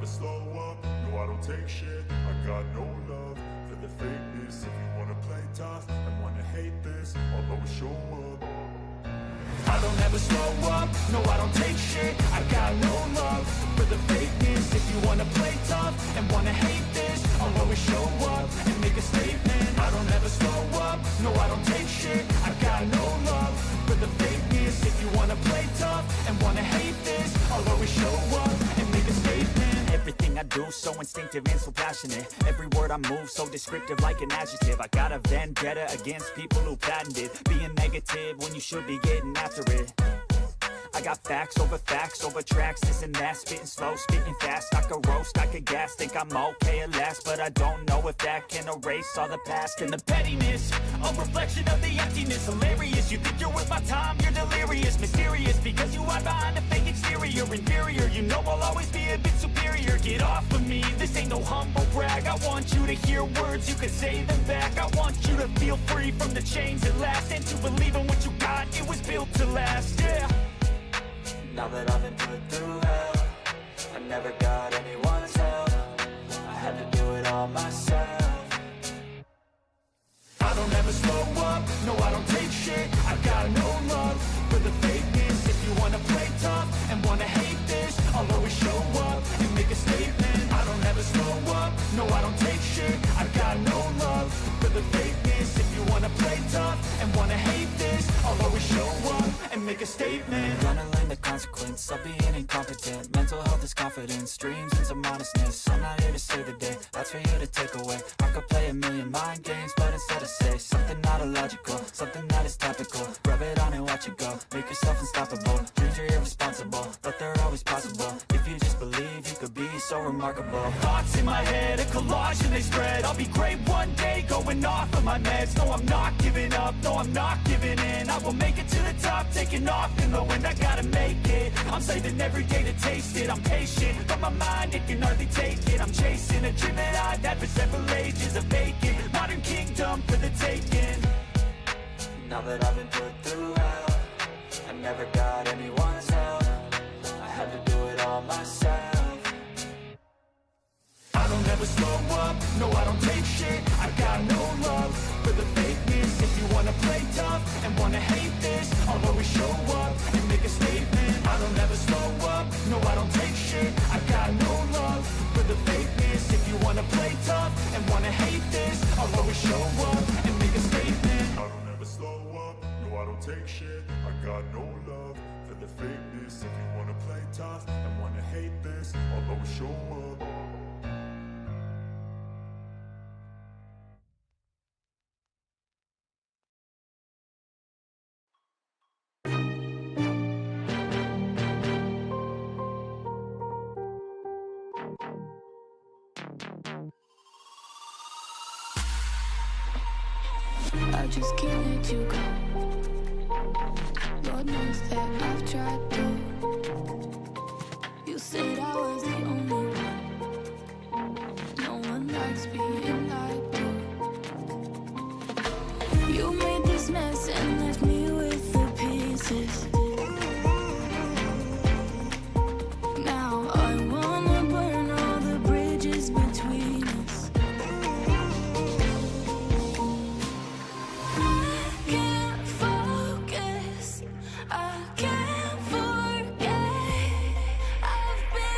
never slow up, no I don't take shit. I got no love for the fakeness. If you wanna play tough and wanna hate this, I'll always show up. I don't ever slow up, no I don't take shit. I got no love for the fakeness. If you wanna play tough and wanna hate this, I'll always show up and make a statement. I don't ever slow up, no I don't take shit. I got no love for the fakeness. If you wanna play tough and wanna hate this, I'll always show up and make a statement. Everything I do so instinctive and so passionate. Every word I move so descriptive like an adjective. I got a vendetta against people who patented being negative when you should be getting after it. I got facts over tracks, this and that. Spitting slow, spitting fast. I could roast, I could gas. Think I'm okay at last, but I don't know if that can erase all the past. And the pettiness, a reflection of the emptiness. Hilarious, you think you're worth my time, you're delirious. Mysterious, because you hide behind a fake exterior. Inferior, you know I'll always be a bit superior. Get off of me, this ain't no humble brag. I want you to hear words, you can say them back. I want you to feel free from the chains at last, and to believe in what you got, it was built to last, yeah. Now that I've been put through hell, I never got anyone's help. I had to do it all myself. I don't ever slow up, no I don't take shit. I got no love for the fakeness. If you wanna play tough and wanna hate this, I'll always show up and make a statement. I don't ever slow up, no I don't take shit. I got no love for the fakeness. If you wanna play tough and wanna hate this, I'll always show up and make a statement. Gonna learn the consequence of being incompetent. Mental health is confidence, dreams into modestness. I'm not here to save the day, that's for you to take away. I could play a million mind games, but instead I say something not illogical, something that is topical. Rub it on and watch it go, make yourself unstoppable. Dreams are irresponsible, but they're always possible. If you just believe, you could be so remarkable. Thoughts in my head, a collage and they spread. I'll be great one day, going off of my meds. No, I'm not giving up, no, I'm not giving in. I will make it to the top, taking off in the wind. I gotta make it, I'm saving every day to taste it. I'm patient, but my mind, it can hardly take it. I'm chasing a dream that I've had for several ages. A vacant, modern kingdom for the taking. Now that I've been put through hell, I never got anyone's help. I had to do it all myself. I don't ever slow up, no I don't take shit. I got no love for the fakeness. If you wanna play tough and wanna hate this, I'll always show up and make a statement. I don't ever slow up, no I don't take shit. I got no love for the fakeness. If you wanna play tough and wanna hate this, I'll always show up and make a statement. I don't ever slow up, no I don't take shit. I got no love for the fakeness. If you wanna play tough and wanna hate this, I'll always show up. I just can't let you go. Lord knows that I've tried to. You said I was the only one. No one likes being lied to. You made this mess and left me with the pieces. Now I wanna burn all the bridges between us. I can't forget. I've been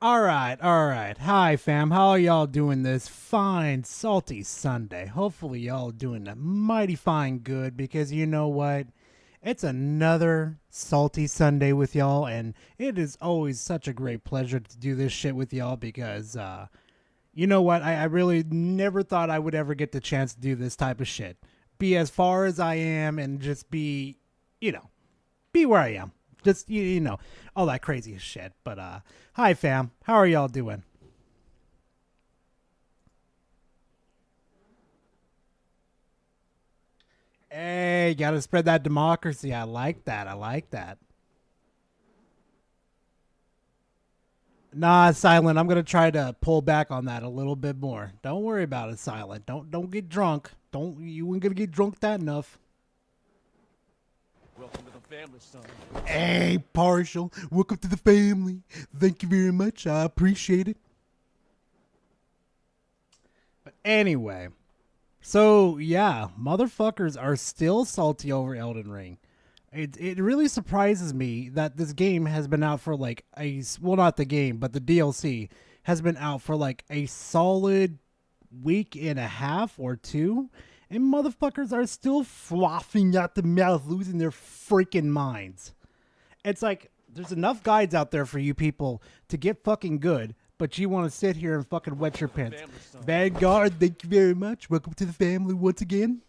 All right, all right. Hi, fam. How are y'all doing this fine, salty Sunday? Hopefully, y'all doing a mighty fine good because you know what? It's another salty Sunday with y'all, and it is always such a great pleasure to do this shit with y'all because, you know what? I really never thought I would ever get the chance to do this type of shit. Be as far as I am and just be, you know, be where I am. Just you know, all that crazy shit. But hi fam, how are y'all doing? Hey, gotta spread that democracy. I like that. I like that. Nah, Silent. I'm gonna try to pull back on that a little bit more. Don't worry about it, Silent. Don't get drunk. Don't you ain't gonna get drunk that enough. Welcome to the family, son. Hey, Partial. Welcome to the family. Thank you very much. I appreciate it. But anyway, so yeah, motherfuckers are still salty over Elden Ring. It really surprises me that this game has been out for like well, not the game, but the DLC has been out for like a solid week and a half or two, and motherfuckers are still frothing at the mouth, losing their freaking minds. It's like there's enough guides out there for you people to get fucking good, but you want to sit here and fucking wet your pants. Vanguard, thank you very much. Welcome to the family once again.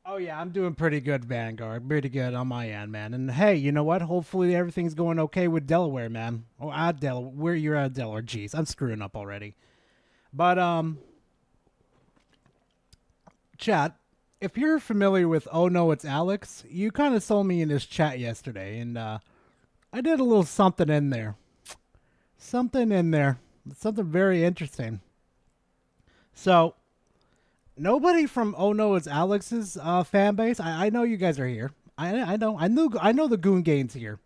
Oh yeah, I'm doing pretty good, Vanguard. Pretty good on my end, man. And hey, you know what? Hopefully everything's going okay with Delaware, man. Oh, at Delaware, where you're at Delaware. Jeez, I'm screwing up already. But chat, if you're familiar with Oh No, It's Alex, you kind of sold me in this chat yesterday, and I did a little something in there. Something in there. Something very interesting. So, nobody from Oh No, It's Alex's fan base. I know you guys are here. I know the Goon Game's here.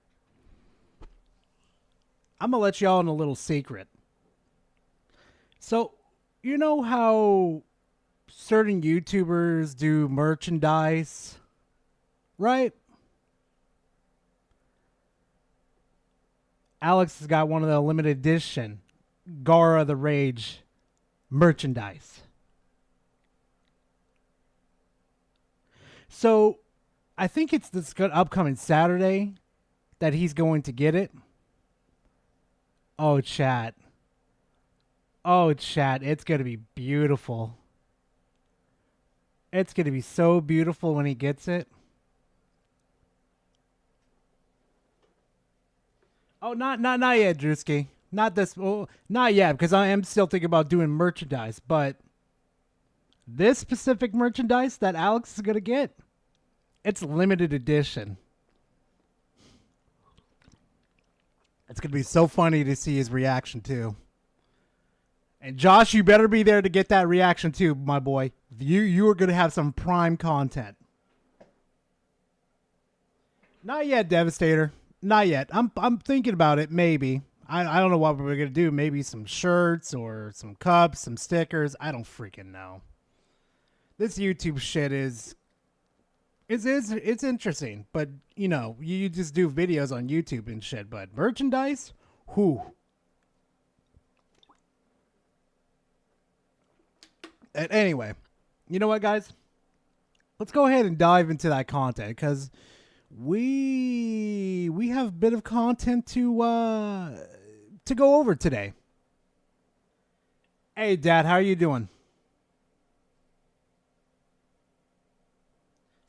I'm gonna let y'all in a little secret. So, you know how certain YouTubers do merchandise, right? Alex has got one of the limited edition Gara the Rage merchandise. So, I think it's this good upcoming Saturday that he's going to get it. Oh, chat. Oh, chat. It's going to be beautiful. It's going to be so beautiful when he gets it. Oh, not yet, Drewski. Not this. Oh, not yet, because I am still thinking about doing merchandise. But this specific merchandise that Alex is going to get, it's limited edition. It's going to be so funny to see his reaction, too. And Josh, you better be there to get that reaction, too, my boy. You are going to have some prime content. Not yet, Devastator. Not yet. I'm thinking about it, maybe. I don't know what we're going to do. Maybe some shirts or some cups, some stickers. I don't freaking know. This YouTube shit is... It's interesting, but you know, you just do videos on YouTube and shit, but merchandise? Whew. And anyway, you know what, guys? Let's go ahead and dive into that content, because we have a bit of content to go over today. Hey, Dad, how are you doing?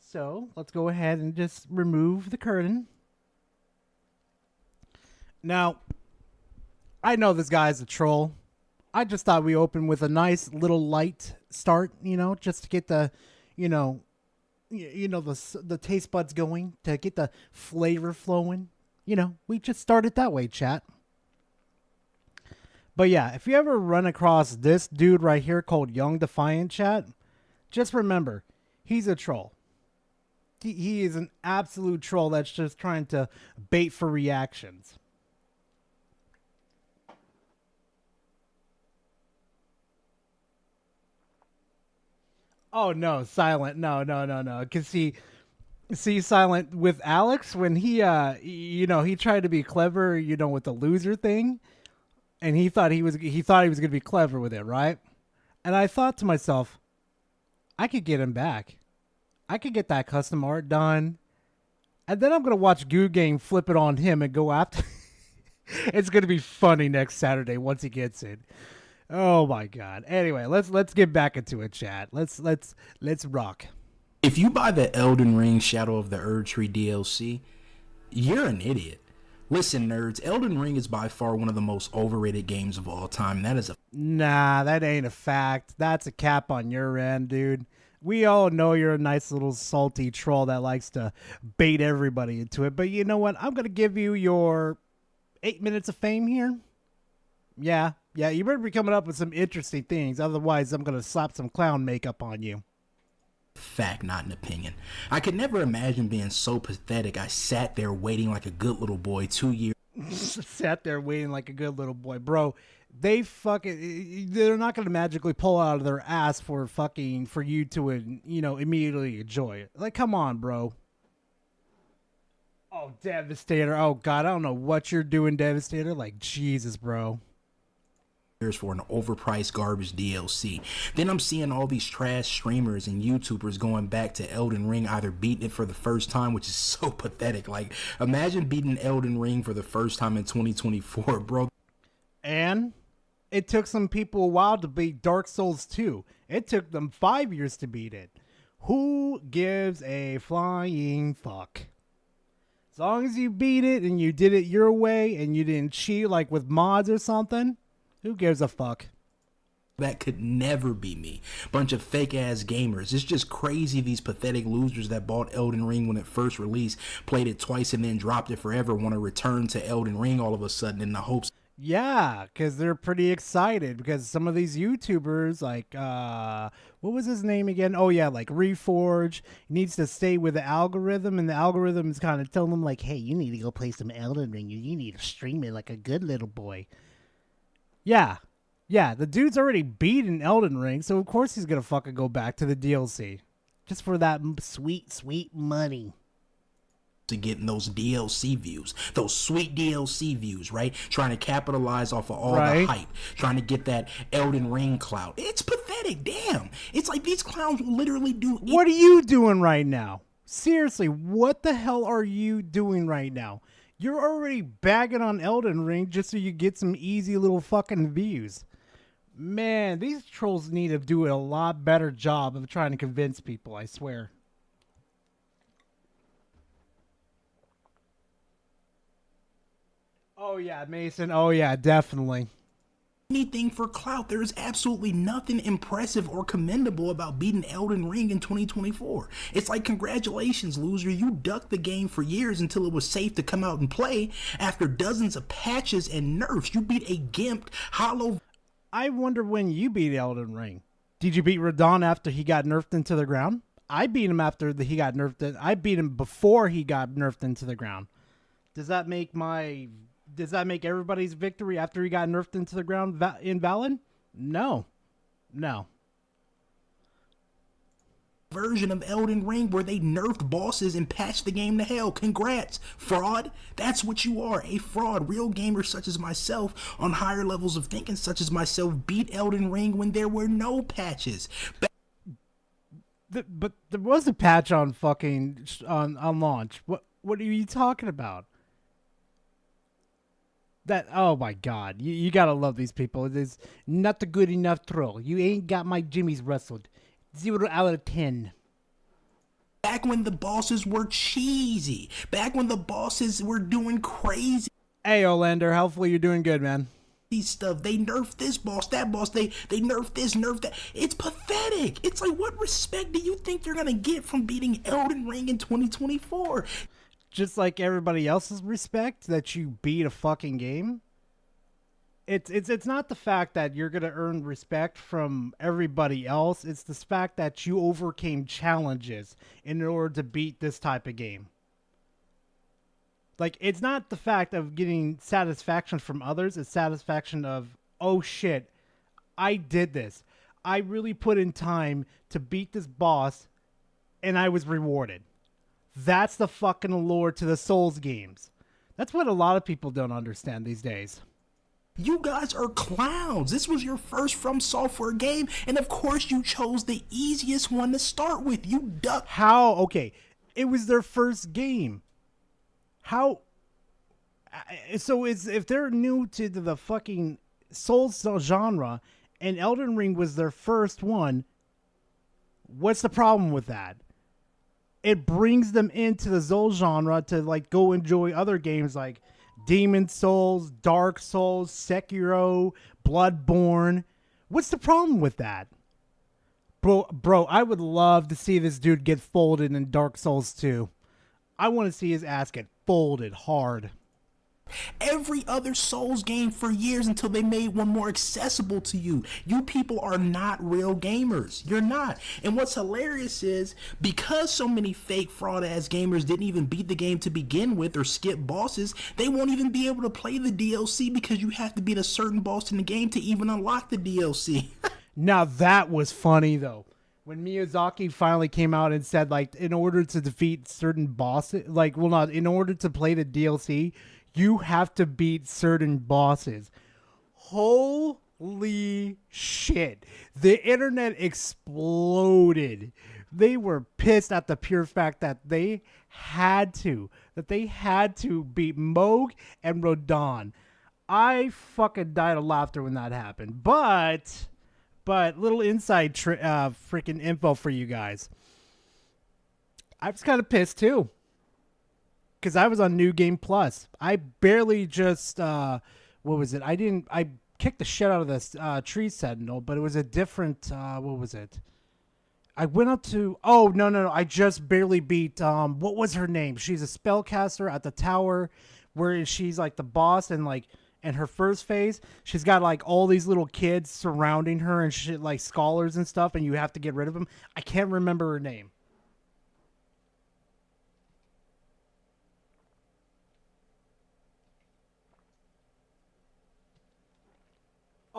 So let's go ahead and just remove the curtain. Now, I know this guy's a troll. I just thought we open with a nice little light start, you know, just to get the, the taste buds going, to get the flavor flowing. You know, we just started that way, chat. But yeah, if you ever run across this dude right here called Young Defiant, chat, just remember, he's a troll. He is an absolute troll that's just trying to bait for reactions. Oh, no, Silent. No. Because see, See, Silent, with Alex when he tried to be clever, with the loser thing, and he was gonna be clever with it, right? And I thought to myself, I could get him back. I could get that custom art done, and then I'm gonna watch Goo Game flip it on him and go after. It's gonna be funny next Saturday once he gets it. Oh my god. Anyway, let's get back into it, chat. Let's rock. If you buy the Elden Ring Shadow of the Erdtree DLC, you're an idiot. Listen, nerds, Elden Ring is by far one of the most overrated games of all time. That is a Nah, that ain't a fact. That's a cap on your end, dude. We all know you're a nice little salty troll that likes to bait everybody into it. But you know what? I'm gonna give you your 8 minutes of fame here. Yeah, you better be coming up with some interesting things. Otherwise, I'm gonna slap some clown makeup on you. fact, not an opinion. I could never imagine being so pathetic. I sat there waiting like a good little boy 2 years. Sat there waiting like a good little boy, bro. They're not gonna magically pull out of their ass for you to immediately enjoy it. Like, come on, bro. Oh, Devastator. Oh god, I don't know what you're doing, Devastator. Like, Jesus, bro. For an overpriced garbage DLC. Then I'm seeing all these trash streamers and YouTubers going back to Elden Ring, either beating it for the first time, which is so pathetic. Like, imagine beating Elden Ring for the first time in 2024, bro. And it took some people a while to beat Dark Souls 2. It took them 5 years to beat it. Who gives a flying fuck? As long as you beat it and you did it your way and you didn't cheat like with mods or something, who gives a fuck? That could never be me. Bunch of fake ass gamers. It's just crazy these pathetic losers that bought Elden Ring when it first released, played it twice and then dropped it forever, want to return to Elden Ring all of a sudden in the hopes. Yeah, because they're pretty excited because some of these YouTubers, like, what was his name again? Oh, yeah, like Reforge, needs to stay with the algorithm, and the algorithm is kind of telling them, like, hey, you need to go play some Elden Ring. You need to stream it like a good little boy. Yeah, the dude's already beaten Elden Ring, so of course he's going to fucking go back to the DLC. Just for that sweet, sweet money. To getting those DLC views, those sweet DLC views, right? Trying to capitalize off of all the hype, trying to get that Elden Ring clout. It's pathetic, damn. It's like these clowns will literally do. What are you doing right now? Seriously, what the hell are you doing right now? You're already bagging on Elden Ring just so you get some easy little fucking views. Man, these trolls need to do a lot better job of trying to convince people, I swear. Oh yeah, Mason. Oh yeah, definitely. Anything for clout. There is absolutely nothing impressive or commendable about beating Elden Ring in 2024. It's like, congratulations, loser. You ducked the game for years until it was safe to come out and play. After dozens of patches and nerfs, you beat a gimped, hollow. I wonder when you beat Elden Ring. Did you beat Radon after he got nerfed into the ground? I beat him after he got nerfed. I beat him before he got nerfed into the ground. Does that make everybody's victory after he got nerfed into the ground invalid? No. Version of Elden Ring where they nerfed bosses and patched the game to hell. Congrats, fraud. That's what you are, a fraud. Real gamers such as myself, on higher levels of thinking such as myself, beat Elden Ring when there were no patches. But there was a patch on on launch. What are you talking about? Oh my god, you gotta love these people. It is not the good enough troll. You ain't got my Jimmy's wrestled. 0 out of 10. Back when the bosses were cheesy. Back when the bosses were doing crazy. Hey, Olander, hopefully you're doing good, man. Stuff. They nerfed this boss, that boss. They nerfed this, nerfed that. It's pathetic. It's like, what respect do you think you're gonna get from beating Elden Ring in 2024? Just like everybody else's respect that you beat a fucking game. It's not the fact that you're gonna earn respect from everybody else. It's the fact that you overcame challenges in order to beat this type of game. Like, it's not the fact of getting satisfaction from others. It's satisfaction of, oh shit, I did this. I really put in time to beat this boss, and I was rewarded. That's the fucking allure to the Souls games. That's what a lot of people don't understand these days. You guys are clowns. This was your first From Software game, and of course you chose the easiest one to start with. You duck. How? Okay, it was their first game. How? So if they're new to the fucking Souls genre, and Elden Ring was their first one, what's the problem with that? It brings them into the Souls genre to like go enjoy other games like Demon Souls, Dark Souls, Sekiro, Bloodborne. What's the problem with that? Bro, I would love to see this dude get folded in Dark Souls 2. I want to see his ass get folded hard. Every other Souls game for years until they made one more accessible to you. You people are not real gamers. You're not. And what's hilarious is because so many fake fraud ass gamers didn't even beat the game to begin with or skip bosses, they won't even be able to play the DLC because you have to beat a certain boss in the game to even unlock the DLC. Now that was funny though. When Miyazaki finally came out and said like in order to defeat certain bosses, like well not in order to play the DLC, you have to beat certain bosses. Holy shit. The internet exploded. They were pissed at the pure fact that they had to beat Moog and Rodon. I fucking died of laughter when that happened. But little inside freaking info for you guys. I was kind of pissed too. Because I was on New Game Plus. I barely just, what was it? I kicked the shit out of this Tree Sentinel, but it was a different, what was it? I went up to, oh, no. I just barely beat, what was her name? She's a spellcaster at the tower where she's like the boss and like, in her first phase, she's got like all these little kids surrounding her and shit, like scholars and stuff, and you have to get rid of them. I can't remember her name.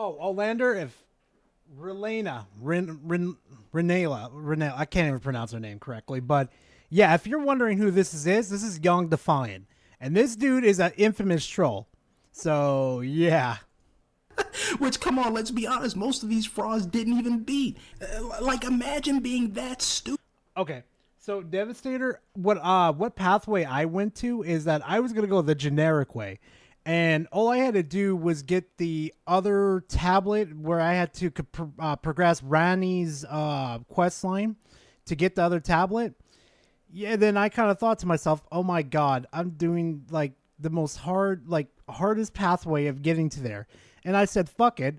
Oh, Olander, if Renela, I can't even pronounce her name correctly, but yeah, if you're wondering who this is Young Defiant, and this dude is an infamous troll. So yeah. Which, come on, let's be honest, most of these frauds didn't even beat. Like, imagine being that stupid. Okay, so Devastator, what pathway I went to is that I was gonna go the generic way. And all I had to do was get the other tablet where I had to progress Rani's quest line to get the other tablet. Yeah, then I kind of thought to myself, oh my god, I'm doing like the most hardest pathway of getting to there. And I said, fuck it.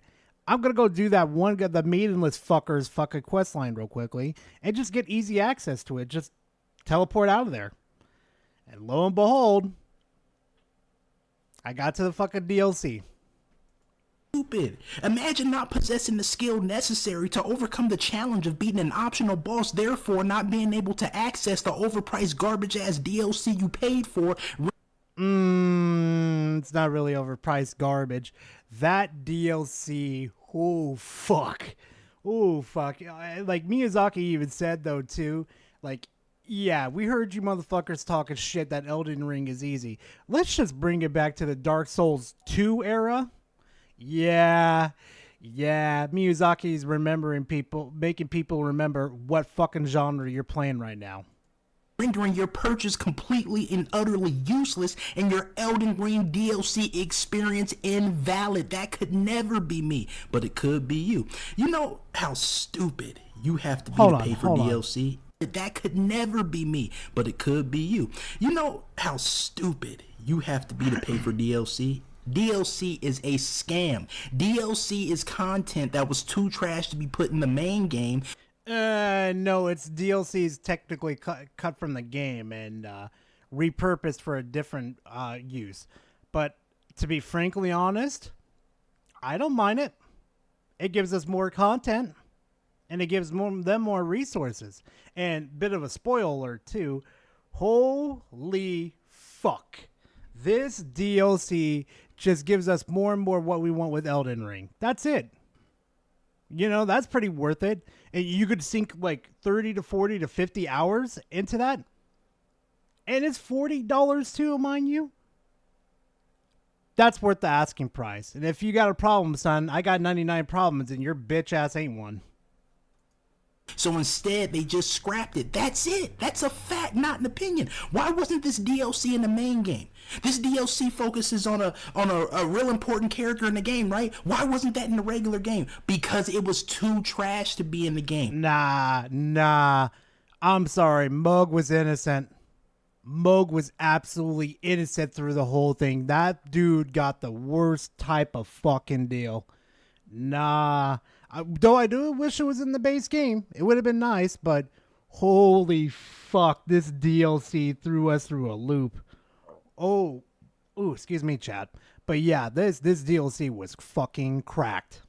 I'm going to go do that one, the maidenless fucker's fucking quest line real quickly and just get easy access to it. Just teleport out of there. And lo and behold, I got to the fucking DLC. Stupid. Imagine not possessing the skill necessary to overcome the challenge of beating an optional boss, therefore not being able to access the overpriced garbage-ass DLC you paid for. It's not really overpriced garbage. That DLC, oh fuck. Like Miyazaki even said though too, like, yeah, we heard you motherfuckers talking shit that Elden Ring is easy. Let's just bring it back to the Dark Souls 2 era. Yeah, Miyazaki's making people remember what fucking genre you're playing right now. Rendering your purchase completely and utterly useless and your Elden Ring DLC experience invalid. That could never be me, but it could be you. You know how stupid you have to be to pay for DLC? That could never be me, but it could be you. You know how stupid you have to be to pay for DLC? DLC is a scam. DLC is content that was too trash to be put in the main game. No, it's DLC is technically cut from the game and repurposed for a different use. But to be frankly honest, I don't mind it. It gives us more content, and it gives them more resources. And bit of a spoiler alert too. Holy fuck. This DLC just gives us more and more what we want with Elden Ring. That's it. You know, that's pretty worth it. And you could sink like 30 to 40 to 50 hours into that. And it's $40 too, mind you. That's worth the asking price. And if you got a problem, son, I got 99 problems and your bitch ass ain't one. So instead, they just scrapped it. That's it. That's a fact, not an opinion. Why wasn't this DLC in the main game? This DLC focuses on a real important character in the game, right? Why wasn't that in the regular game? Because it was too trash to be in the game. Nah. I'm sorry. Mug was innocent. Mug was absolutely innocent through the whole thing. That dude got the worst type of fucking deal. Nah. Though I do wish it was in the base game. It would have been nice, but holy fuck, this DLC threw us through a loop. Oh, ooh, excuse me, chat. But yeah, this DLC was fucking cracked.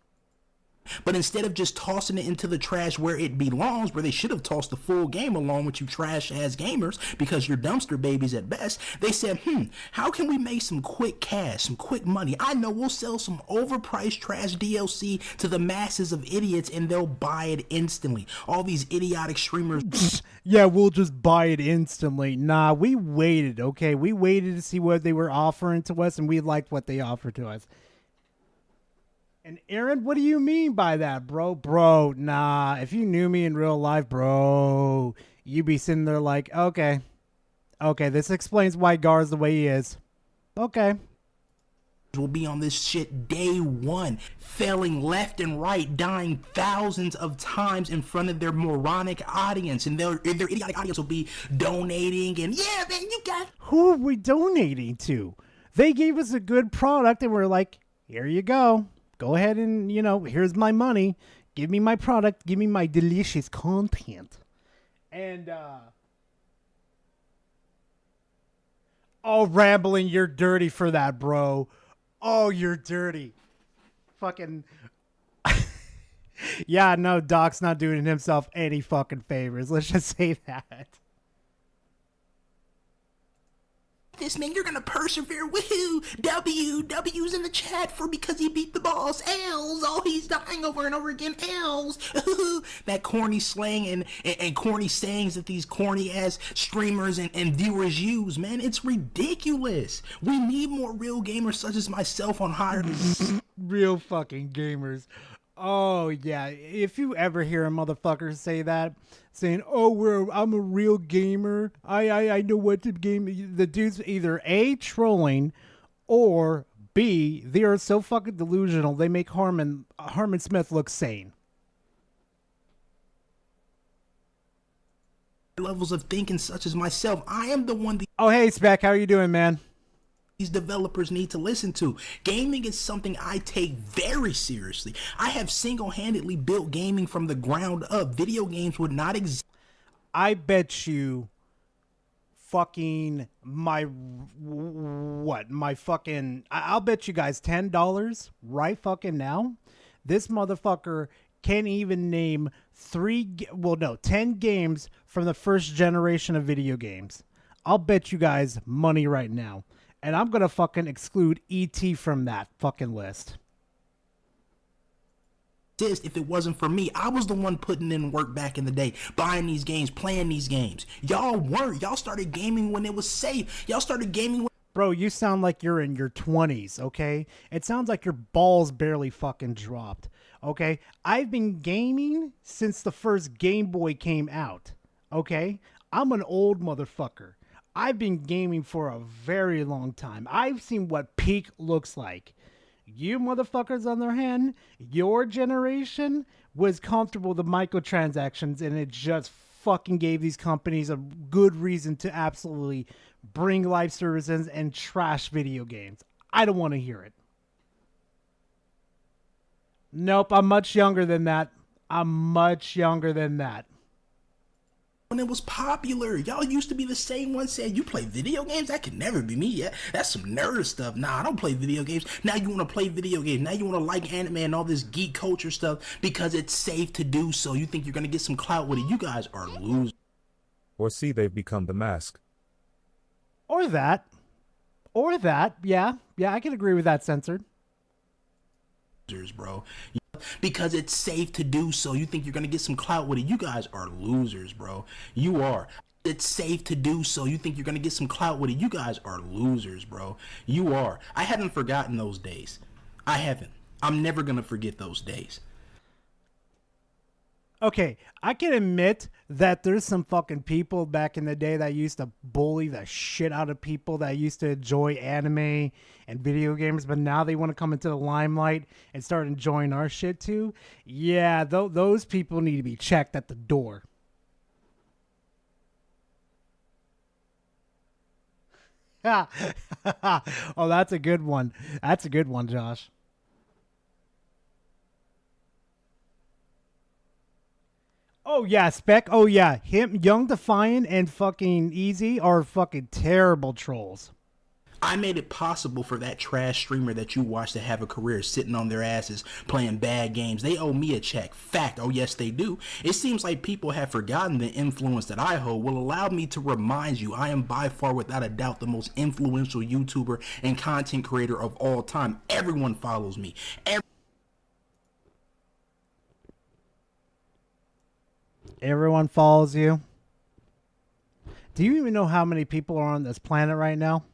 But instead of just tossing it into the trash where it belongs, where they should have tossed the full game along with you trash-ass gamers because you're dumpster babies at best, they said, how can we make some quick cash, some quick money? I know we'll sell some overpriced trash DLC to the masses of idiots and they'll buy it instantly. All these idiotic streamers... Yeah, we'll just buy it instantly. Nah, we waited, okay? We waited to see what they were offering to us and we liked what they offered to us. And Aaron, what do you mean by that, bro? Bro, nah. If you knew me in real life, bro, you'd be sitting there like, okay, this explains why Gar's the way he is. Okay. Will be on this shit day one, failing left and right, dying thousands of times in front of their moronic audience, and their idiotic audience will be donating, and yeah, man, you got... Who are we donating to? They gave us a good product, and we're like, here you go. Go ahead and, here's my money. Give me my product. Give me my delicious content. And, oh, rambling, you're dirty for that, bro. Oh, you're dirty. Fucking. Yeah, no, Doc's not doing himself any fucking favors. Let's just say that. This man, you're gonna persevere. Woohoo! W's in the chat for because he beat the boss. L's. Oh, he's dying over and over again. L's. That corny slang and corny sayings that these corny ass streamers and viewers use, man, it's ridiculous. We need more real gamers such as myself on higher. Real fucking gamers. Oh, yeah. If you ever hear a motherfucker say that, saying, oh, I'm a real gamer, I know what to game, the dude's either A, trolling, or B, they are so fucking delusional, they make Harmon Smith look sane. Levels of thinking such as myself, I am the one Oh, hey, Spec, how you doing, man? These developers need to listen to. Gaming is something I take very seriously. I have single-handedly built gaming from the ground up. Video games would not exist. I bet you fucking I'll bet you guys $10 right fucking now. This motherfucker can't even name 10 games from the first generation of video games. I'll bet you guys money right now. And I'm going to fucking exclude E.T. from that fucking list. If it wasn't for me, I was the one putting in work back in the day, buying these games, playing these games. Y'all weren't. Y'all started gaming when it was safe. Y'all started gaming when... Bro, you sound like you're in your 20s, okay? It sounds like your balls barely fucking dropped, okay? I've been gaming since the first Game Boy came out, okay? I'm an old motherfucker. I've been gaming for a very long time. I've seen what peak looks like. You motherfuckers, on the other hand, your generation was comfortable with the microtransactions, and it just fucking gave these companies a good reason to absolutely bring live services and trash video games. I don't want to hear it. Nope, I'm much younger than that. When it was popular, y'all used to be the same ones saying, you play video games? That could never be me. Yeah, that's some nerd stuff. Nah, I don't play video games. Now you want to play video games. Now you want to like anime and all this geek culture stuff because it's safe to do so. You think you're going to get some clout with it. You guys are losers. Or see, they've become the mask. Or that. Yeah, I can agree with that, Censored. Bro. Because it's safe to do so. You think you're going to get some clout with it. You guys are losers, bro. You are. it's safe to do so. You think you're gonna get some clout with it. You guys are losers, bro. You are. I haven't forgotten those days. I haven't. I'm never gonna forget those days. Okay, I can admit that there's some fucking people back in the day that used to bully the shit out of people that used to enjoy anime and video games, but now they want to come into the limelight and start enjoying our shit too. Yeah, those people need to be checked at the door. Oh, that's a good one. That's a good one, Josh. Oh yeah, Spec. Oh yeah, him, Young Defiant, and fucking Easy are fucking terrible trolls. I made it possible for that trash streamer that you watch to have a career sitting on their asses playing bad games. They owe me a check. Fact. Oh, yes, they do. It seems like people have forgotten the influence that I hold. Will allow me to remind you I am by far, without a doubt, the most influential YouTuber and content creator of all time. Everyone follows me. Everyone follows you. Do you even know how many people are on this planet right now?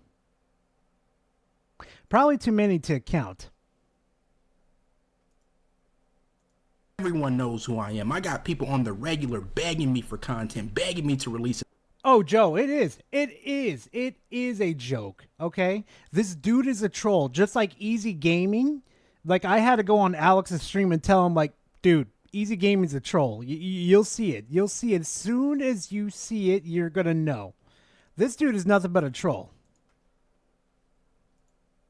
Probably too many to count. Everyone knows who I am. I got people on the regular begging me for content, begging me to release it. Oh, Joe, it is a joke, okay? This dude is a troll, just like Easy Gaming. Like, I had to go on Alex's stream and tell him, like, dude, Easy Gaming's a troll. You'll see it. You'll see it. As soon as you see it, you're gonna know. This dude is nothing but a troll.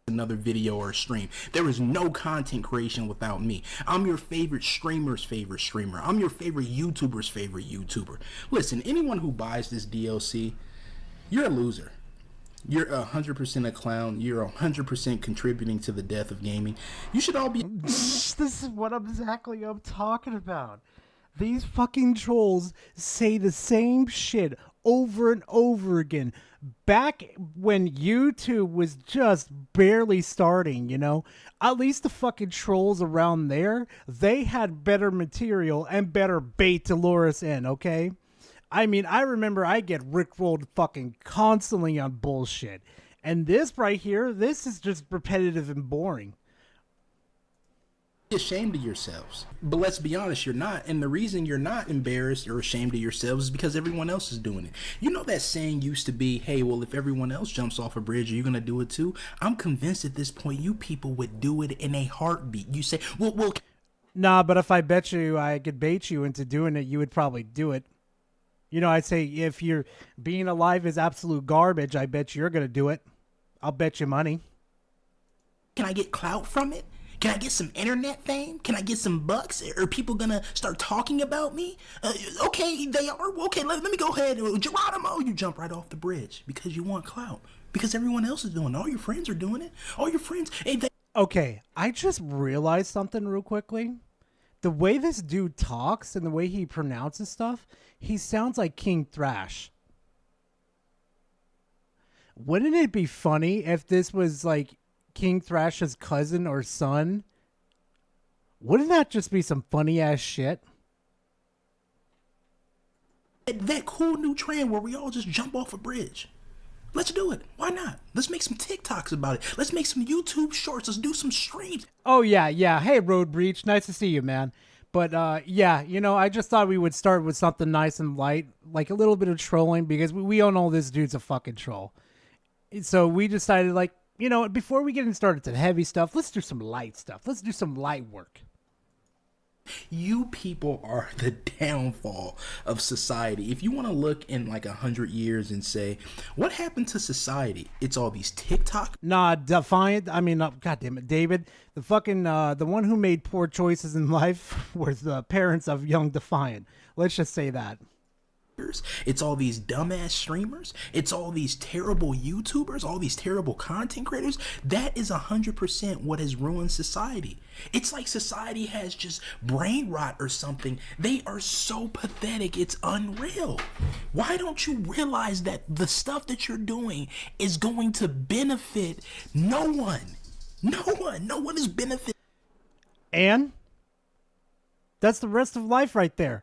Another video or a stream. There is no content creation without me. I'm your favorite streamer's favorite streamer. I'm your favorite YouTuber's favorite YouTuber. Listen, anyone who buys this DLC, you're a loser. You're 100% a clown. You're 100% contributing to the death of gaming. You should all be... This is what exactly I'm talking about. These fucking trolls say the same shit over and over again. Back when YouTube was just barely starting, you know, at least the fucking trolls around there, they had better material and better bait to lure us in, okay? I mean, I remember I get rickrolled fucking constantly on bullshit. And this right here, this is just repetitive and boring. Ashamed of yourselves. But let's be honest, you're not. And the reason you're not embarrassed or ashamed of yourselves is because everyone else is doing it. You know that saying used to be, hey, well, if everyone else jumps off a bridge, are you going to do it too? I'm convinced at this point you people would do it in a heartbeat. You say, well... Nah, but if I bet you I could bait you into doing it, you would probably do it. You know, I'd say if you're being alive is absolute garbage, I bet you're going to do it. I'll bet you money. Can I get clout from it? Can I get some internet fame? Can I get some bucks? Are people gonna start talking about me? Okay, they are. Okay, let me go ahead. Geronimo, you jump right off the bridge because you want clout. Because everyone else is doing it. All your friends are doing it. All your friends. Hey, okay, I just realized something real quickly. The way this dude talks and the way he pronounces stuff, he sounds like King Thrash. Wouldn't it be funny if this was like King Thrash's cousin or son? Wouldn't that just be some funny ass shit? That cool new trend where we all just jump off a bridge. Let's do it. Why not? Let's make some TikToks about it. Let's make some YouTube shorts. Let's do some streams. Oh yeah. Hey, Road Breach, nice to see you, man. But yeah, you know, I just thought we would start with something nice and light, like a little bit of trolling, because we all know this dude's a fucking troll. So we decided, like, you know, before we get started to the heavy stuff, let's do some light stuff. Let's do some light work. You people are the downfall of society. If you want to look in like 100 years and say, what happened to society? It's all these TikTok. Nah, Defiant. I mean, God damn it, David. The fucking, the one who made poor choices in life were the parents of Young Defiant. Let's just say that. It's all these dumbass streamers. It's all these terrible YouTubers, all these terrible content creators. That is 100% what has ruined society. It's like society has just brain rot or something. They are so pathetic. It's unreal. Why don't you realize that the stuff that you're doing is going to benefit no one? No one is benefiting. And that's the rest of life right there.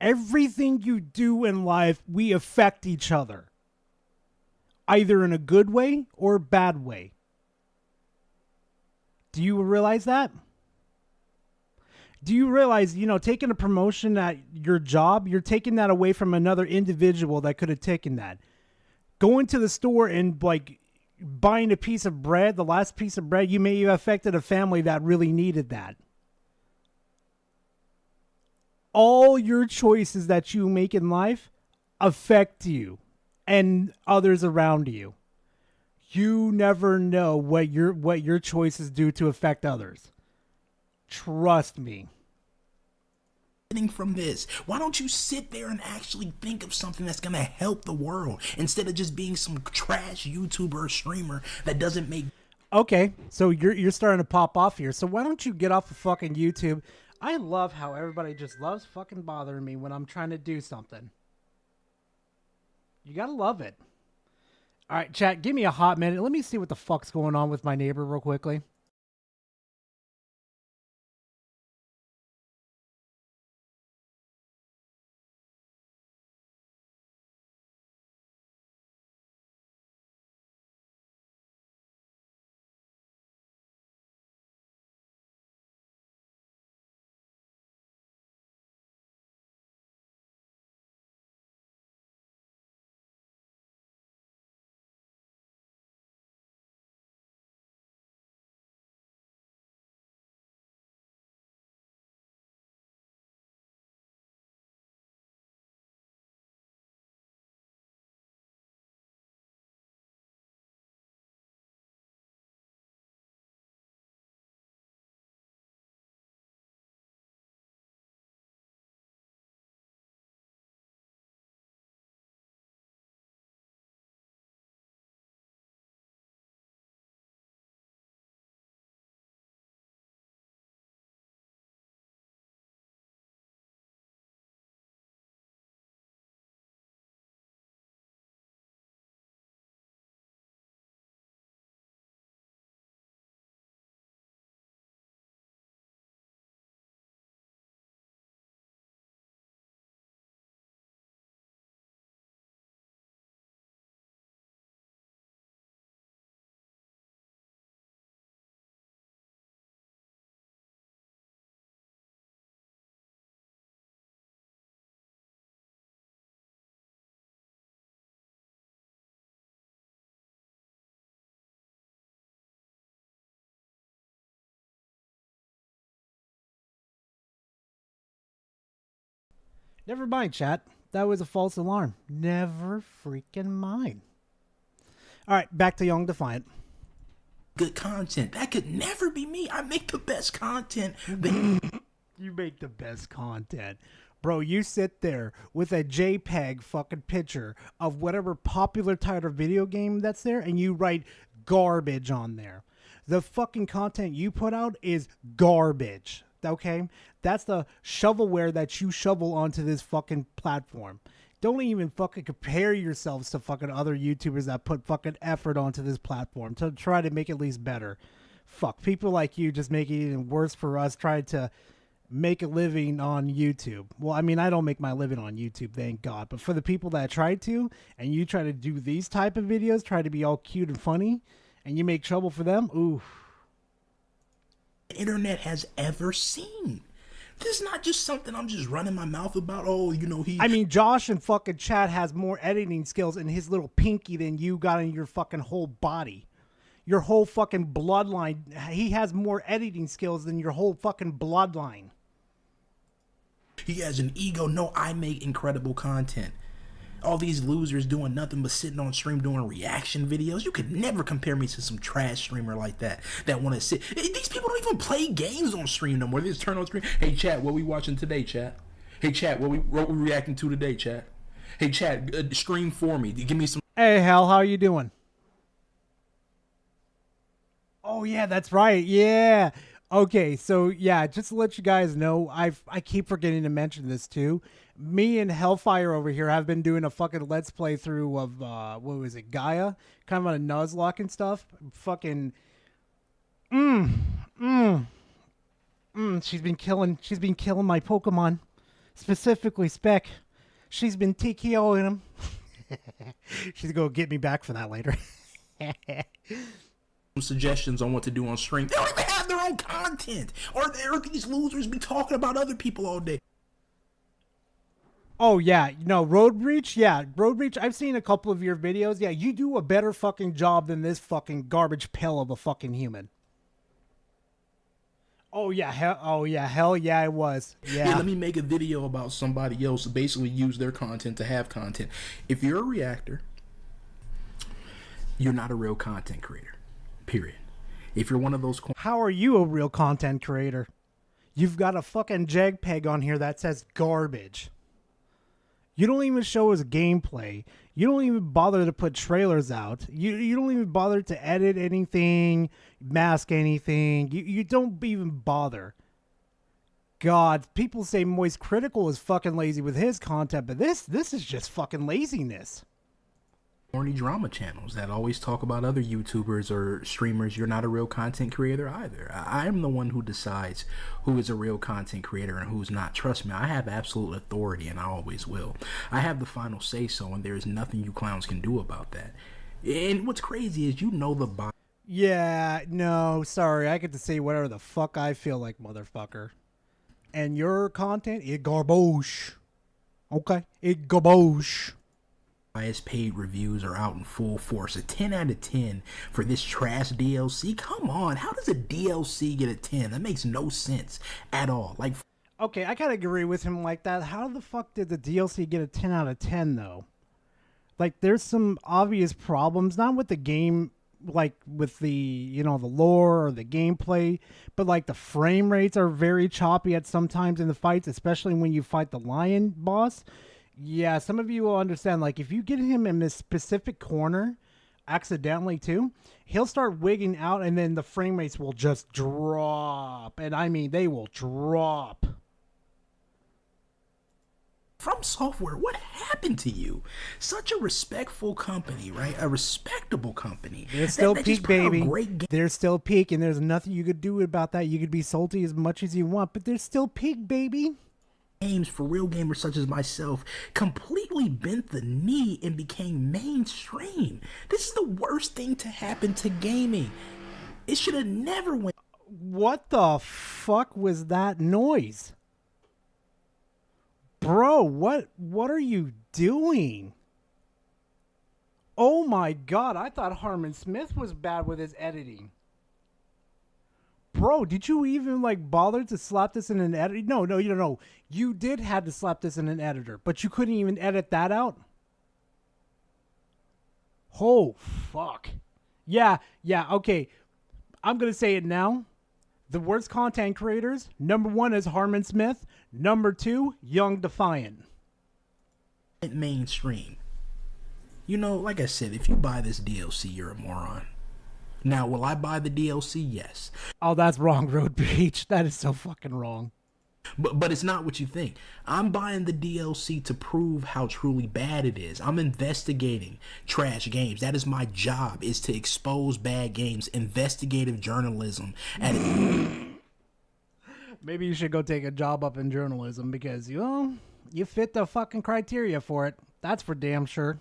Everything you do in life, we affect each other, either in a good way or a bad way. Do you realize that? Do you realize, taking a promotion at your job, you're taking that away from another individual that could have taken that. Going to the store and like buying a piece of bread, the last piece of bread, you may have affected a family that really needed that. All your choices that you make in life affect you and others around you. You never know what your choices do to affect others. Trust me. From this, why don't you sit there and actually think of something that's gonna help the world instead of just being some trash YouTuber or streamer that doesn't make. Okay, so you're starting to pop off here. So why don't you get off of fucking YouTube? I love how everybody just loves fucking bothering me when I'm trying to do something. You gotta love it. All right, chat, give me a hot minute. Let me see what the fuck's going on with my neighbor real quickly. Never mind, chat. That was a false alarm. Never freaking mind. All right, back to Young Defiant. Good content. That could never be me. I make the best content. You make the best content. Bro, you sit there with a JPEG fucking picture of whatever popular title video game that's there, and you write garbage on there. The fucking content you put out is garbage. Okay? That's the shovelware that you shovel onto this fucking platform. Don't even fucking compare yourselves to fucking other YouTubers that put fucking effort onto this platform to try to make it at least better. Fuck, people like you just make it even worse for us trying to make a living on YouTube. Well, I mean, I don't make my living on YouTube, thank God. But for the people that try to, and you try to do these type of videos, try to be all cute and funny, and you make trouble for them, ooh. The internet has ever seen. This is not just something I'm just running my mouth about. Oh, I mean, Josh in fucking chat has more editing skills in his little pinky than you got in your fucking whole body. Your whole fucking bloodline. He has more editing skills than your whole fucking bloodline. He has an ego. No, I make incredible content. All these losers doing nothing but sitting on stream doing reaction videos. You could never compare me to some trash streamer like that want to sit. These people don't even play games on stream no more. They just turn on stream. Hey, chat, what we watching today, chat? Hey, chat, what we reacting to today, chat? Hey, chat, stream for me. Give me some. Hey, Hal, how you doing? Oh, yeah, that's right. Yeah. Okay, so yeah, just to let you guys know, I keep forgetting to mention this too. Me and Hellfire over here have been doing a fucking let's play through of what was it, Gaia, kind of on a Nuzlocke and stuff. Fucking, she's been killing my Pokemon. specifically Spec. She's been TKOing him. She's gonna get me back for that later. Suggestions on what to do on stream. They don't even have their own content. Or these losers be talking about other people all day. Oh yeah, Road Breach. Yeah, Road Breach. I've seen a couple of your videos. Yeah, you do a better fucking job than this fucking garbage pail of a fucking human. Oh yeah, hell yeah, it was. Yeah. Let me make a video about somebody else. Basically, use their content to have content. If you're a reactor, you're not a real content creator. Period. If you're one of those, how are you a real content creator? You've got a fucking JPEG on here that says garbage. You don't even show us gameplay. You don't even bother to put trailers out. You don't even bother to edit anything, mask anything. You don't even bother. God, people say Moist Critical is fucking lazy with his content, but this is just fucking laziness. corny drama channels that always talk about other YouTubers or streamers, you're not a real content creator either. I am the one who decides who is a real content creator and who's not. Trust me, I have absolute authority and I always will. I have the final say so, and there is nothing you clowns can do about that. And what's crazy is the Yeah, no, sorry. I get to say whatever the fuck I feel like, motherfucker. And your content, it garbage. Okay? It garbage. highest paid reviews are out in full force. A 10 out of 10 for this trash DLC? Come on, how does a DLC get a 10? That makes no sense at all. Like, okay, I kind of agree with him like that. How the fuck did the DLC get a 10 out of 10, though? Like, there's some obvious problems, not with the game, like with the, the lore or the gameplay, but like the frame rates are very choppy at sometimes in the fights, especially when you fight the lion boss. Yeah, some of you will understand, like, if you get him in this specific corner accidentally too, he'll start wigging out and then the frame rates will just drop. And I mean, they will drop. From Software, what happened to you? Such a respectful company, right? A respectable company. They're still peak, baby. They're still peak, and there's nothing you could do about that. You could be salty as much as you want, but they're still peak, baby. Games for real gamers such as myself completely bent the knee and became mainstream. This is the worst thing to happen to gaming. It should have never went. What the fuck was that noise? Bro, what are you doing? Oh my god, I thought Harmon Smith was bad with his editing. Bro, did you even like bother to slap this in an editor? No. You did have to slap this in an editor, but you couldn't even edit that out? Oh, fuck. Yeah, okay. I'm going to say it now. The worst content creators, number 1 is Harmon Smith. Number 2, Young Defiant. Mainstream. Like I said, if you buy this DLC, you're a moron. Now, will I buy the DLC? Yes. Oh, that's wrong, Road Breach. That is so fucking wrong. But it's not what you think. I'm buying the DLC to prove how truly bad it is. I'm investigating trash games. That is my job, is to expose bad games. Investigative journalism. Maybe you should go take a job up in journalism because, you fit the fucking criteria for it. That's for damn sure.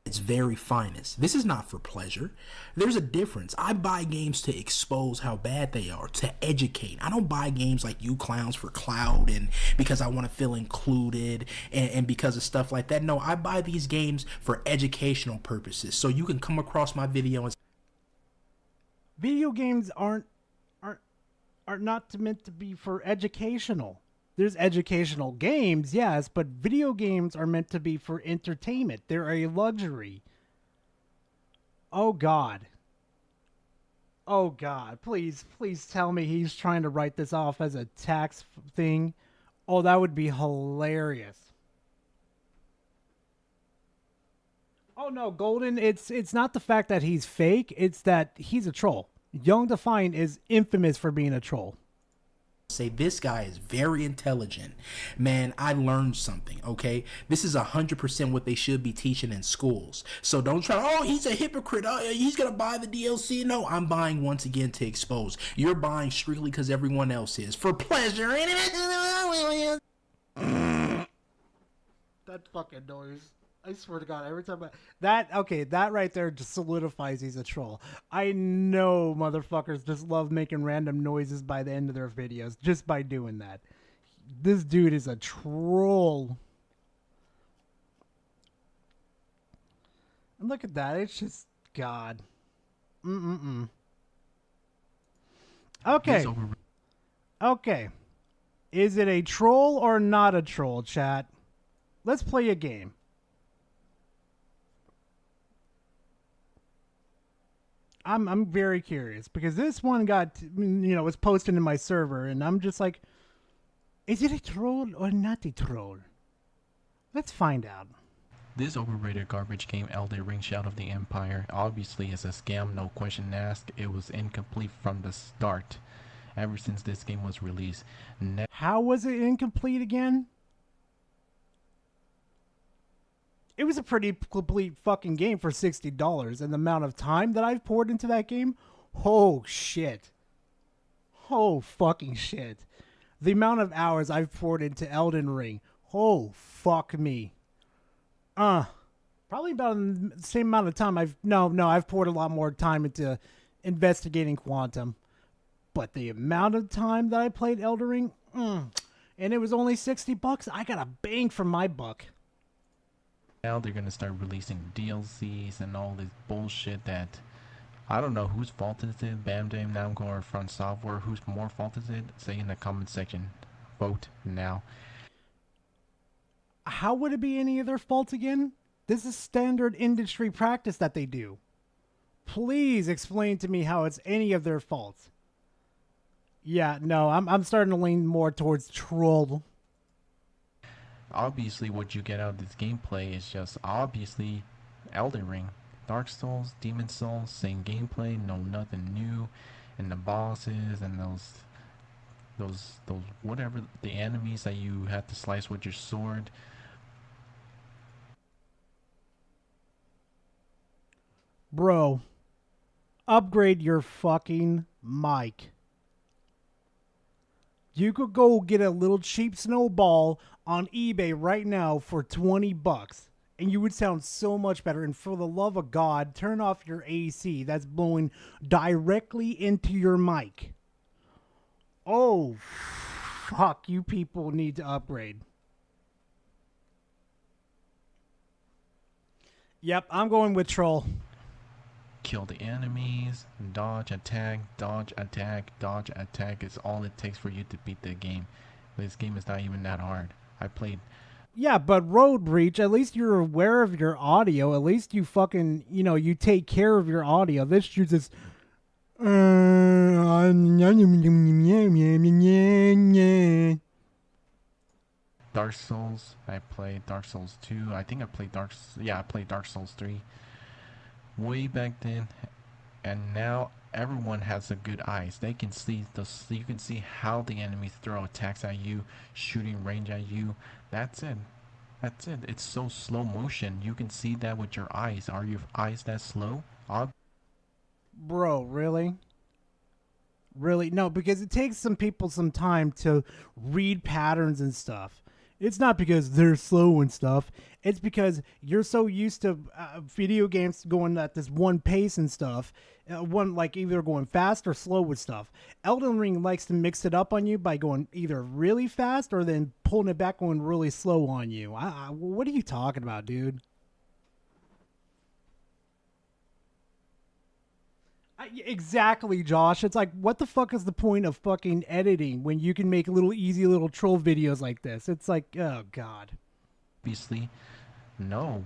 Its very finest. This is not for pleasure. There's a difference. I buy games to expose how bad they are, to educate. I don't buy games like you clowns for clout and because I want to feel included and because of stuff like that. No, I buy these games for educational purposes. So you can come across my video and video games are not meant to be for educational. There's educational games, yes, but video games are meant to be for entertainment. They're a luxury. Oh, God. Oh, God. Please tell me he's trying to write this off as a tax thing. Oh, that would be hilarious. Oh, no, Golden, it's not the fact that he's fake. It's that he's a troll. Young Defiant is infamous for being a troll. say, this guy is very intelligent. Man, I learned something, okay? This is 100% what they should be teaching in schools. So don't try, oh, he's a hypocrite. Oh, he's going to buy the DLC. No, I'm buying once again to expose. You're buying strictly because everyone else is. For pleasure. That fucking noise. I swear to God, every time that right there just solidifies he's a troll. I know motherfuckers just love making random noises by the end of their videos just by doing that. This dude is a troll. And look at that. It's just God. Okay. Okay. Is it a troll or not a troll, chat? Let's play a game. I'm very curious because this one got, was posted in my server and I'm just like, is it a troll or not a troll? Let's find out. This overrated garbage game, Elden Ring Shadow of the Empire, obviously is a scam, no question asked. It was incomplete from the start, ever since this game was released. How was it incomplete again? It was a pretty complete fucking game for $60, and the amount of time that I've poured into that game, oh shit. Oh fucking shit. The amount of hours I've poured into Elden Ring, oh fuck me. Probably about the same amount of time I've poured a lot more time into investigating Quantum. But the amount of time that I played Elden Ring, and it was only $60, I got a bang for my buck. Now they're gonna start releasing DLCs and all this bullshit that I don't know whose fault is it. Bandai Namco or Front Software, whose more fault is it? Say in the comment section. Vote now. How would it be any of their fault again? This is standard industry practice that they do. Please explain to me how it's any of their fault. Yeah, no, I'm starting to lean more towards troll. Obviously, what you get out of this gameplay is just obviously Elden Ring. Dark Souls, Demon Souls, same gameplay, no nothing new. And the bosses and those whatever, the enemies that you have to slice with your sword. Bro, upgrade your fucking mic. You could go get a little cheap snowball on eBay right now for $20 and you would sound so much better. And for the love of God, turn off your AC that's blowing directly into your mic. Oh, fuck, you people need to upgrade. Yep, I'm going with troll. Kill the enemies, dodge, attack, dodge, attack, dodge, attack is all it takes for you to beat the game. This game is not even that hard. I played. Yeah, but Road Breach, at least you're aware of your audio. At least you fucking, you take care of your audio. This dude's just... Dark Souls, I played Dark Souls 2. I think I played I played Dark Souls 3 way back then, and now everyone has a good eyes. They can see you can see how the enemies throw attacks at you, shooting range at you. That's it. It's so slow motion. You can see that with your eyes. Are your eyes that slow? Bro, really? Really? No, because it takes some people some time to read patterns and stuff. It's not because they're slow and stuff. It's because you're so used to video games going at this one pace and stuff. Either going fast or slow with stuff. Elden Ring likes to mix it up on you by going either really fast or then pulling it back going really slow on you. What are you talking about, dude? Exactly, Josh. It's like, what the fuck is the point of fucking editing when you can make easy little troll videos like this? It's like, oh god. Obviously, no.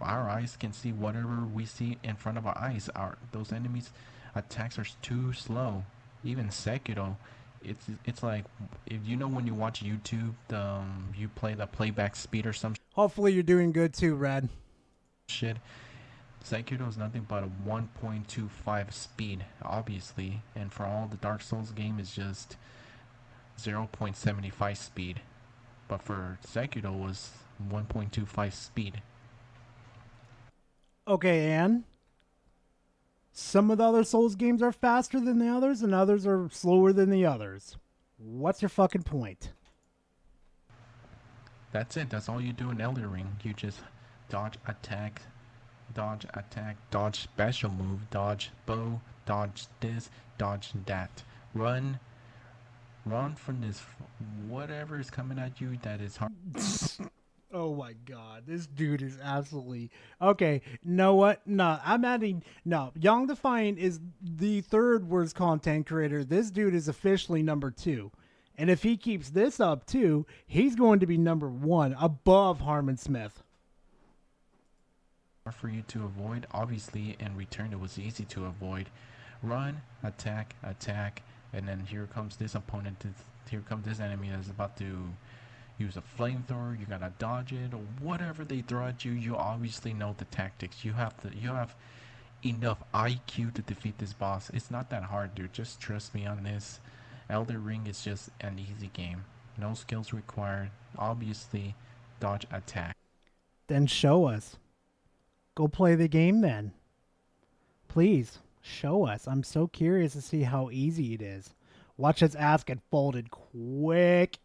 Our eyes can see whatever we see in front of our eyes. Those enemies' attacks are too slow. Even Sekiro, it's like, if when you watch YouTube, you play the playback speed or some. Hopefully, you're doing good too, Rad. Shit. Sekiro is nothing but a 1.25 speed, obviously, and for all the Dark Souls game is just 0.75 speed, but for Sekiro was 1.25 speed. Okay, and some of the other Souls games are faster than the others, and others are slower than the others. What's your fucking point? That's it. That's all you do in Elden Ring. You just dodge attack, dodge special move, dodge bow, dodge this, dodge that. Run from this whatever is coming at you that is hard. Oh my god, this dude is absolutely okay. Know what? No, I'm adding no. Young Defiant is the third worst content creator. This dude is officially number 2. And if he keeps this up too, he's going to be number 1 above Harmon Smith. For you to avoid, obviously in Return it was easy to avoid. Run, attack, and then here comes this opponent. Here comes this enemy that's about to use a flamethrower. You gotta dodge it or whatever they throw at you. You obviously know the tactics. You have enough IQ to defeat this boss. It's not that hard, dude. Just trust me on this. Elden Ring is just an easy game. No skills required. Obviously, dodge attack. Then show us. Go play the game then. Please, show us. I'm so curious to see how easy it is. Watch his ass get folded quick.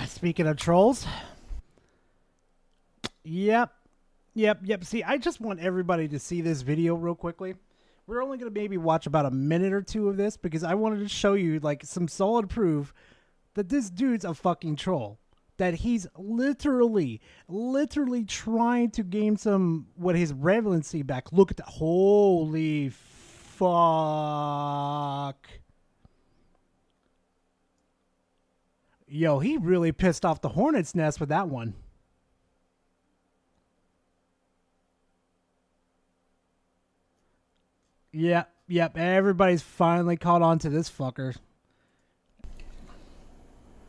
Speaking of trolls. Yep. See, I just want everybody to see this video real quickly. We're only going to maybe watch about a minute or 2 of this because I wanted to show you like some solid proof that this dude's a fucking troll. That he's literally trying to gain his relevancy back. Look at that. Holy fuck. Yo, he really pissed off the hornet's nest with that one. Yep. Everybody's finally caught on to this fucker.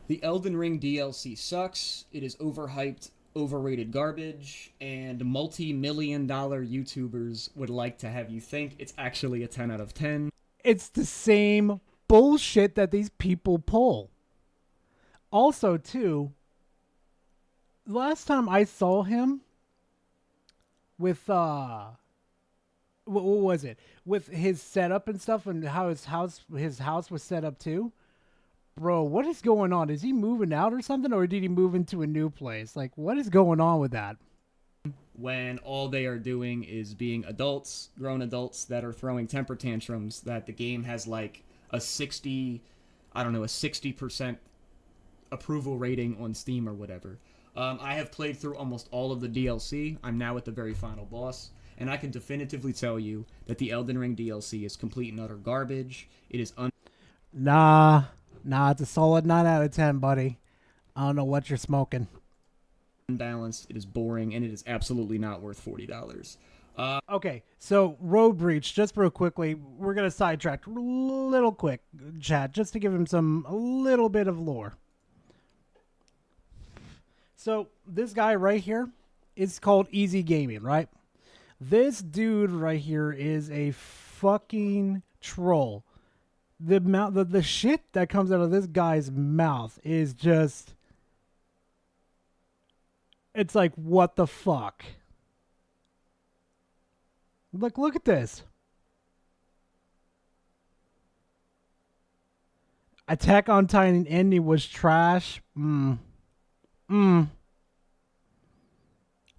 The Elden Ring DLC sucks. It is overhyped, overrated garbage, and multi-million-dollar YouTubers would like to have you think it's actually a 10 out of 10. It's the same bullshit that these people pull. Also, too, last time I saw him with what was it? With his setup and stuff and how his house was set up too. Bro, what is going on? Is he moving out or something, or did he move into a new place? Like, what is going on with that? When all they are doing is being adults, grown adults that are throwing temper tantrums, that the game has like a 60% approval rating on Steam or whatever. I have played through almost all of the DLC. I'm now at the very final boss, and I can definitively tell you that the Elden Ring DLC is complete and utter garbage. It is Nah, it's a solid 9 out of 10, buddy. I don't know what you're smoking. unbalanced, it is boring, and it is absolutely not worth $40. Okay, so Road Breach, just real quickly, we're going to sidetrack little quick, chat, just to give him a little bit of lore. So, this guy right here is called Easy Gaming, right? This dude right here is a fucking troll. The shit that comes out of this guy's mouth is just... It's like, what the fuck? Look at this. Attack on Titan ending was trash.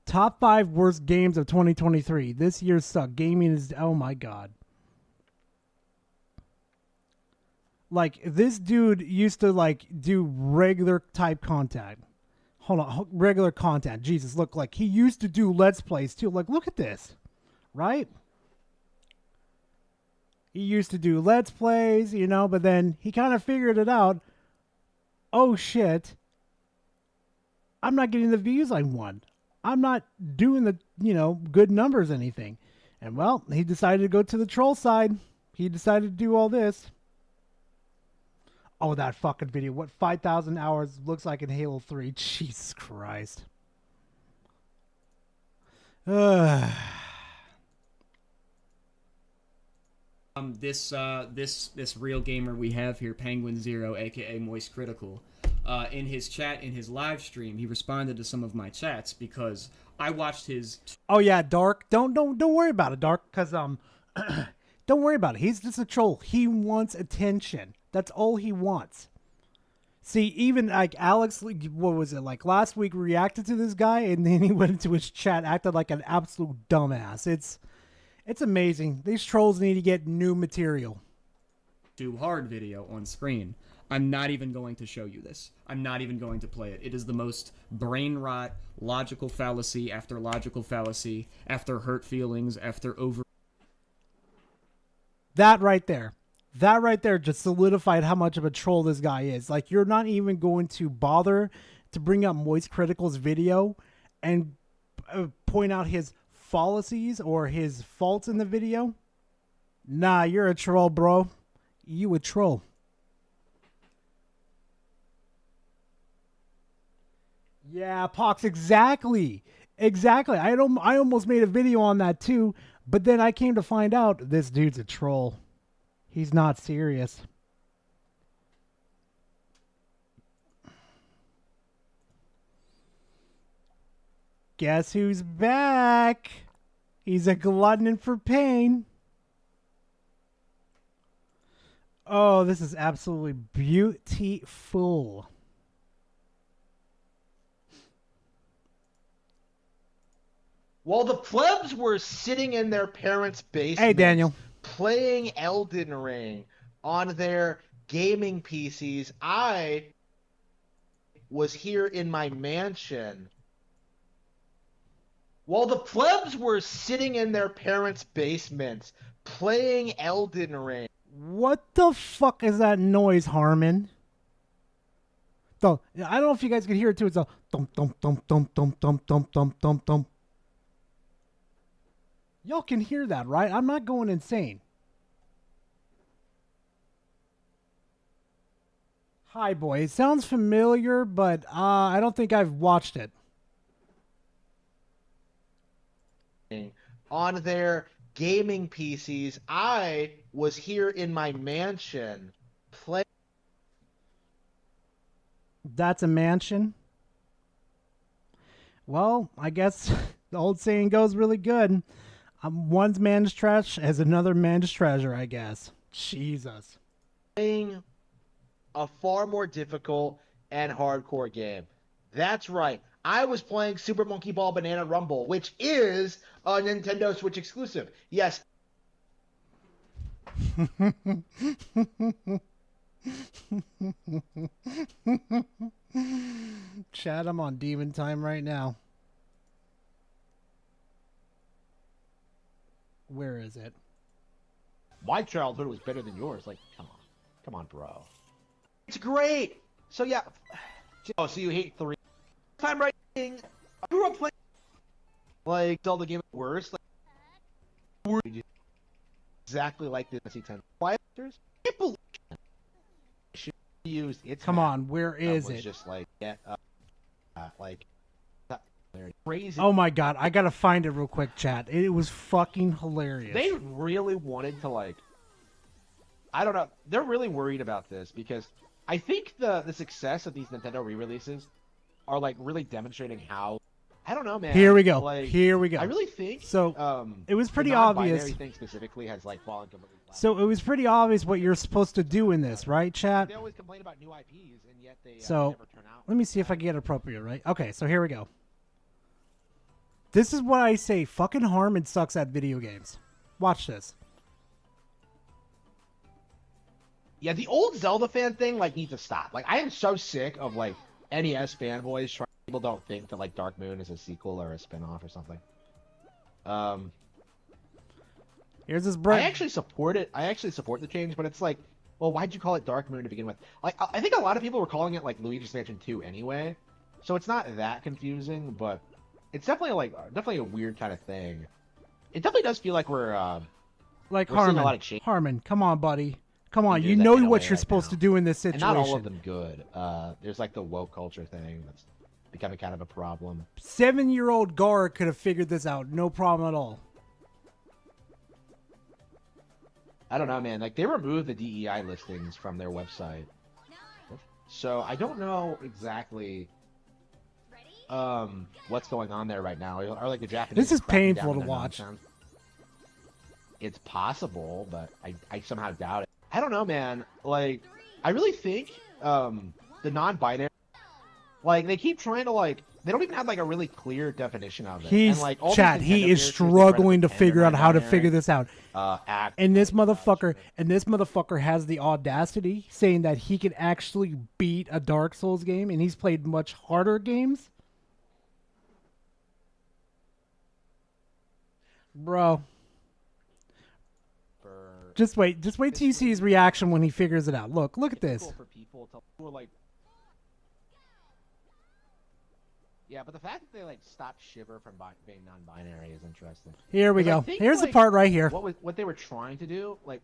Top 5 worst games of 2023. This year sucked. Gaming is... Oh my god. Like, this dude used to, like, do regular type content. Hold on. Regular content. Jesus, look, like, he used to do Let's Plays, too. Like, look at this. Right? He used to do Let's Plays, you know, but then he kind of figured it out. Oh, shit. I'm not getting the views I want. I'm not doing the, you know, good numbers, anything. And, well, he decided to go to the troll side. He decided to do all this. Oh, that fucking video. What 5,000 hours looks like in Halo 3. Jesus Christ. This real gamer we have here, Penguin Zero, aka Moist Critical, in his chat, in his live stream, he responded to some of my chats because I watched his... Oh yeah, Dark. Don't worry about it, Dark, because don't worry about it. He's just a troll. He wants attention. That's all he wants. See, even like Alex, what was it, like last week reacted to this guy and then he went into his chat, acted like an absolute dumbass. It's amazing. These trolls need to get new material. Do hard video on screen. I'm not even going to show you this. I'm not even going to play it. It is the most brain rot, logical fallacy after logical fallacy, after hurt feelings, after over... That right there just solidified how much of a troll this guy is. Like, you're not even going to bother to bring up Moist Critical's video and point out his fallacies or his faults in the video. Nah, you're a troll, bro. You a troll. Yeah, Pox, exactly. I almost made a video on that too, but then I came to find out this dude's a troll. He's not serious. Guess who's back? He's a glutton for pain. Oh, this is absolutely beautiful. While the plebs were sitting in their parents' basement, Hey, Daniel. playing Elden Ring on their gaming PCs, I was here in my mansion. While the plebs were sitting in their parents' basements playing Elden Ring. What the fuck is that noise, Harmon? I don't know if you guys can hear it too. It's a thump thump thump thump thump thump thump thump thump thump. Y'all can hear that, right? I'm not going insane. Hi, boy. It sounds familiar, but I don't think I've watched it. On their gaming PCs, I was here in my mansion playing. That's a mansion? Well, I guess the old saying goes really good. One's man's trash as another man's treasure, I guess. Jesus. Playing a far more difficult and hardcore game. That's right. I was playing Super Monkey Ball Banana Rumble, which is a Nintendo Switch exclusive. Yes. Chad, I'm on demon time right now. Where is it? My childhood was better than yours. Like, come on, bro. It's great. So yeah. Oh, so you hate 3? Time writing. I grew up playing like Zelda game worse. Like, exactly like the C10. Why? Can't believe it. Should use its. Come map. on, where is it? Just like like. Crazy. Oh my god, I gotta find it real quick, chat. It was fucking hilarious. They really wanted to, like, I don't know. They're really worried about this because I think the success of these Nintendo re-releases are like really demonstrating how. I don't know, man. Here we go. Like, Here we go. I really think so. It was pretty the obvious. Everything specifically has like fallen completely flat. So it was pretty obvious what you're supposed to do in this, right, chat? They always complain about new IPs, and yet they So never turn out. let me see if I can get it appropriate, right? Okay, so here we go. This is what I say. Fucking Harmon sucks at video games. Watch this. Yeah, the old Zelda fan thing like needs to stop. Like, I am so sick of like NES fanboys trying. People don't think that like Dark Moon is a sequel or a spin-off or something. Here's this break. I actually support it. I actually support the change, but it's like, well, why'd you call it Dark Moon to begin with? Like, I think a lot of people were calling it like Luigi's Mansion 2 anyway, so it's not that confusing. But it's definitely a weird kind of thing. It definitely does feel like we're like seeing a lot of change. Harmon, come on, buddy. Come on, Changes you that know get what away you're right supposed now. to do in this situation. And not all of them good. There's like the woke culture thing that's becoming kind of a problem. 7-year-old Gar could have figured this out, no problem at all. I don't know, man. Like, they removed the DEI listings from their website. So I don't know exactly what's going on there right now. Are like the Japanese This is cracking painful down to on watch. nonsense? It's possible, but I somehow doubt it. I don't know, man. Like, I really think the non-binary, like they keep trying to like they don't even have like a really clear definition of it. He's and, like, all these chat. Nintendo He is characters, they try struggling to pretend figure they're out how to non-binary, figure this out. act And this like, motherfucker has the audacity saying that he can actually beat a Dark Souls game, and he's played much harder games. Bro, just wait till you see his reaction when he figures it out. Look at this. for people who are like, yeah, but the fact that they like stopped Shiver from being non-binary is interesting. Here we 'Cause I go. think, Here's the like, part right here. What they were trying to do, like,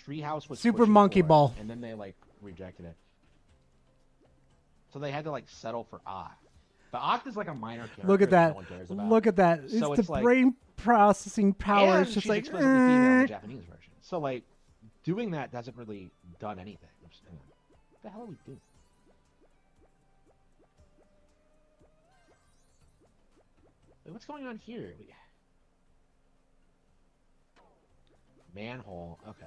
Treehouse was Super pushing Monkey for it, Ball. and then they like rejected it. So they had to like settle for Oct. But Oct is like a minor character. Look at that. No one cares about. Look at that. So it's it's the like- brain processing power. And It's just she's like, explicitly female in the Japanese version. So like, doing that hasn't really done anything. I'm just thinking, what the hell are we doing? Wait, what's going on here? Manhole. Okay.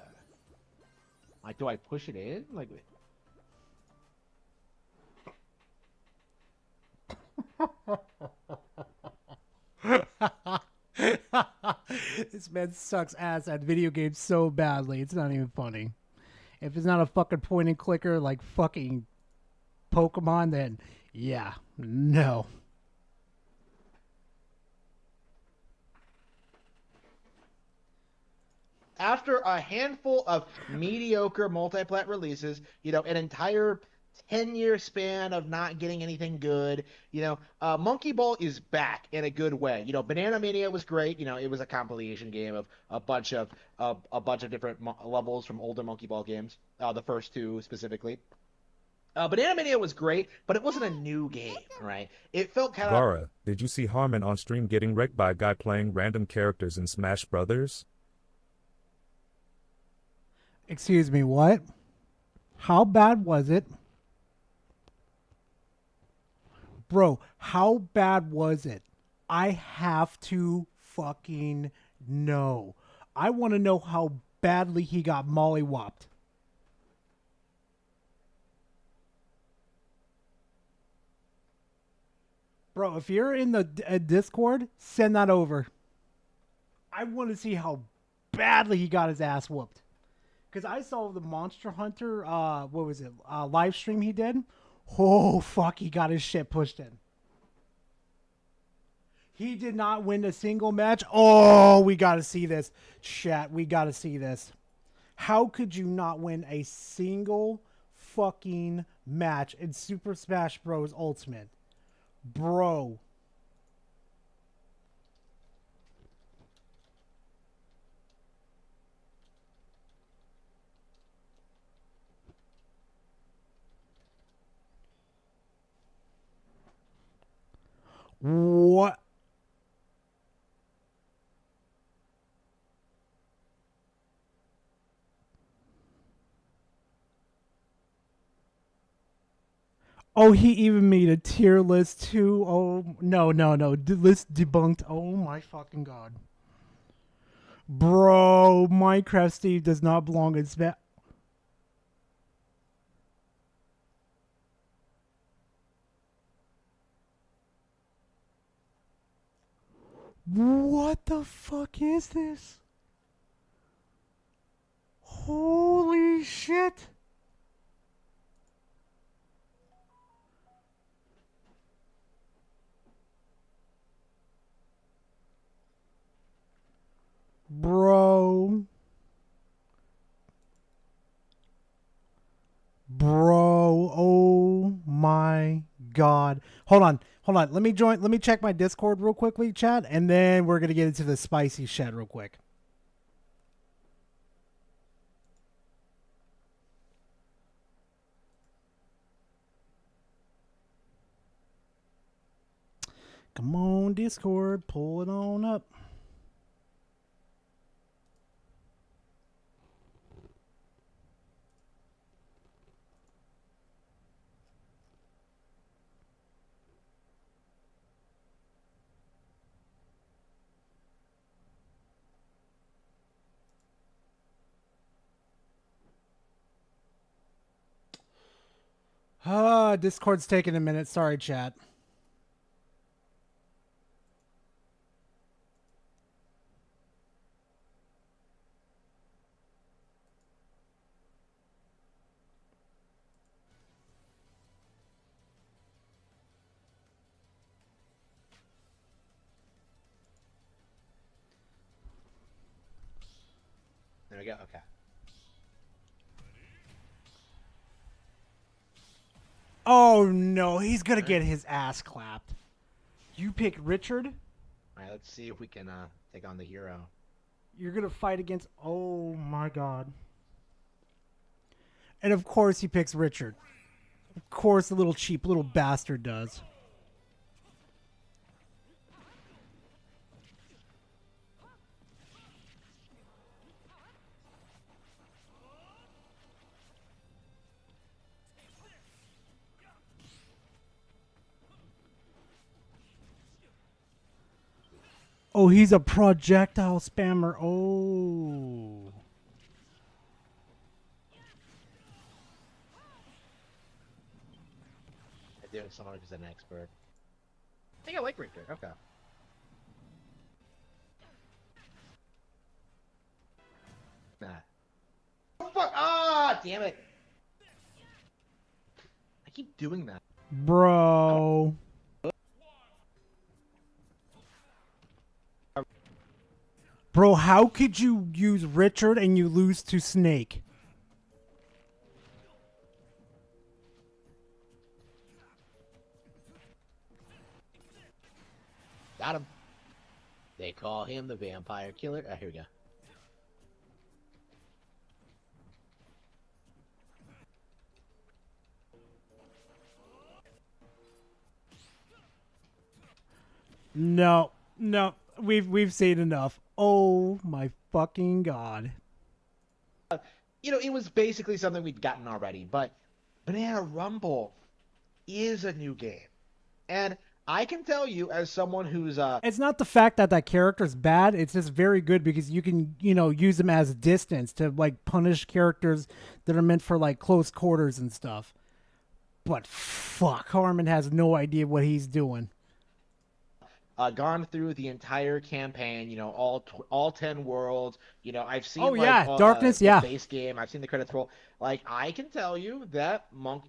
Like, do I push it in? Like. This man sucks ass at video games so badly. It's not even funny. If it's not a fucking point and clicker like fucking Pokemon, then yeah, no. After a handful of mediocre multi-plat releases, you know, an entire 10-year span of not getting anything good, you know, Monkey Ball is back in a good way. You know, Banana Mania was great. You know, it was a compilation game of a bunch of different levels from older Monkey Ball games, the first two specifically. Banana Mania was great, but it wasn't a new game, right? It felt kind of... Gara, did you see Harmon on stream getting wrecked by a guy playing random characters in Smash Brothers? Excuse me, what? How bad was it? Bro, how bad was it? I have to fucking know. I want to know how badly he got mollywopped. Bro, if you're in the Discord, send that over. I want to see how badly he got his ass whooped. Because I saw the Monster Hunter, what was it, live stream he did. Oh, fuck, he got his shit pushed in. He did not win a single match. Oh, we got to see this. Chat, we got to see this. How could you not win a single fucking match in Super Smash Bros. Ultimate? Bro. What? Oh, he even made a tier list too. Oh, no. List debunked. Oh my fucking god. Bro, Minecraft Steve does not belong in Smash. What the fuck is this? Holy shit. Bro. Oh my god. Hold on. Let me check my Discord real quickly, chat, and then we're gonna get into the spicy shit real quick. Come on, Discord, pull it on up. Discord's taking a minute. Sorry, chat. There we go. Okay. Oh no, he's gonna get his ass clapped. You pick Richard? All right, let's see if we can take on the hero. You're gonna fight against. Oh my god. And of course he picks Richard. Of course the little cheap little bastard does. Oh, he's a projectile spammer. Oh. I do someone who's an expert. I think I like Richard. Okay. Nah. Oh, fuck! Ah, damn it! I keep doing that. Bro. Bro, how could you use Richard and you lose to Snake? Got him. They call him the vampire killer. Ah, here we go. No, we've seen enough. Oh my fucking god. You know, it was basically something we'd gotten already, but Banana Rumble is a new game. And I can tell you, as someone who's It's not the fact that that character's bad. It's just very good because you can, use them as distance to like punish characters that are meant for like close quarters and stuff. But fuck, Harmon has no idea what he's doing. Gone through the entire campaign, all 10 worlds. I've seen Darkness, the base game. I've seen the credits roll. Like, I can tell you that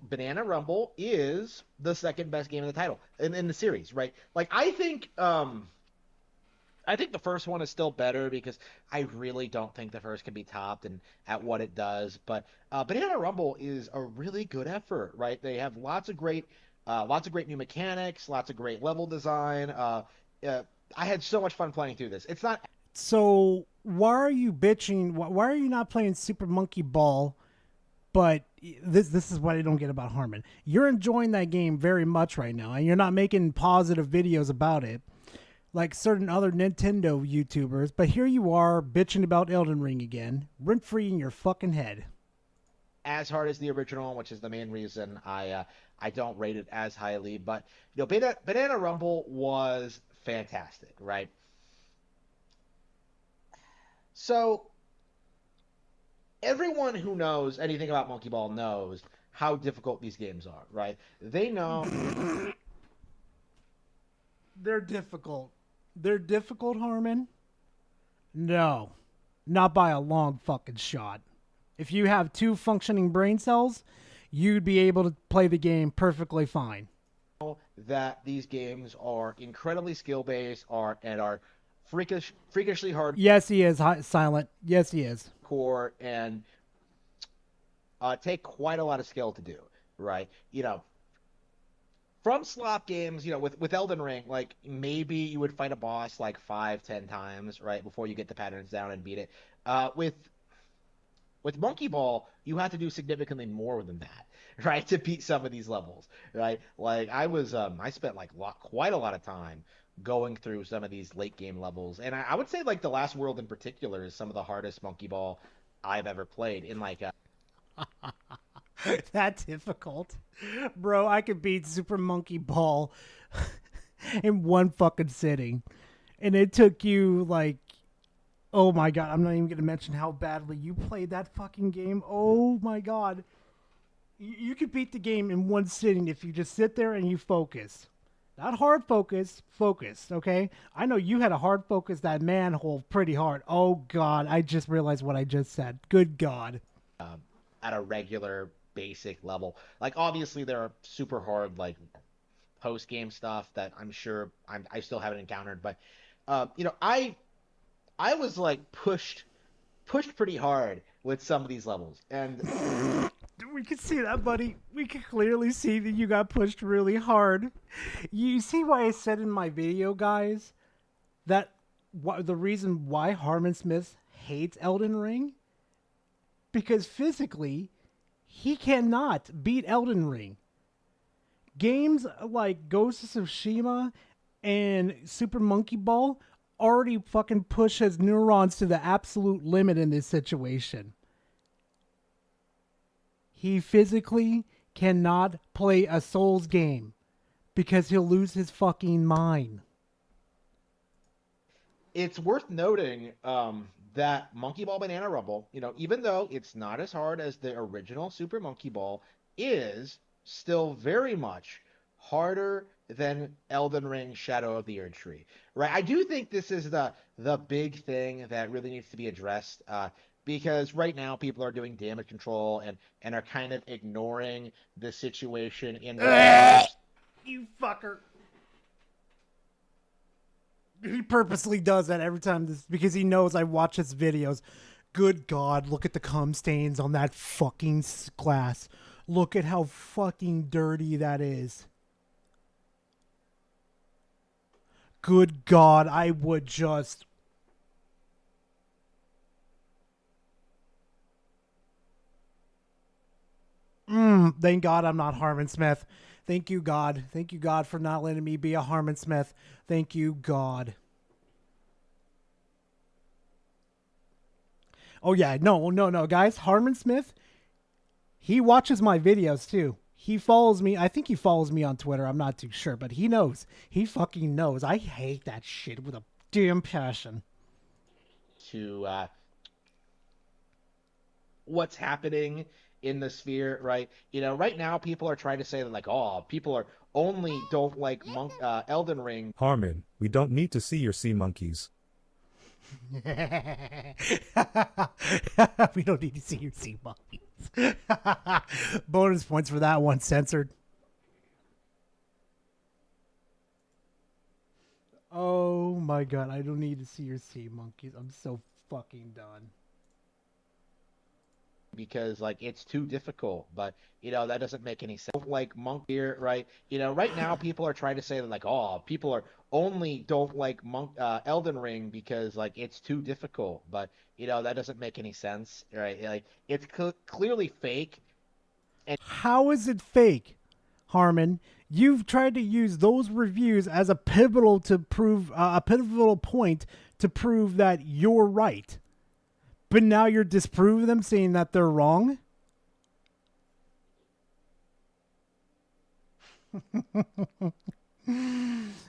Banana Rumble is the second best game in the title in the series, right? Like, I think the first one is still better because I really don't think the first can be topped and at what it does. But Banana Rumble is a really good effort, right? They have lots of great new mechanics, lots of great level design. I had so much fun playing through this. It's not. So why are you bitching? Why are you not playing Super Monkey Ball? But this is what I don't get about Harmon. You're enjoying that game very much right now, and you're not making positive videos about it, like certain other Nintendo YouTubers. But here you are bitching about Elden Ring again, rent free in your fucking head. As hard as the original, which is the main reason I don't rate it as highly. But Banana Rumble was fantastic, right? So everyone who knows anything about Monkey Ball knows how difficult these games are, right? They know they're difficult. They're difficult, Harmon? No, not by a long fucking shot. If you have 2 functioning brain cells, you'd be able to play the game perfectly fine. That these games are incredibly skill-based and are freakishly hard. Yes, he is, Silent. Yes, he is. Core and take quite a lot of skill to do, right? From slop games, with Elden Ring, like maybe you would fight a boss like 5-10 times, right, before you get the patterns down and beat it. With Monkey Ball, you have to do significantly more than that, right, to beat some of these levels, right? Like I spent like quite a lot of time going through some of these late game levels, and I would say like the last world in particular is some of the hardest Monkey Ball I've ever played. In like that difficult, bro. I could beat Super Monkey Ball in one fucking sitting, and it took you like. Oh my god, I'm not even going to mention how badly you played that fucking game. Oh my god. You could beat the game in one sitting if you just sit there and you focus. Not hard focus, focused, okay? I know you had a hard focus that manhole pretty hard. Oh, God, I just realized what I just said. Good God. At a regular, basic level. Like, obviously, there are super hard, like, post-game stuff that I'm sure I still haven't encountered. But, you know, I was, like, pushed pretty hard with some of these levels. And We can see that, buddy. We can clearly see that you got pushed really hard. You see why I said in my video, guys, that the reason why Harmon Smith hates Elden Ring? Because physically, he cannot beat Elden Ring. Games like Ghost of Tsushima and Super Monkey Ball already fucking push his neurons to the absolute limit in this situation. He physically cannot play a Souls game because he'll lose his fucking mind. it's worth noting that Monkey Ball Banana Rumble, you know, even though it's not as hard as the original Super Monkey Ball, is still very much harder than Elden Ring Shadow of the Erdtree, right? I do think this is the big thing that really needs to be addressed, because right now people are doing damage control and are kind of ignoring the situation in the You fucker. He purposely does that every time because he knows I watch his videos. Good God, look at the cum stains on that fucking glass. Look at how fucking dirty that is. Good God, I would just... Thank God I'm not Harmon Smith. Thank you, God. Thank you, God, for not letting me be a Harmon Smith. Thank you, God. Oh, yeah. No, guys. Harmon Smith, he watches my videos, too. He follows me. I think he follows me on Twitter. I'm not too sure, but he knows. He fucking knows. I hate that shit with a damn passion. To what's happening in the sphere, right? You know, right now people are trying to say that, like, oh, people are only don't like Elden Ring. Harmon, we don't need to see your sea monkeys. We don't need to see your sea monkeys. Bonus points for that one, censored. Oh my God, I don't need to see your sea monkeys. I'm so fucking done. Because, like, it's too difficult, but, you know, that doesn't make any sense. Like Monk here, right? You know, right now people are trying to say that, like, oh, people are only don't like Elden Ring because, like, it's too difficult, but, you know, that doesn't make any sense, right? Like, it's clearly fake. And how is it fake, Harmon? You've tried to use those reviews as a pivotal point to prove that you're right. But now you're disproving them, saying that they're wrong?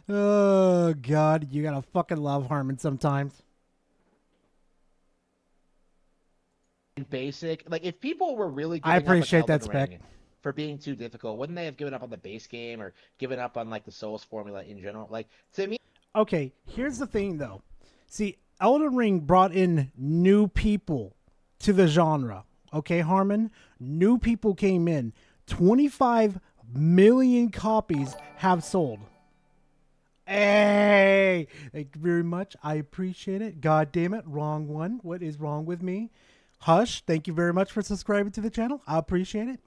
Oh, God. You gotta fucking love Harmon sometimes. basic, like, if people were really giving I appreciate up on that, Elden Spec. Ring for being too difficult, wouldn't they have given up on the base game or given up on, like, the Souls formula in general? Like, to me... Okay, here's the thing, though. See, Elden Ring brought in new people to the genre. Okay, Harmon? New people came in. 25 million copies have sold. Hey! Thank you very much. I appreciate it. God damn it. Wrong one. What is wrong with me? Hush. Thank you very much for subscribing to the channel. I appreciate it.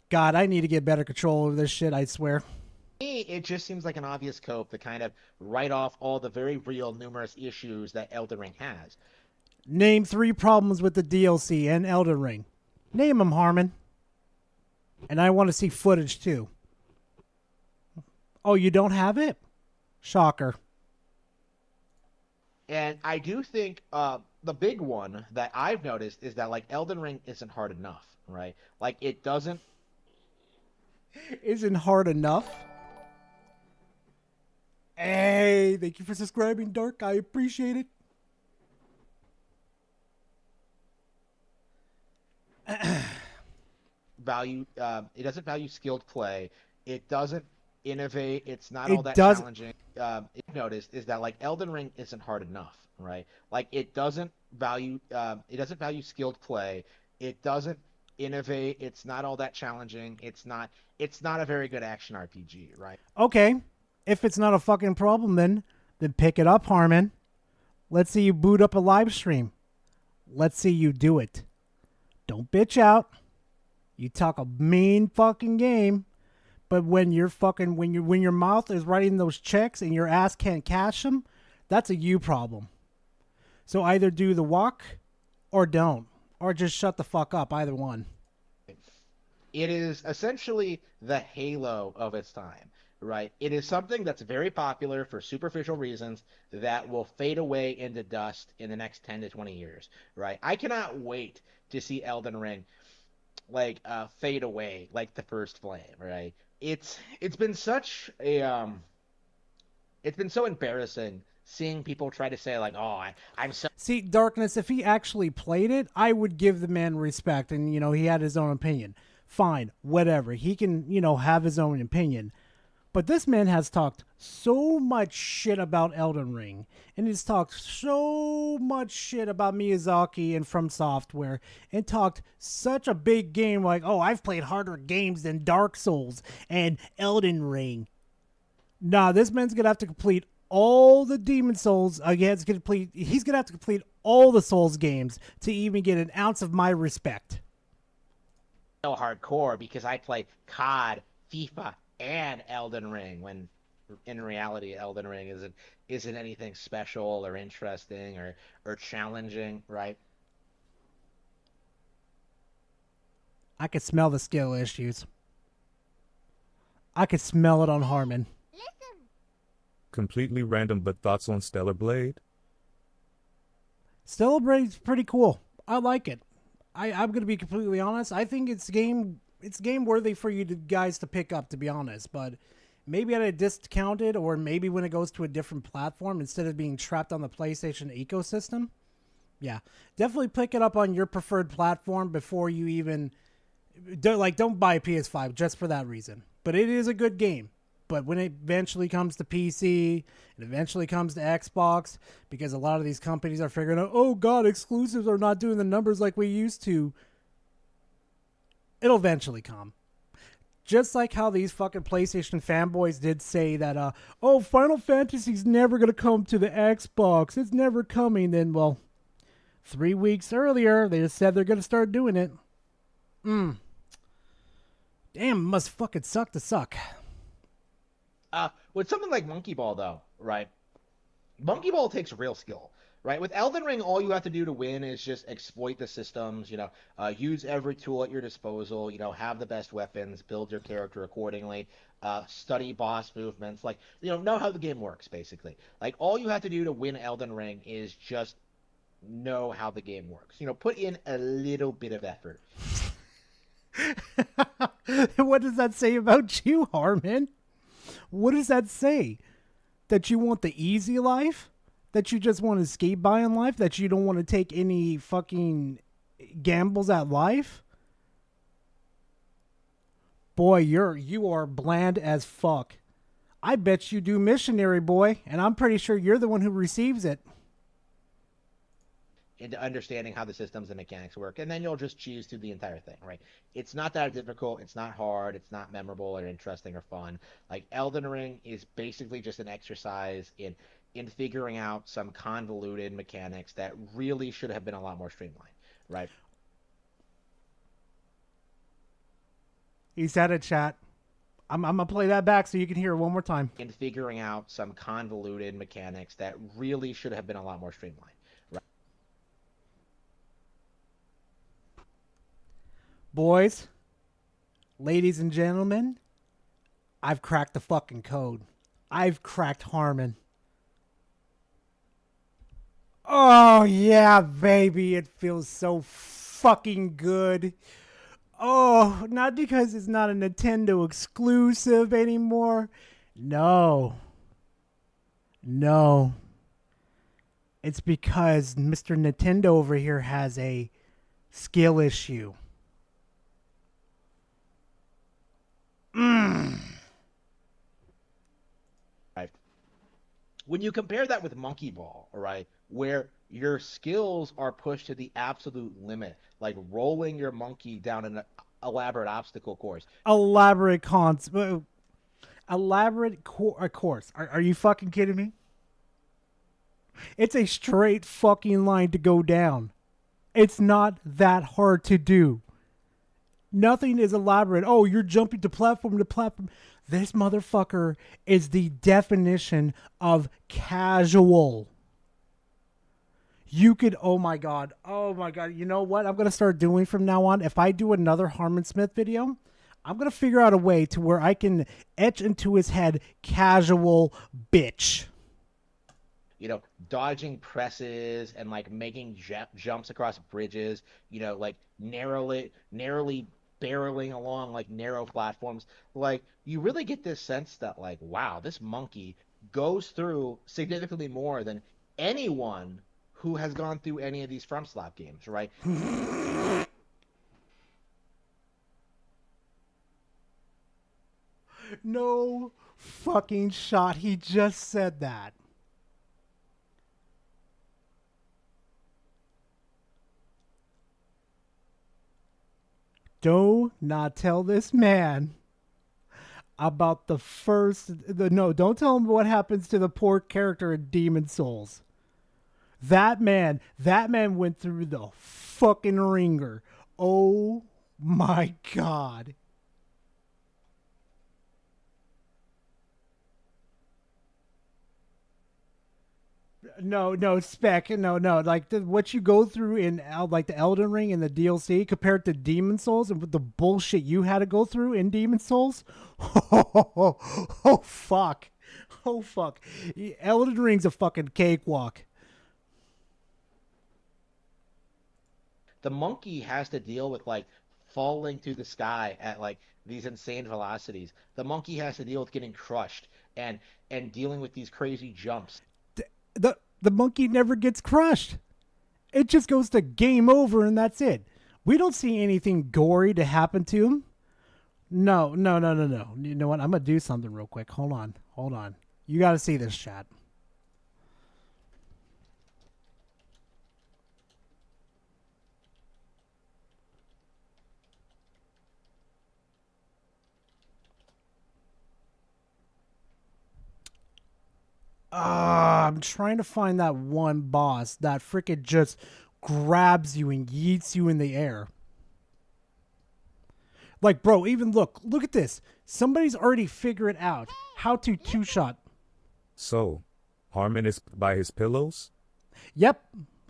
God, I need to get better control over this shit, I swear. It just seems like an obvious cope to kind of write off all the very real numerous issues that Elden Ring has. Name 3 problems with the DLC and Elden Ring. Name them, Harmon. And I want to see footage, too. Oh, you don't have it? Shocker. And I do think the big one that I've noticed is that, like, Elden Ring isn't hard enough, right? Like, it doesn't... Isn't hard enough? Hey, thank you for subscribing, Dark. I appreciate it. value skilled play. It doesn't innovate. It's not It all that does- challenging. It noticed is that like Elden Ring isn't hard enough, right? Like it doesn't value skilled play. It doesn't innovate. It's not all that challenging. It's not a very good action RPG, right? Okay, if it's not a fucking problem, then pick it up, Harmon. Let's see you boot up a live stream. Let's see you do it. Don't bitch out. You talk a mean fucking game, but when you're fucking when your mouth is writing those checks and your ass can't cash them, that's a you problem. So either do the walk or don't, or just shut the fuck up. Either one. It is essentially the Halo of its time, right? It is something that's very popular for superficial reasons that will fade away into dust in the next 10 to 20 years, right? I cannot wait to see Elden Ring like fade away like the first flame, right? It's been such a it's been so embarrassing seeing people try to say like, oh, I'm so. See, Darkness, if he actually played it, I would give the man respect, and he had his own opinion. Fine, whatever. He can, have his own opinion. But this man has talked so much shit about Elden Ring, and he's talked so much shit about Miyazaki and From Software, and talked such a big game like, oh, I've played harder games than Dark Souls and Elden Ring. Nah, this man's gonna have to complete all the Demon Souls. He's gonna have to complete all the Souls games to even get an ounce of my respect. So hardcore because I play COD, FIFA, and Elden Ring, when in reality Elden Ring isn't anything special or interesting or challenging, right? I could smell the skill issues. I could smell it on Harmon. Completely random, but thoughts on Stellar Blade? Stellar Blade's pretty cool. I like it. I'm gonna be completely honest. I think it's game worthy for you guys to pick up, to be honest. But maybe at a discounted, or maybe when it goes to a different platform instead of being trapped on the PlayStation ecosystem. Yeah, definitely pick it up on your preferred platform before you even don't buy a PS5 just for that reason. But it is a good game. But when it eventually comes to PC, and eventually comes to Xbox, because a lot of these companies are figuring out, oh god, exclusives are not doing the numbers like we used to, it'll eventually come. Just like how these fucking PlayStation fanboys did say that, oh, Final Fantasy's never going to come to the Xbox. It's never coming. Then, well, 3 weeks earlier, they just said they're going to start doing it. Damn, it must fucking suck to suck. With something like Monkey Ball, though, right? Monkey Ball takes real skill, right? With Elden Ring, all you have to do to win is just exploit the systems, use every tool at your disposal, have the best weapons, build your character accordingly, study boss movements, know how the game works, basically. Like, all you have to do to win Elden Ring is just know how the game works. Put in a little bit of effort. What does that say about you, Harmon? What does that say? That you want the easy life? That you just want to skate by in life? That you don't want to take any fucking gambles at life? Boy, you are bland as fuck. I bet you do missionary, boy, and I'm pretty sure you're the one who receives it. Into understanding how the systems and mechanics work, and then you'll just choose through the entire thing, right? It's not that difficult, it's not hard, it's not memorable or interesting or fun. Like, Elden Ring is basically just an exercise in figuring out some convoluted mechanics that really should have been a lot more streamlined, right? He said it, chat. I'm gonna play that back so you can hear it one more time. In figuring out some convoluted mechanics that really should have been a lot more streamlined. Boys, ladies and gentlemen, I've cracked the fucking code. I've cracked Harmon. Oh, yeah, baby. It feels so fucking good. Oh, not because it's not a Nintendo exclusive anymore. No. It's because Mr. Nintendo over here has a skill issue. Right. When you compare that with Monkey Ball, all right, where your skills are pushed to the absolute limit, like rolling your monkey down an elaborate obstacle course. Elaborate course. Are you fucking kidding me? It's a straight fucking line to go down. It's not that hard to do. Nothing is elaborate. Oh, you're jumping to platform to platform. This motherfucker is the definition of casual. You could, oh my god. You know what I'm going to start doing from now on? If I do another Harmon Smith video, I'm going to figure out a way to where I can etch into his head casual bitch. You know, dodging presses and like making jumps across bridges, you know, like narrowly barreling along like narrow platforms. Like, you really get this sense that like, wow, this monkey goes through significantly more than anyone who has gone through any of these FromSlap games, right? No fucking shot. He just said that. Do not tell this man about don't tell him what happens to the poor character in Demon Souls. That man went through the fucking ringer. Oh my god. No, Spec. No. Like what you go through in like the Elden Ring and the DLC compared to Demon Souls and with the bullshit you had to go through in Demon Souls. Oh fuck. Elden Ring's a fucking cakewalk. The monkey has to deal with like falling through the sky at like these insane velocities. The monkey has to deal with getting crushed and dealing with these crazy jumps. The monkey never gets crushed. It just goes to game over and that's it. We don't see anything gory to happen to him. No. You know what? I'm going to do something real quick. Hold on. You got to see this, chat. I'm trying to find that one boss that freaking just grabs you and yeets you in the air. Like, bro, even look at this. Somebody's already figured out how to two-shot. So, Harmon is by his pillows? Yep.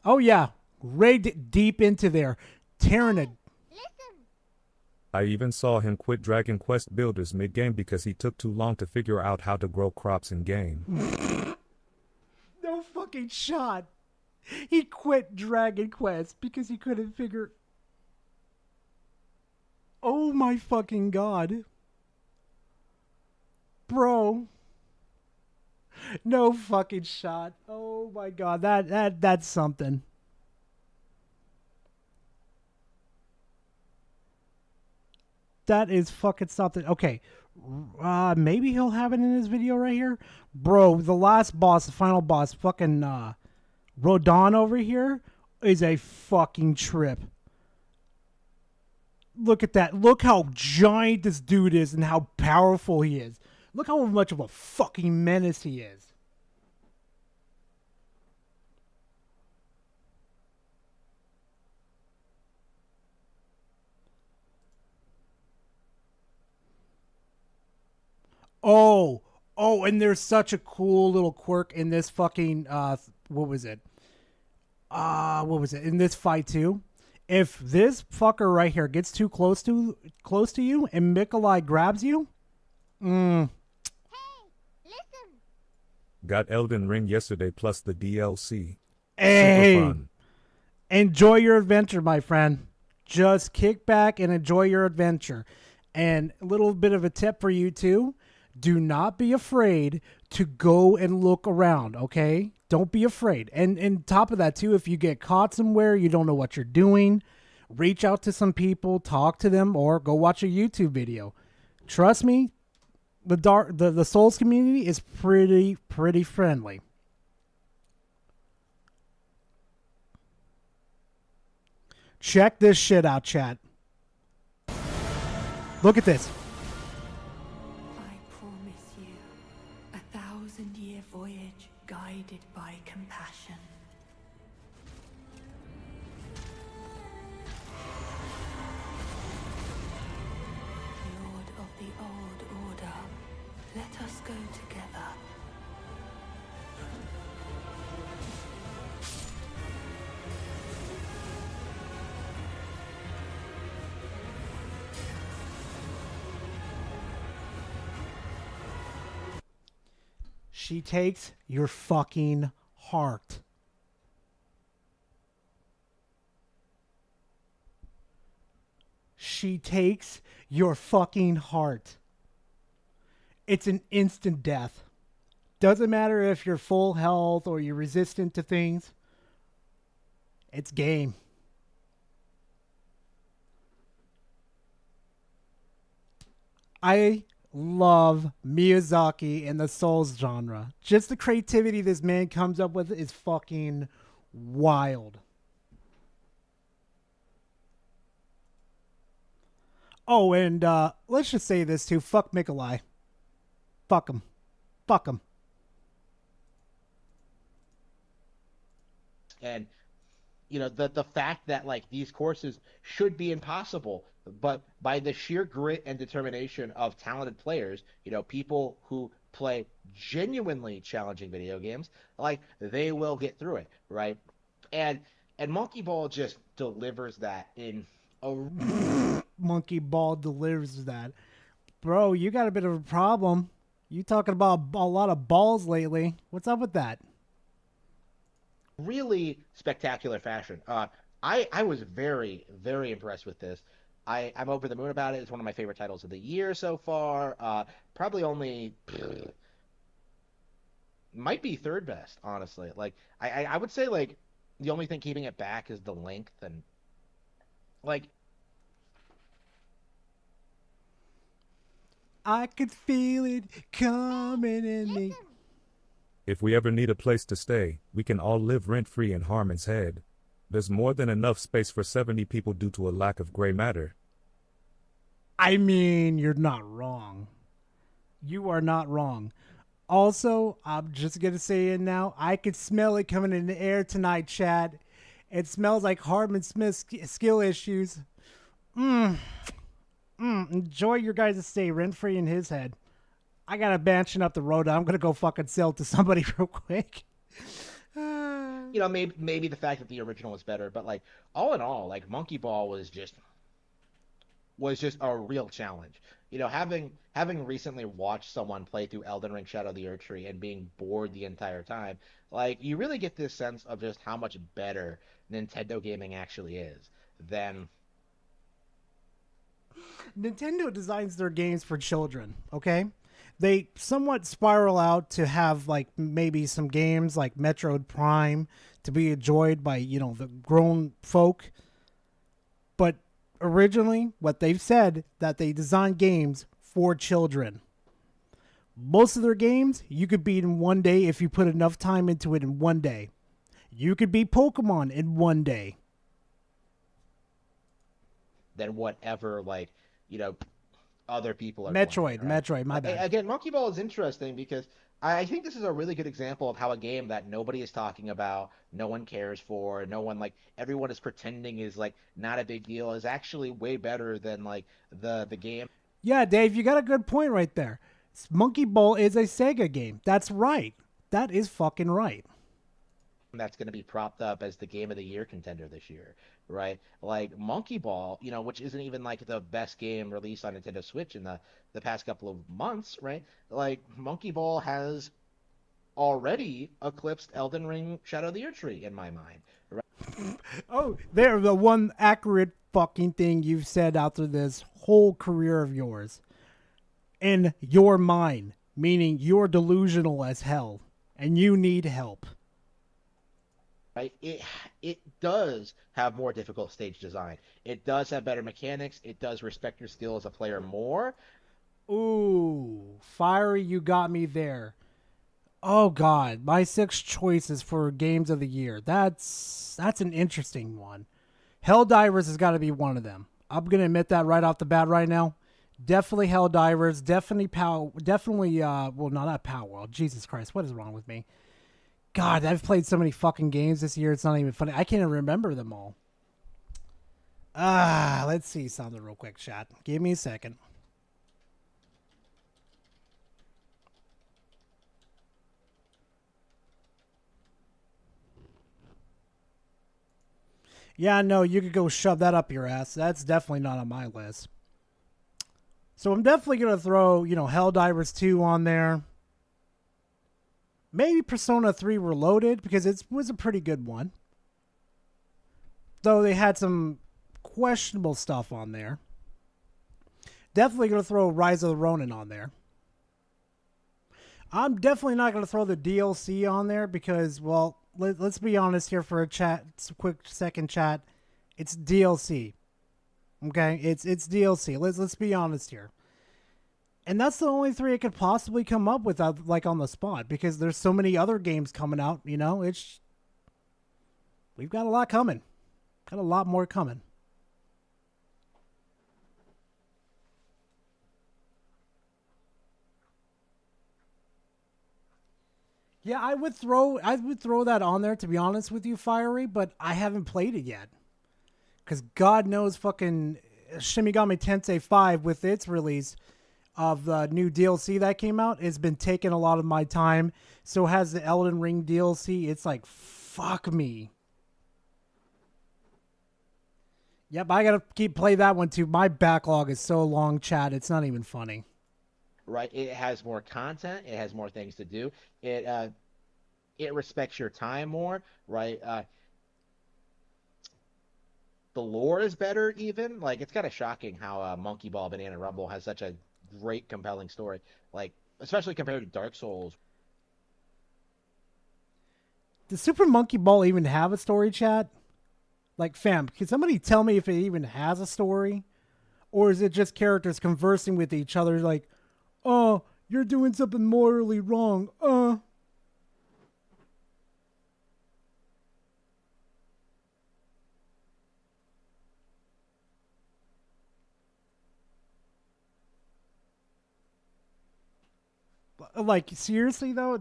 Oh, yeah. Rigged deep into there. Tearing it. I even saw him quit Dragon Quest Builders mid-game because he took too long to figure out how to grow crops in game. No fucking shot. He quit Dragon Quest because he couldn't figure... Oh my fucking god. Bro. No fucking shot. Oh my god. That's something. That is fucking something. Okay. Maybe he'll have it in his video right here. Bro, the last boss, the final boss, fucking Rodon over here is a fucking trip. Look at that. Look how giant this dude is and how powerful he is. Look how much of a fucking menace he is. Oh, and there's such a cool little quirk in this fucking what was it? In this fight too? If this fucker right here gets too close to you and Mikolai grabs you, Hey, listen. Got Elden Ring yesterday plus the DLC. Hey, Super fun. Enjoy your adventure, my friend. Just kick back and enjoy your adventure. And a little bit of a tip for you too. Do not be afraid to go and look around, okay? Don't be afraid. And top of that too, if you get caught somewhere, you don't know what you're doing, reach out to some people, talk to them, or go watch a YouTube video. trust me, the Souls community is pretty friendly. Check this shit out, chat. Look at this. I promise you a 1,000-year voyage guided by compassion. Lord of the old order, let us go together. She takes your fucking heart. She takes your fucking heart. It's an instant death. Doesn't matter if you're full health or you're resistant to things. It's game. I love Miyazaki and the Souls genre. Just the creativity this man comes up with is fucking wild. Oh, and let's just say this too. Fuck Mikolai. Fuck him. Fuck him. And the fact that like these courses should be impossible, but by the sheer grit and determination of talented players, people who play genuinely challenging video games, like they will get through it, right? And Monkey Ball just delivers that in a Monkey Ball delivers that. Bro, you got a bit of a problem. You talking about a lot of balls lately. What's up with that? really spectacular fashion. I was very, very impressed with this. I'm over the moon about it. It's one of my favorite titles of the year so far. Probably only might be third best, honestly. Like I would say like the only thing keeping it back is the length and like I could feel it coming in me. If we ever need a place to stay, we can all live rent-free in Harmon's Head. There's more than enough space for 70 people due to a lack of gray matter. I mean, you're not wrong. You are not wrong. Also, I'm just going to say it now. I could smell it coming in the air tonight, Chad. It smells like Hardman Smith's skill issues. Enjoy your guys' stay rent-free in his head. I got a mansion up the road. I'm going to go fucking sell it to somebody real quick. you know, maybe the fact that the original was better, but like all in all, like Monkey Ball was just a real challenge. You know, having recently watched someone play through Elden Ring Shadow of the Erdtree and being bored the entire time, like you really get this sense of just how much better Nintendo gaming actually is than Nintendo designs their games for children, okay? They somewhat spiral out to have like maybe some games like Metroid Prime to be enjoyed by, you know, the grown folk. But originally, what they've said that they design games for children. Most of their games you could beat in one day if you put enough time into it in one day. You could beat Pokemon in one day. than whatever like, you know, other people are Metroid, playing, right? Metroid, my bad. Again, Monkey Ball is interesting because I think this is a really good example of how a game that nobody is talking about, no one cares for, no one like everyone is pretending is like not a big deal is actually way better than like the game Yeah, Dave, you got a good point right there. Monkey Ball is a Sega game. That's right. That is fucking right. that's going to be propped up as the game of the year contender this year, right? Like Monkey Ball, you know, which isn't even like the best game released on Nintendo Switch in the past couple of months, right? Like Monkey Ball has already eclipsed Elden Ring Shadow of the Erdtree in my mind, right? Oh, they're the one accurate fucking thing you've said out through this whole career of yours. In your mind, meaning you're delusional as hell and you need help. Right? It does have more difficult stage design. It does have better mechanics. It does respect your skill as a player more. Ooh, Fiery, you got me there. Oh God, my 6 choices for games of the year. That's an interesting one. Helldivers has got to be one of them. I'm gonna admit that right off the bat right now. Definitely Helldivers. Definitely Power. Definitely. Well, no, not Power World. Jesus Christ, what is wrong with me? God, I've played so many fucking games this year. It's not even funny. I can't even remember them all. Let's see something real quick, chat. Give me a second. Yeah, no, you could go shove that up your ass. That's definitely not on my list. So I'm definitely going to throw, Helldivers 2 on there. Maybe Persona 3 Reloaded, because it was a pretty good one. Though they had some questionable stuff on there. Definitely going to throw Rise of the Ronin on there. I'm definitely not going to throw the DLC on there because, well, let's be honest here for a quick second chat. It's DLC. Okay? It's DLC. Let's be honest here. And that's the only 3 I could possibly come up with like on the spot because there's so many other games coming out, we've got a lot coming. Got a lot more coming. Yeah, I would throw that on there to be honest with you, Fiery, but I haven't played it yet. Cuz God knows fucking Shin Megami Tensei 5 with its release of the new DLC that came out has been taking a lot of my time. So has the Elden Ring DLC. It's like fuck me. Yep, I got to play that one too. My backlog is so long, chat. It's not even funny. Right? It has more content. It has more things to do. It respects your time more, right? The lore is better even. Like, it's kind of shocking how Monkey Ball Banana Rumble has such a great, compelling story. Like, especially compared to Dark Souls. Does Super Monkey Ball even have a story, chat? Like, fam, can somebody tell me if it even has a story? Or is it just characters conversing with each other like, oh, you're doing something morally wrong. Like, seriously, though?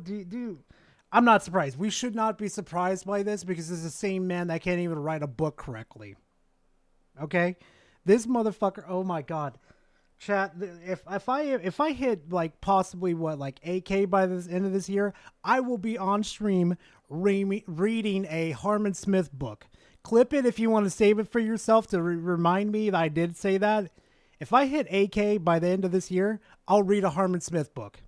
I'm not surprised. We should not be surprised by this because it's the same man that can't even write a book correctly. Okay? This motherfucker, oh my God. Chat, if I hit like possibly what like 8K by the end of this year, I will be on stream reading a Harmon Smith book. Clip it if you want to save it for yourself to remind me that I did say that. If I hit 8K by the end of this year, I'll read a Harmon Smith book.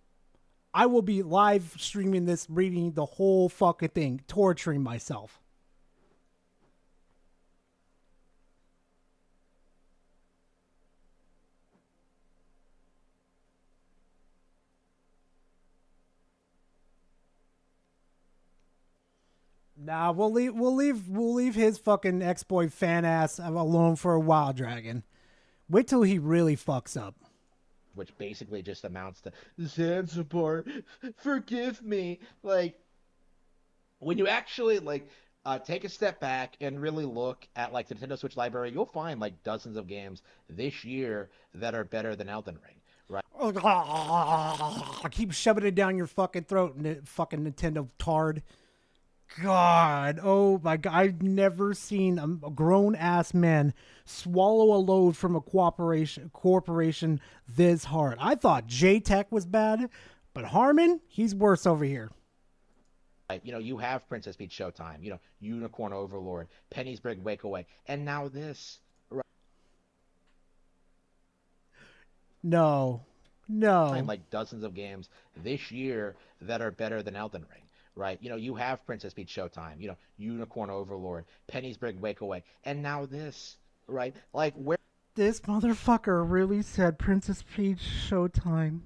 I will be live streaming this, reading the whole fucking thing, torturing myself. Nah, we'll leave his fucking ex-boy fan ass alone for a while, Dragon. Wait till he really fucks up. Which basically just amounts to Zanzibar, forgive me. Like, when you actually take a step back and really look at like the Nintendo Switch library, you'll find like dozens of games this year that are better than Elden Ring. Right? I keep shoving it down your fucking throat, fucking Nintendo tard. God, oh my God, I've never seen a grown ass man swallow a load from a corporation this hard. I thought J-Tech was bad, but Harmon, he's worse over here. You have Princess Peach Showtime, Unicorn Overlord, Penny's Big Breakaway, and now this. Right? No. Like dozens of games this year that are better than Elden Ring. Right, you have Princess Peach Showtime, Unicorn Overlord, Penny's Big Breakaway, and now this, right? Like, where this motherfucker really said Princess Peach Showtime.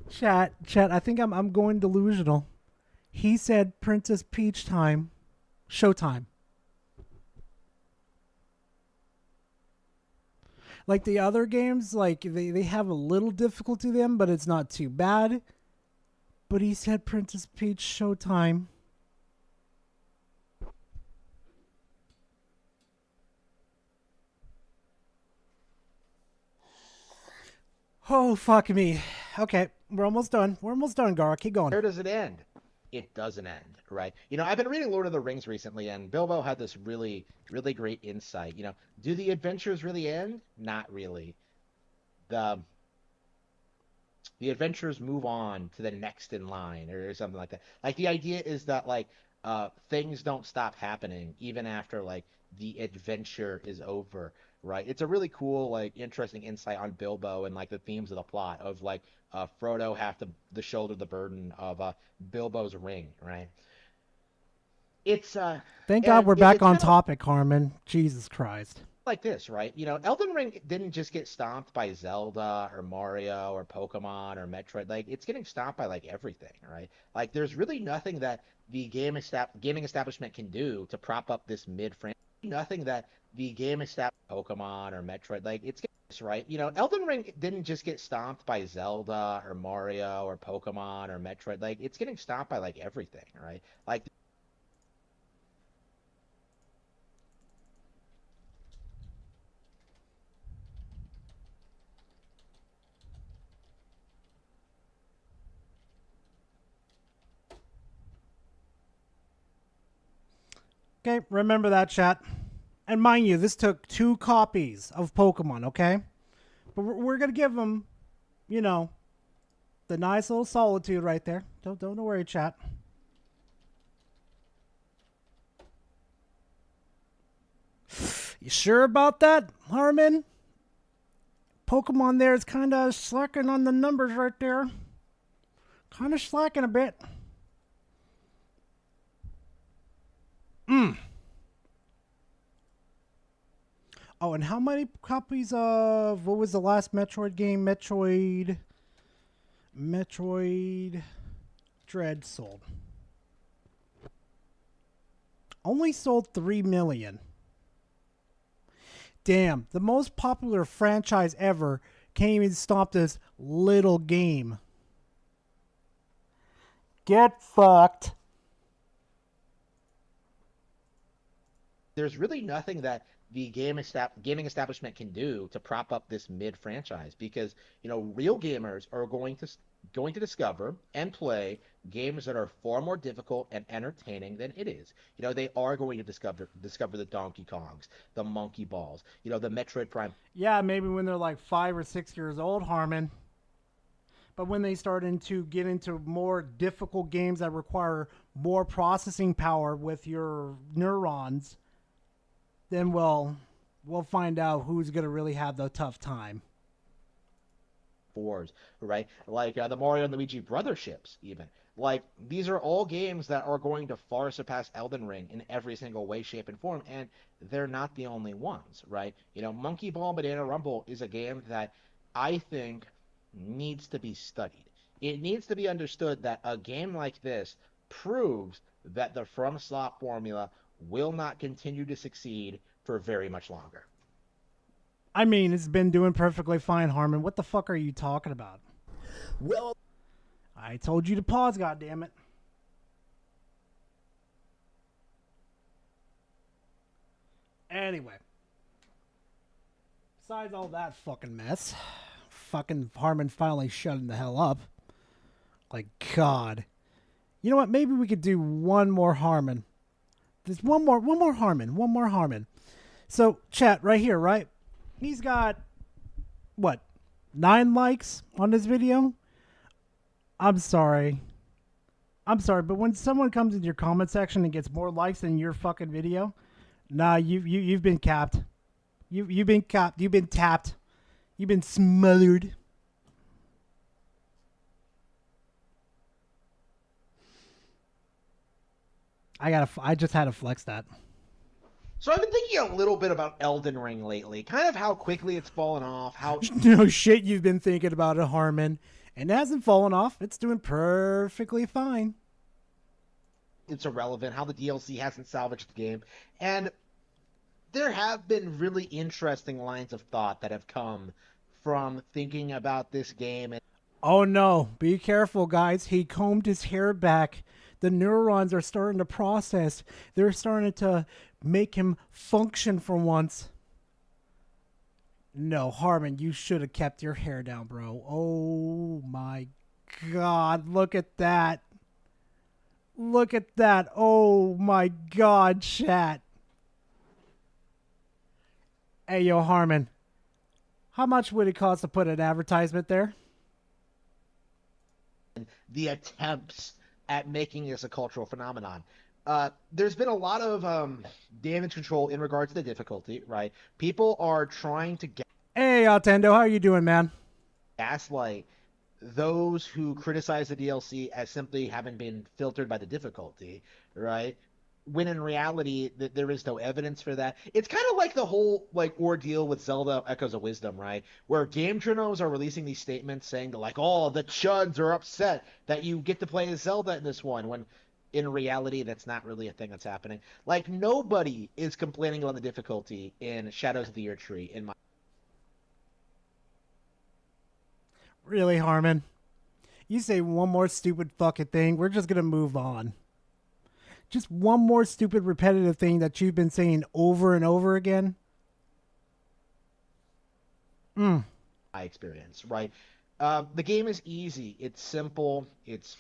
Chat, I think I'm going delusional. He said Princess Peach time, Showtime. Like the other games, like they have a little difficulty to them, but it's not too bad. But he said Princess Peach Showtime. Oh, fuck me. Okay, we're almost done. We're almost done, Gara. Keep going. Where does it end? It doesn't end, right? You know, I've been reading Lord of the Rings recently, and Bilbo had this really, really great insight. You know, do the adventures really end? Not really. The adventures move on to the next in line or something like that. Like the idea is that like things don't stop happening even after like the adventure is over, right? It's a really cool like interesting insight on Bilbo and like the themes of the plot of like Frodo have to shoulder the burden of Bilbo's ring, right? It's Thank God we're it's back on kinda topic, Harmon. Jesus Christ. like this, right? You know, Elden Ring didn't just get stomped by Zelda or Mario or Pokemon or Metroid. Like, it's getting stomped by like everything, right? Like, there's really nothing that the gaming establishment can do to prop up this mid franchise. Nothing that the game establishment, Pokemon or Metroid, like it's getting this, right? You know, Elden Ring didn't just get stomped by Zelda or Mario or Pokemon or Metroid. Like, it's getting stomped by like everything, right? Like. Okay, remember that, chat. And mind you, this took 2 copies of Pokemon, okay? But we're going to give them, you know, the nice little solitude right there. Don't worry, chat. You sure about that, Harmon? Pokemon there is kind of slacking on the numbers right there. Kind of slacking a bit. Oh, and how many copies of what was the last Metroid game? Metroid Dread sold. Only sold 3 million. Damn, the most popular franchise ever can't even stop this little game. Get fucked. There's really nothing that the gaming establishment can do to prop up this mid franchise because you know real gamers are going to discover and play games that are far more difficult and entertaining than it is. You know, they are going to discover the Donkey Kongs, the Monkey Balls, you know, the Metroid Prime. Yeah, maybe when they're like 5 or 6 years old, Harmon. But when they start to get into more difficult games that require more processing power with your neurons, then we'll find out who's going to really have the tough time. Fours, right? Like the Mario and Luigi Brotherships, even. Like, these are all games that are going to far surpass Elden Ring in every single way, shape, and form, and they're not the only ones, right? You know, Monkey Ball Banana Rumble is a game that I think needs to be studied. It needs to be understood that a game like this proves that the FromSoft formula will not continue to succeed for very much longer. I mean, it's been doing perfectly fine, Harmon. What the fuck are you talking about? Well, I told you to pause, goddammit. Anyway. Besides all that fucking mess, fucking Harmon finally shutting the hell up. Like, God. You know what? Maybe we could do one more Harmon. There's one more Harmon. So, chat, right here, right? He's got, what, 9 likes on this video? I'm sorry, but when someone comes into your comment section and gets more likes than your fucking video, nah, you've been capped. You've been capped. You've been tapped. You've been smothered. I just had to flex that. so I've been thinking a little bit about Elden Ring lately, kind of how quickly it's fallen off, how No shit, you've been thinking about it, Harmon. And it hasn't fallen off. It's doing perfectly fine. it's irrelevant, how the DLC hasn't salvaged the game. And there have been really interesting lines of thought that have come from thinking about this game. And Oh no, be careful, guys. He combed his hair back. The neurons are starting to process. They're starting to make him function for once. No, Harmon, you should have kept your hair down, bro. Oh my God, look at that. Look at that. Oh my God, chat. Hey, yo, Harmon. How much would it cost to put an advertisement there? the attempts at making this a cultural phenomenon. There's been a lot of damage control in regards to the difficulty, right? People are trying to Hey, Altendo, how you doing, man? gaslight those who criticize the DLC as simply having been filtered by the difficulty, right? When in reality, there is no evidence for that. It's kind of like the whole ordeal with Zelda Echoes of Wisdom, right? Where game journals are releasing these statements saying that oh, the chuds are upset that you get to play as Zelda in this one, when in reality that's not really a thing that's happening. Like, nobody is complaining about the difficulty in Shadows of the Year Tree in my Really, Harmon? You say one more stupid fucking thing, we're just gonna move on. Just one more stupid repetitive thing that you've been saying over and over again. my experience, right? The game is easy. It's simple. It's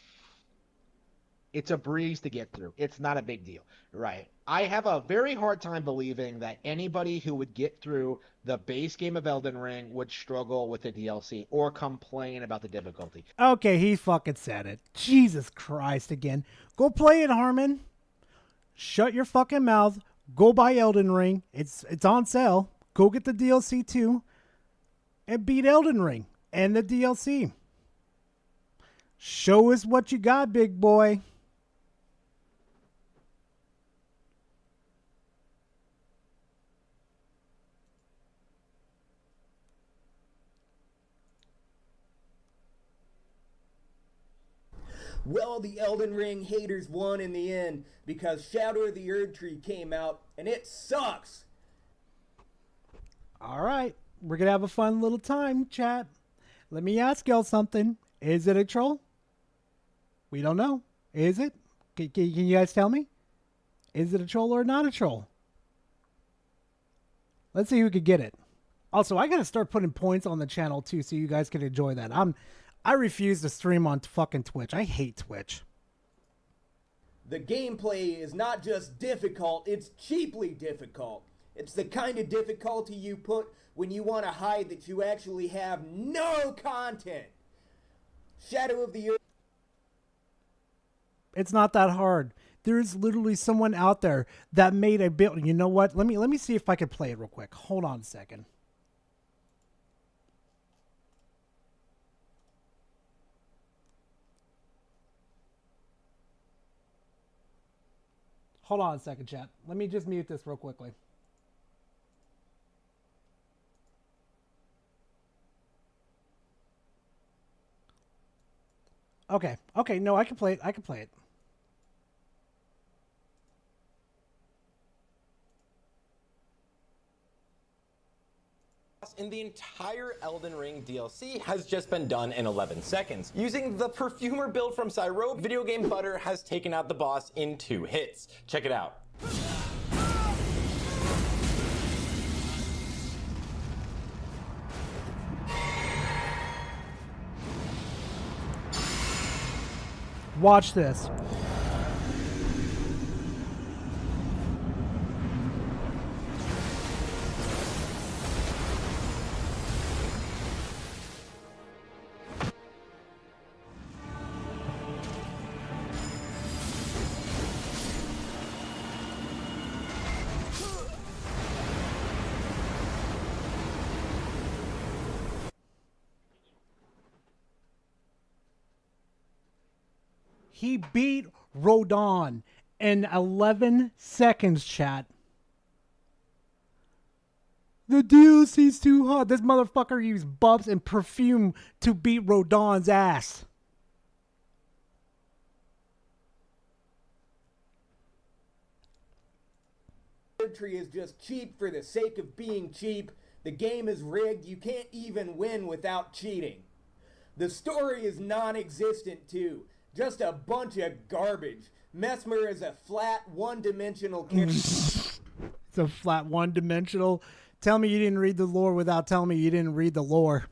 a breeze to get through. It's not a big deal, right? I have a very hard time believing that anybody who would get through the base game of Elden Ring would struggle with the DLC or complain about the difficulty. Okay, he fucking said it. Jesus Christ again. Go play it, Harmon. Shut your fucking mouth. Go buy Elden Ring. It's on sale. Go get the DLC too. And beat Elden Ring and the DLC. Show us what you got, big boy. Well, the Elden Ring haters won in the end because Shadow of the Erd Tree came out and it sucks. All right, we're gonna have a fun little time, chat. Let me ask y'all something. Is it a troll? We don't know. Is it? Can you guys tell me? Is it a troll or not a troll? Let's see who could get it. Also, I gotta start putting points on the channel too, so you guys can enjoy that. I refuse to stream on fucking Twitch. I hate Twitch. The gameplay is not just difficult, it's cheaply difficult. It's the kind of difficulty you put when you want to hide that you actually have no content. Shadow of the Earth. It's not that hard. There's literally someone out there that made a build. You know what? Let me see if I can play it real quick. Hold on a second. Hold on a second, chat. Let me just mute this real quickly. Okay. Okay, no, I can play it. I can play it. In the entire Elden Ring DLC has just been done in 11 seconds. Using the Perfumer build from Cyro, Video Game Butter has taken out the boss in 2 hits. Check it out. Watch this. He beat Rodon in 11 seconds, chat. The DLC's too hot. This motherfucker used buffs and perfume to beat Rodon's ass. Poetry is just cheap for the sake of being cheap. The game is rigged. You can't even win without cheating. The story is non-existent too. Just a bunch of garbage. Mesmer is a flat, one-dimensional character. It's a flat one-dimensional. Tell me you didn't read the lore without telling me you didn't read the lore.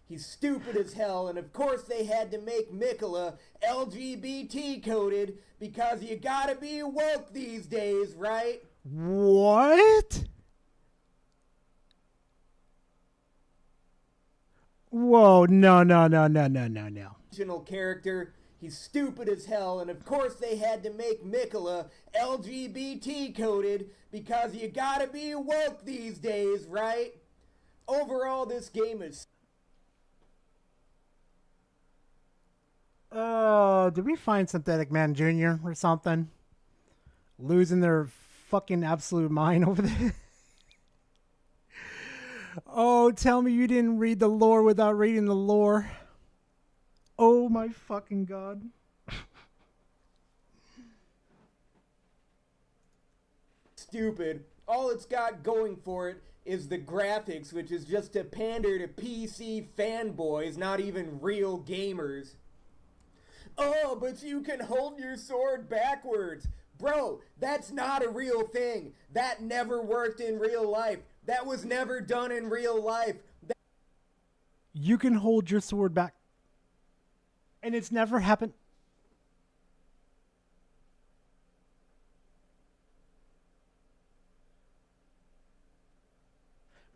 He's stupid as hell, and of course they had to make Mikola LGBT coded because you gotta be woke these days, right? What? Whoa, no. Character. He's stupid as hell, and of course they had to make Mikola LGBT coded because you gotta be woke these days, right? Overall, this game is... Did we find Synthetic Man Jr. or something? Losing their fucking absolute mind over there? Oh, tell me you didn't read the lore without reading the lore. Oh my fucking god. Stupid. All it's got going for it is the graphics, which is just to pander to PC fanboys, not even real gamers. Oh, but you can hold your sword backwards. Bro, that's not a real thing. That never worked in real life. That was never done in real life. You can hold your sword back. And it's never happened.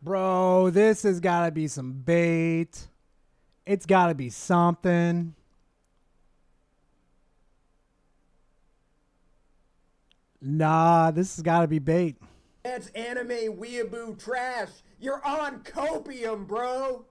Bro, this has got to be some bait. It's got to be something. Nah, this has got to be bait. That's anime weeaboo trash. You're on copium, bro.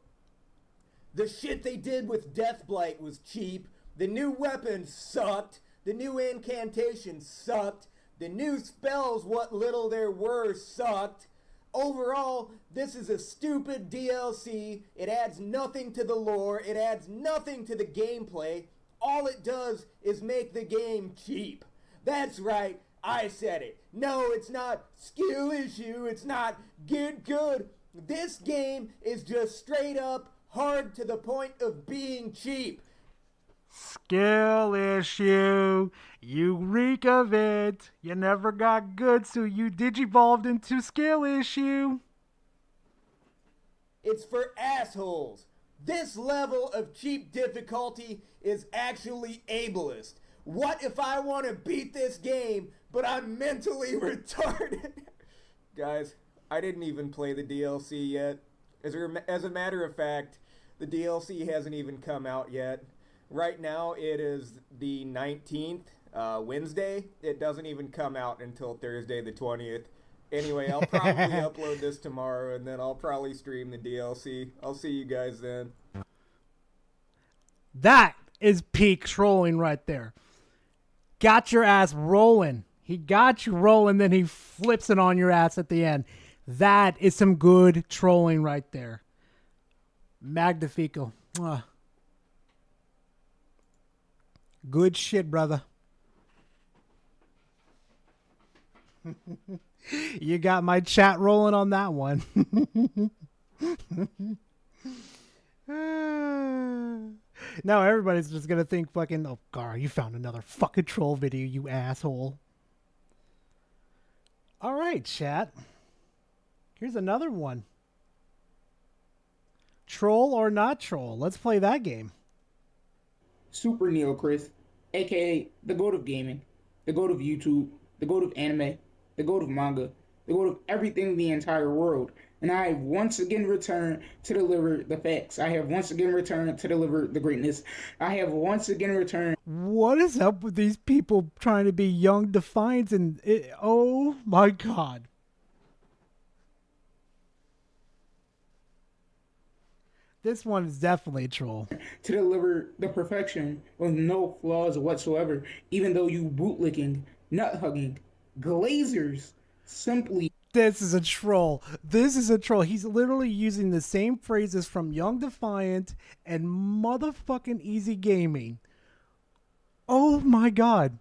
The shit they did with Deathblight was cheap. The new weapons sucked. The new incantations sucked. The new spells, what little there were, sucked. Overall, this is a stupid DLC. It adds nothing to the lore. It adds nothing to the gameplay. All it does is make the game cheap. That's right. I said it. No, it's not skill issue. It's not get good. This game is just straight up hard to the point of being cheap. Skill issue. You reek of it. You never got good, so you digivolved into skill issue. It's for assholes. This level of cheap difficulty is actually ableist. What if I want to beat this game, but I'm mentally retarded? Guys, I didn't even play the DLC yet. As a matter of fact, the DLC hasn't even come out yet. Right now, it is the 19th, Wednesday. It doesn't even come out until Thursday the 20th. Anyway, I'll probably upload this tomorrow, and then I'll probably stream the DLC. I'll see you guys then. That is peak trolling right there. Got your ass rolling. He got you rolling, then he flips it on your ass at the end. That is some good trolling right there. Magnifico. Mwah. Good shit, brother. You got my chat rolling on that one. Now everybody's just gonna think fucking, oh god, you found another fucking troll video, you asshole. Alright, chat. Here's another one. Troll or not troll? Let's play that game. Super Neo Chris, aka the GOAT of gaming, the GOAT of YouTube, the GOAT of anime, the GOAT of manga, the GOAT of everything in the entire world. And I have once again returned to deliver the facts. I have once again returned to deliver the greatness. I have once again returned. What is up with these people trying to be young defiants and oh my god. This one is definitely a troll. To deliver the perfection with no flaws whatsoever, even though you bootlicking, nut hugging, glazers simply. This is a troll. This is a troll. He's literally using the same phrases from Young Defiant and motherfucking Easy Gaming. Oh my god.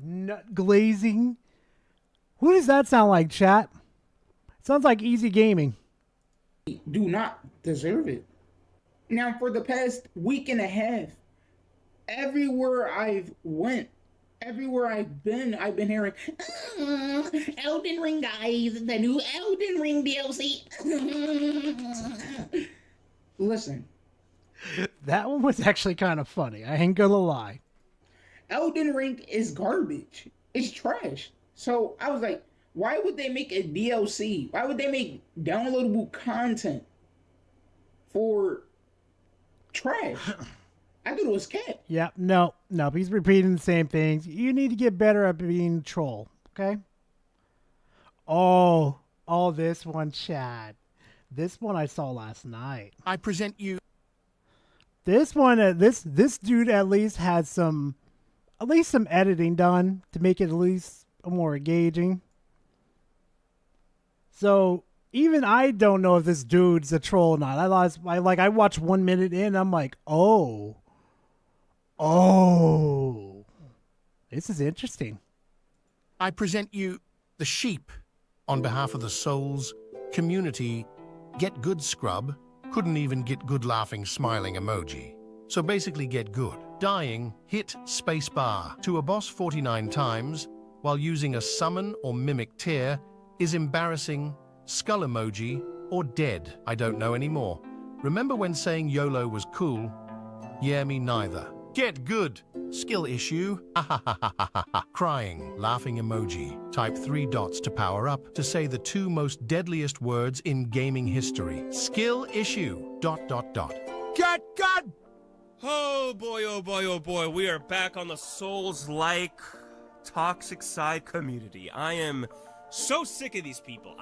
Nut glazing. Who does that sound like, chat? Sounds like Easy Gaming. Do not deserve it. Now, for the past week and a half, everywhere I've went, everywhere I've been hearing, Elden Ring, guys, the new Elden Ring DLC. Listen. That one was actually kind of funny. I ain't gonna lie. Elden Ring is garbage. It's trash. So I was like, why would they make a DLC? Why would they make downloadable content for trash? I thought it was cat. Yeah, no, he's repeating the same things. You need to get better at being a troll, okay? Oh, this one, Chad. This one I saw last night. I present you. This one, this dude at least had some editing done to make it at least more engaging. So even I don't know if this dude's a troll or not. I watched 1 minute in. I'm like, oh, this is interesting. I present you the sheep on behalf of the Souls community. Get good scrub. Couldn't even get good laughing smiling emoji. So basically get good. Dying, hit spacebar to a boss 49 times while using a summon or mimic tear is embarrassing, skull emoji, or dead. I don't know anymore. Remember when saying YOLO was cool? Yeah, me neither. Get good. Skill issue. Crying, laughing emoji. Type 3 dots to power up to say the 2 most deadliest words in gaming history. Skill issue. ... Get good! Oh boy, oh boy, oh boy. We are back on the Souls-like toxic side community. I am so sick of these people.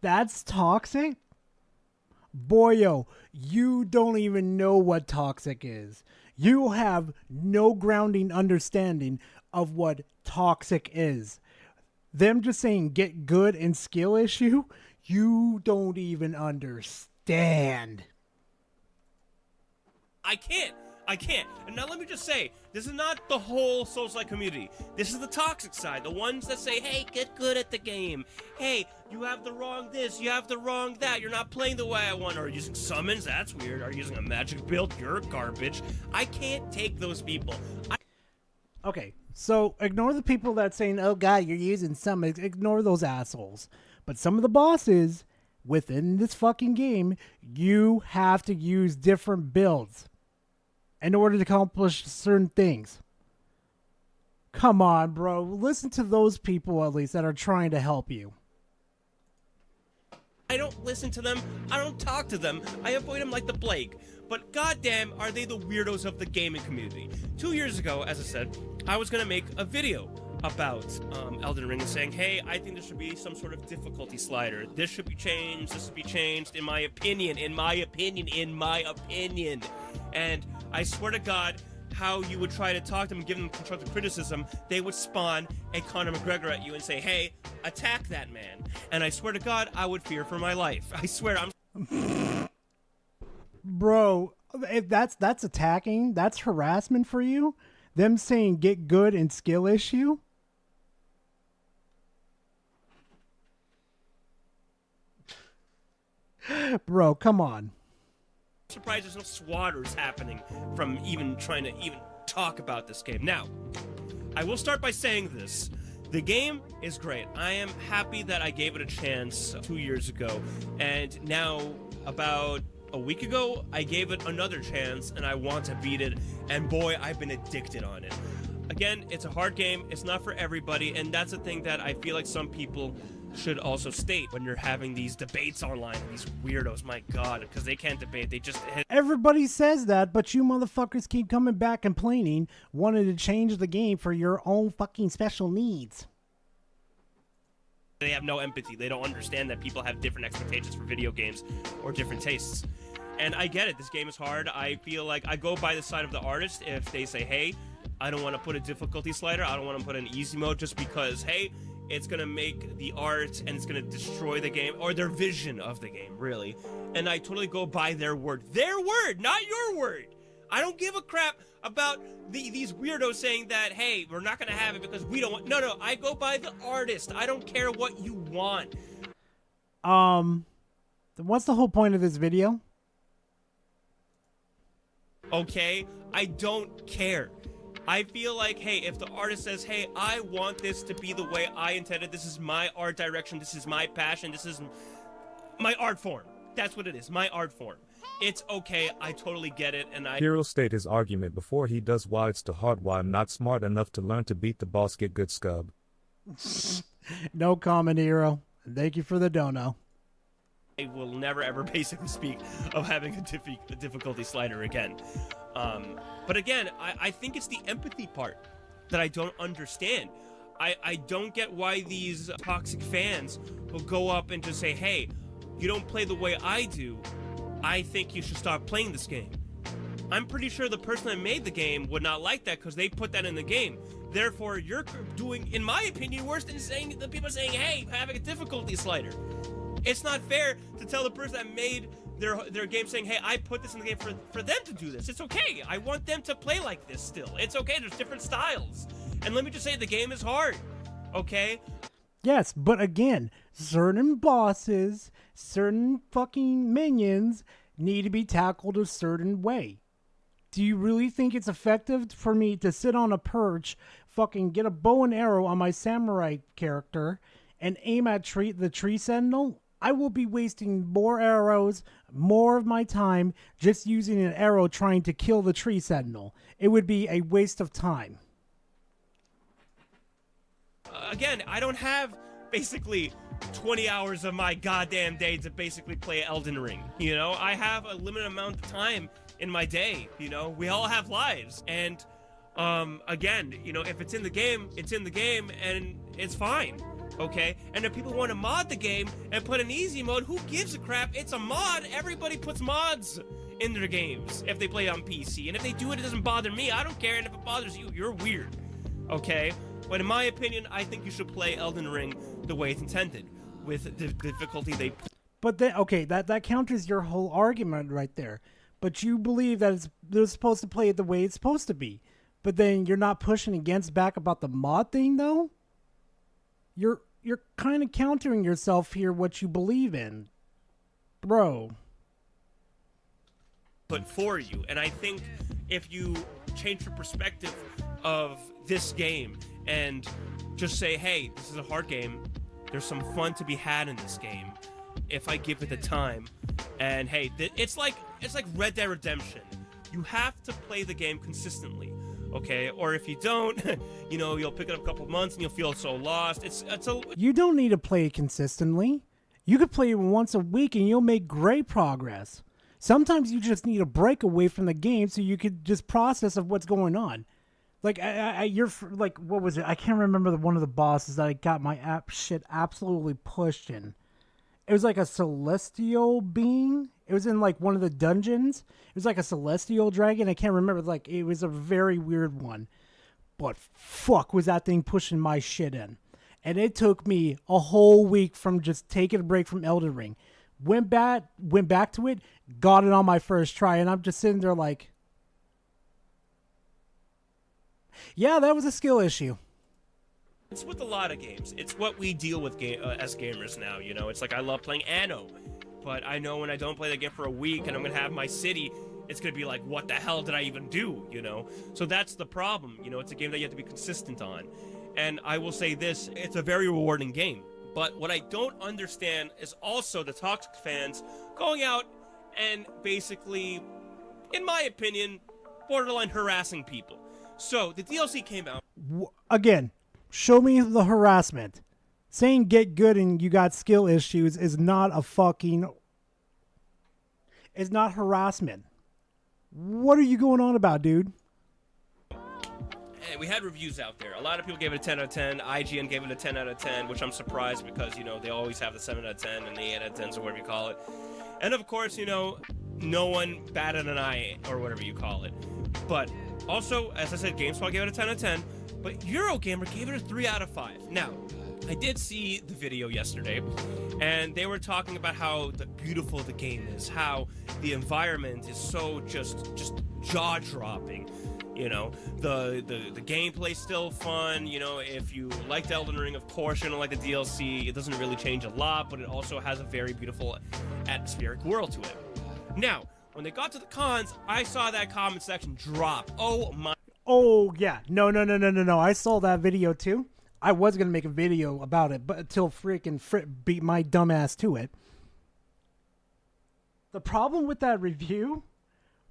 That's toxic? Boyo, you don't even know what toxic is. You have no grounding understanding of what toxic is. Them just saying get good and skill issue, you don't even understand. I can't. And now let me just say, this is not the whole Souls-like community. This is the toxic side. The ones that say, hey, get good at the game. Hey, you have the wrong this, you have the wrong that. You're not playing the way I want. Or using summons, that's weird. Are you using a magic build? You're garbage. I can't take those people. Okay, so ignore the people that saying, oh god, you're using summons. Ignore those assholes. But some of the bosses within this fucking game, you have to use different builds in order to accomplish certain things. Come on, bro. Listen to those people at least that are trying to help you. I don't listen to them. I don't talk to them. I avoid them like the plague. But goddamn, are they the weirdos of the gaming community. 2 years ago, as I said, I was going to make a video about Elden Ring and saying, hey, I think there should be some sort of difficulty slider. This should be changed. This should be changed. In my opinion. And I swear to God, how you would try to talk to them and give them constructive criticism, they would spawn a Conor McGregor at you and say, hey, attack that man. And I swear to God, I would fear for my life. I swear, Bro, if that's attacking, that's harassment for you? Them saying get good and skill issue? Bro, come on. surprised there's no swatters happening from even trying to even talk about this game. Now, I will start by saying this. The game is great. I am happy that I gave it a chance 2 years ago, and now about a week ago, I gave it another chance, and I want to beat it, and boy, I've been addicted on it. Again, it's a hard game, it's not for everybody, and that's the thing that I feel like some people should also state when you're having these debates online, these weirdos, my god, because they can't debate, they just... Everybody says that, but you motherfuckers keep coming back complaining, wanting to change the game for your own fucking special needs. They have no empathy. They don't understand that people have different expectations for video games or different tastes. And I get it. This game is hard. I feel like I go by the side of the artist if they say, hey, I don't want to put a difficulty slider. I don't want to put an easy mode just because, hey, it's going to make the art and it's going to destroy the game or their vision of the game, really. And I totally go by their word. Their word, not your word. I don't give a crap about these weirdos saying that, hey, we're not gonna have it because we don't want. No, I go by the artist. I don't care what you want. What's the whole point of this video? Okay, I don't care. I feel like, hey, if the artist says, hey, I want this to be the way I intended, this is my art direction, this is my passion, this is my art form. That's what it is, my art form. It's okay, I totally get it, and He'll state his argument before he does why it's too hard, why I'm not smart enough to learn to beat the boss, get good scub. No comment, Hero. Thank you for the dono. I will never ever basically speak of having a difficulty slider again. But again, I think it's the empathy part that I don't understand. I don't get why these toxic fans will go up and just say, hey, you don't play the way I do, I think you should stop playing this game. I'm pretty sure the person that made the game would not like that because they put that in the game. Therefore, you're doing, in my opinion, worse than saying the people saying, hey, having a difficulty slider. It's not fair to tell the person that made their game saying, hey, I put this in the game for them to do this. It's okay. I want them to play like this still. It's okay. There's different styles. And let me just say, the game is hard. Okay? Yes, but again, certain bosses, certain fucking minions need to be tackled a certain way. Do you really think it's effective for me to sit on a perch, fucking get a bow and arrow on my samurai character, and aim at the tree sentinel? I will be wasting more arrows, more of my time, just using an arrow trying to kill the tree sentinel. It would be a waste of time. Again, I don't have basically 20 hours of my goddamn day to basically play Elden Ring. You know, I have a limited amount of time in my day. You know, we all have lives. And again, you know, if it's in the game, it's in the game and it's fine. Okay, and if people want to mod the game and put an easy mode, who gives a crap? It's a mod. Everybody puts mods in their games if they play on PC. And if they do it, it doesn't bother me. I don't care. And if it bothers you, you're weird. Okay? But in my opinion, I think you should play Elden Ring the way it's intended, with the difficulty they... But then, okay, that counters your whole argument right there. But you believe that they're supposed to play it the way it's supposed to be. But then you're not pushing against back about the mod thing, though? You're kind of countering yourself here, what you believe in. Bro. But for you, and I think if you change your perspective of this game and just say, hey, this is a hard game, there's some fun to be had in this game if I give it the time, and hey, it's like Red Dead Redemption. You have to play the game consistently. Okay, or if you don't, you know, you'll pick it up a couple months and you'll feel so lost. You don't need to play it consistently. You could play it once a week and you'll make great progress. Sometimes you just need a break away from the game so you could just process of what's going on. Like, you're like, what was it? I can't remember one of the bosses that I got my shit absolutely pushed in. It was like a celestial being. It was in like one of the dungeons. It was like a celestial dragon. I can't remember. Like, it was a very weird one. But fuck was that thing pushing my shit in. And it took me a whole week from just taking a break from Elden Ring. Went back to it, got it on my first try, and I'm just sitting there like, yeah, that was a skill issue. It's with a lot of games. It's what we deal with as gamers now, you know? It's like I love playing Anno, but I know when I don't play the game for a week and I'm going to have my city, it's going to be like, what the hell did I even do, you know? So that's the problem, you know? It's a game that you have to be consistent on. And I will say this, it's a very rewarding game. But what I don't understand is also the toxic fans going out and basically, in my opinion, borderline harassing people. So the DLC came out. Again, show me the harassment. Saying get good and you got skill issues is not it's not harassment. What are you going on about, dude? Hey, we had reviews out there. A lot of people gave it a 10 out of 10. IGN gave it a 10 out of 10, which I'm surprised because, you know, they always have the 7 out of 10 and the 8 out of 10s or whatever you call it. And of course, you know, no one batted an eye or whatever you call it. But also, as I said, GameSpot gave it a 10 out of 10. But Eurogamer gave it a 3 out of 5. Now, I did see the video yesterday, and they were talking about how beautiful the game is, how the environment is so just jaw-dropping. You know, the gameplay's still fun. You know, if you liked Elden Ring, of course you're gonna like the DLC. It doesn't really change a lot, but it also has a very beautiful atmospheric world to it. Now, when they got to the cons, I saw that comment section drop. Oh my. Oh yeah, no. I saw that video too. I was gonna make a video about it, but until freaking Frit beat my dumb ass to it. The problem with that review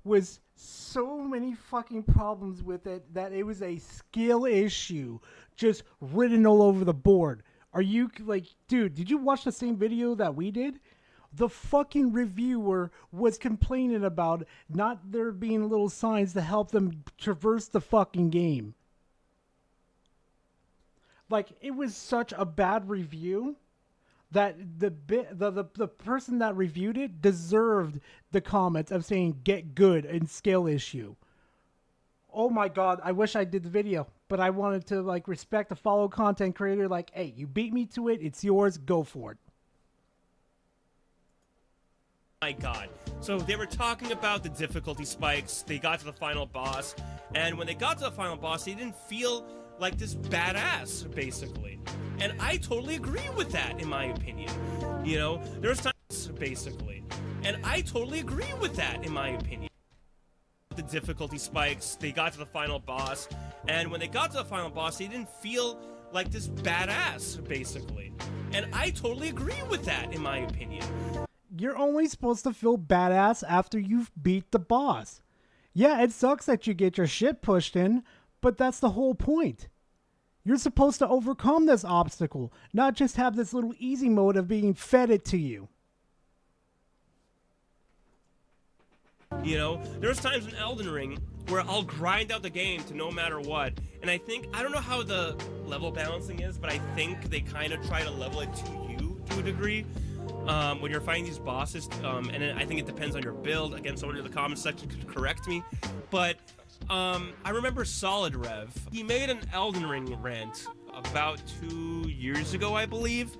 was so many fucking problems with it that it was a skill issue just written all over the board. Are you like, dude, did you watch the same video that we did? The fucking reviewer was complaining about not there being little signs to help them traverse the fucking game. Like, it was such a bad review that the person that reviewed it deserved the comments of saying get good and skill issue. Oh my god, I wish I did the video, but I wanted to like respect the follow content creator. Like, hey, you beat me to it, it's yours, go for it. My god. So they were talking about the difficulty spikes, they got to the final boss, and when they got to the final boss, they didn't feel like this badass, basically. And I totally agree with that, in my opinion. You know, there's times, basically. And I totally agree with that, in my opinion. The difficulty spikes, they got to the final boss, and when they got to the final boss, they didn't feel like this badass, basically. And I totally agree with that, in my opinion. You're only supposed to feel badass after you've beat the boss. Yeah, it sucks that you get your shit pushed in, but that's the whole point. You're supposed to overcome this obstacle, not just have this little easy mode of being fed it to you. You know, there's times in Elden Ring where I'll grind out the game to no matter what, and I don't know how the level balancing is, but I think they kind of try to level it to you to a degree. When you're fighting these bosses, and I think it depends on your build. Again, someone in the comments section could correct me, but I remember Solid Rev. He made an Elden Ring rant about 2 years ago, I believe.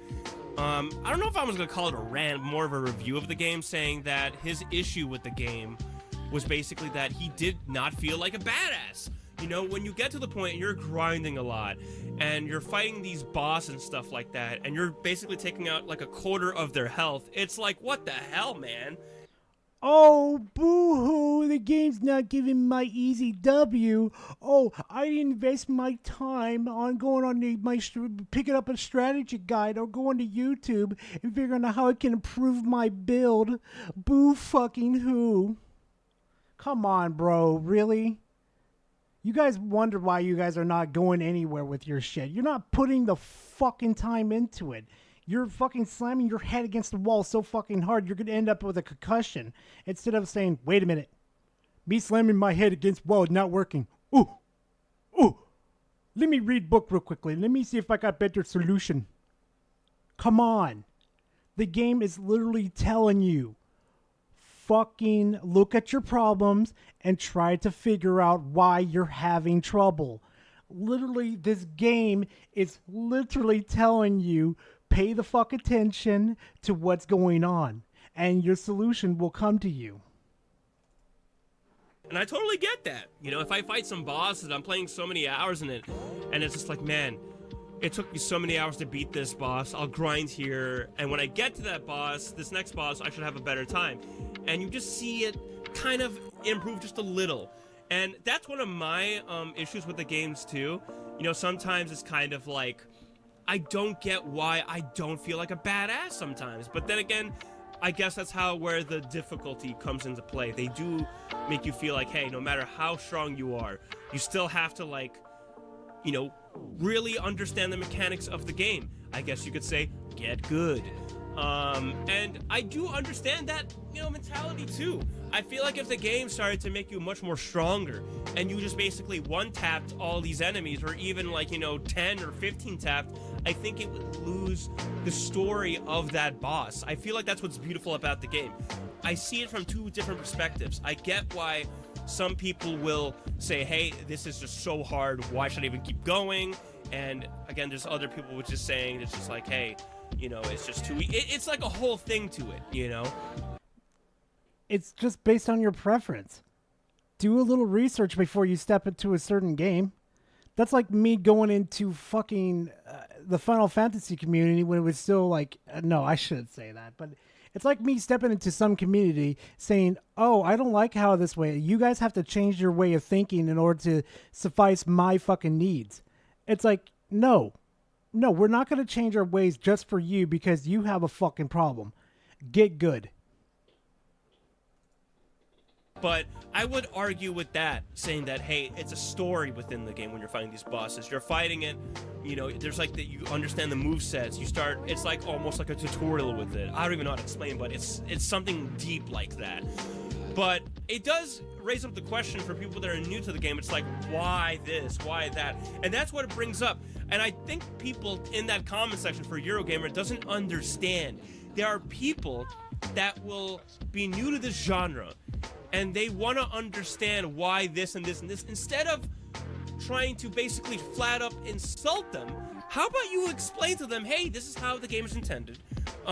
I don't know if I was gonna call it a rant, more of a review of the game, saying that his issue with the game was basically that he did not feel like a badass. You know, when you get to the point and you're grinding a lot and you're fighting these bosses and stuff like that, and you're basically taking out like a quarter of their health, it's like, what the hell, man? Oh, boo-hoo, the game's not giving my easy W. Oh, I didn't invest my time on going on picking up a strategy guide or going to YouTube and figuring out how I can improve my build. Boo-fucking-hoo. Come on, bro, really? You guys wonder why you guys are not going anywhere with your shit. You're not putting the fucking time into it. You're fucking slamming your head against the wall so fucking hard you're gonna end up with a concussion. Instead of saying, wait a minute. Me slamming my head against the wall is not working. Ooh. Let me read book real quickly. Let me see if I got better solution. Come on. The game is literally telling you. Fucking look at your problems and try to figure out why you're having trouble. Literally, this game is literally telling you, pay the fuck attention to what's going on, and your solution will come to you. And I totally get that. You know, if I fight some boss and I'm playing so many hours in it, and it's just like, man, it took me so many hours to beat this boss, I'll grind here, and when I get to that boss, this next boss, I should have a better time. And you just see it kind of improve just a little. And that's one of my issues with the games too. You know, sometimes it's kind of like, I don't get why I don't feel like a badass sometimes. But then again, I guess that's where the difficulty comes into play. They do make you feel like, hey, no matter how strong you are, you still have to, like, you know, really understand the mechanics of the game. I guess you could say, get good. And I do understand that, you know, mentality too. I feel like if the game started to make you much more stronger and you just basically one-tapped all these enemies, or even like, you know, 10 or 15 tapped, I think it would lose the story of that boss. I feel like that's what's beautiful about the game. I see it from two different perspectives. I get why some people will say, hey, this is just so hard, why should I even keep going? And again, again, there's other people which is saying it's just like, hey, it's just too. It's like a whole thing to it, It's just based on your preference. Do a little research before you step into a certain game. That's like me going into fucking the Final Fantasy community when it was still like, no, I shouldn't say that, but it's like me stepping into some community saying, oh, I don't like how this way. You guys have to change your way of thinking in order to suffice my fucking needs. It's like, no, we're not going to change our ways just for you because you have a fucking problem. Get good. But I would argue with that, saying that, hey, it's a story within the game when you're fighting these bosses. You're fighting it, there's like that you understand the movesets. You start, it's like almost like a tutorial with it. I don't even know how to explain, but it's something deep like that. But it does raise up the question for people that are new to the game. It's like, why this? Why that? And that's what it brings up. And I think people in that comment section for Eurogamer doesn't understand. There are people that will be new to this genre and they want to understand why this and this and this, instead of trying to basically flat up insult them. How about you explain to them, hey, this is how the game is intended.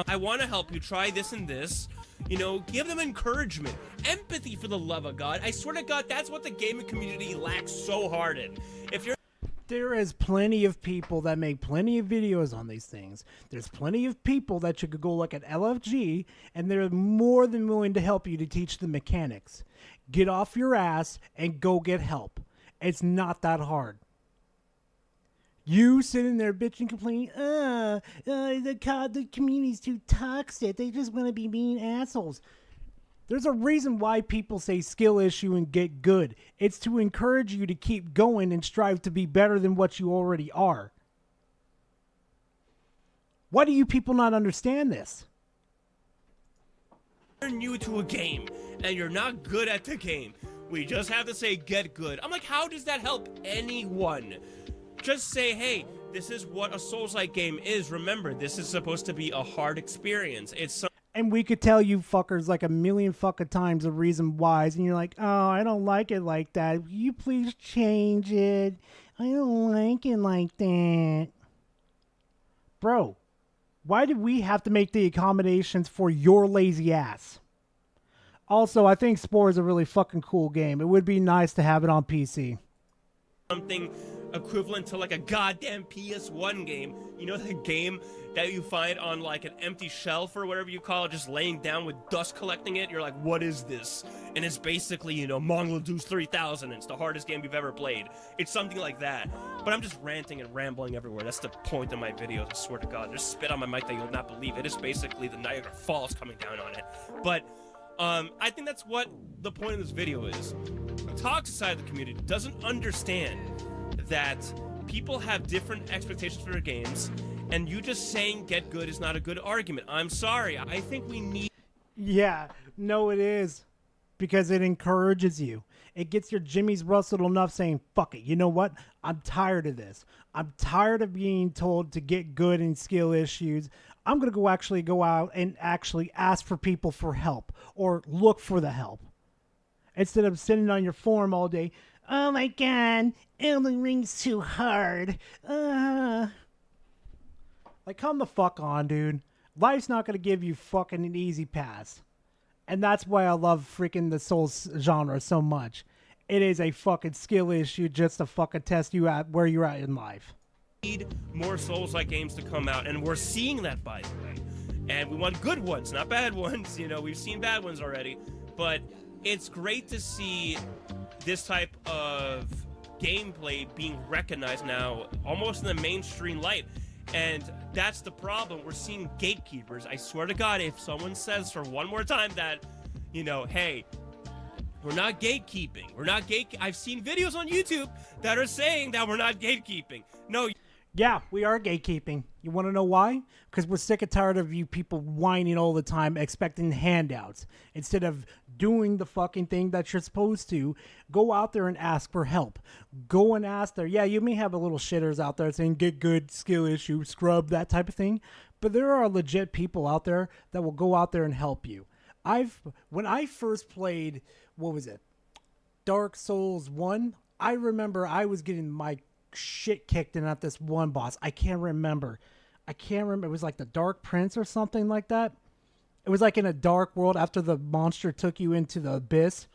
I want to help you try this and this. Give them encouragement, empathy, for the love of God. I swear to God, that's what the gaming community lacks so hard in. There is plenty of people that make plenty of videos on these things. There's plenty of people that you could go look at LFG, and they're more than willing to help you to teach the mechanics. Get off your ass and go get help. It's not that hard. You sitting there bitching, complaining, the community's too toxic. They just want to be mean assholes. There's a reason why people say skill issue and get good. It's to encourage you to keep going and strive to be better than what you already are. Why do you people not understand this? You're new to a game and you're not good at the game. We just have to say get good. I'm like, how does that help anyone? Just say, hey, this is what a Souls-like game is. Remember, this is supposed to be a hard experience. And we could tell you fuckers like a million fucking times the reason why, and you're like, oh, I don't like it like that. Will you please change it? I don't like it like that. Bro, why did we have to make the accommodations for your lazy ass? Also, I think Spore is a really fucking cool game. It would be nice to have it on PC. Something equivalent to like a goddamn PS1 game. The game that you find on like an empty shelf or whatever you call it, just laying down with dust collecting it. You're like, what is this? And it's basically, Mongoldoos 3000. It's the hardest game you've ever played. It's something like that. But I'm just ranting and rambling everywhere. That's the point of my videos, I swear to God. There's spit on my mic that you'll not believe. It is basically the Niagara Falls coming down on it. But I think that's what the point of this video is. The toxic side of the community doesn't understand that people have different expectations for their games, and you just saying get good is not a good argument. I'm sorry. I think we need... Yeah, no, it is. Because it encourages you. It gets your jimmies rustled enough saying, fuck it, you know what? I'm tired of this. I'm tired of being told to get good in skill issues. I'm going to go out and actually ask for people for help or look for the help. Instead of sitting on your forum all day, oh my God, Elden Ring's too hard. Like, come the fuck on, dude. Life's not going to give you fucking an easy pass. And that's why I love freaking the Souls genre so much. It is a fucking skill issue just to fucking test you at where you're at in life. Need more Souls-like games to come out, and we're seeing that, by the way. And we want good ones, not bad ones. We've seen bad ones already. But it's great to see this type of gameplay being recognized now almost in the mainstream light. And that's the problem. We're seeing gatekeepers. I swear to God, if someone says for one more time that, hey, we're not gatekeeping. I've seen videos on YouTube that are saying that we're not gatekeeping. No. Yeah, we are gatekeeping. You want to know why? Because we're sick and tired of you people whining all the time, expecting handouts. Instead of doing the fucking thing that you're supposed to, go out there and ask for help. Go and ask there. Yeah, you may have a little shitters out there saying get good, skill issue, scrub, that type of thing. But there are legit people out there that will go out there and help you. When I first played, what was it? Dark Souls 1, I remember I was getting my shit kicked in at this one boss. I can't remember. It was like the Dark Prince or something like that. It was like in a dark world after the monster took you into the abyss.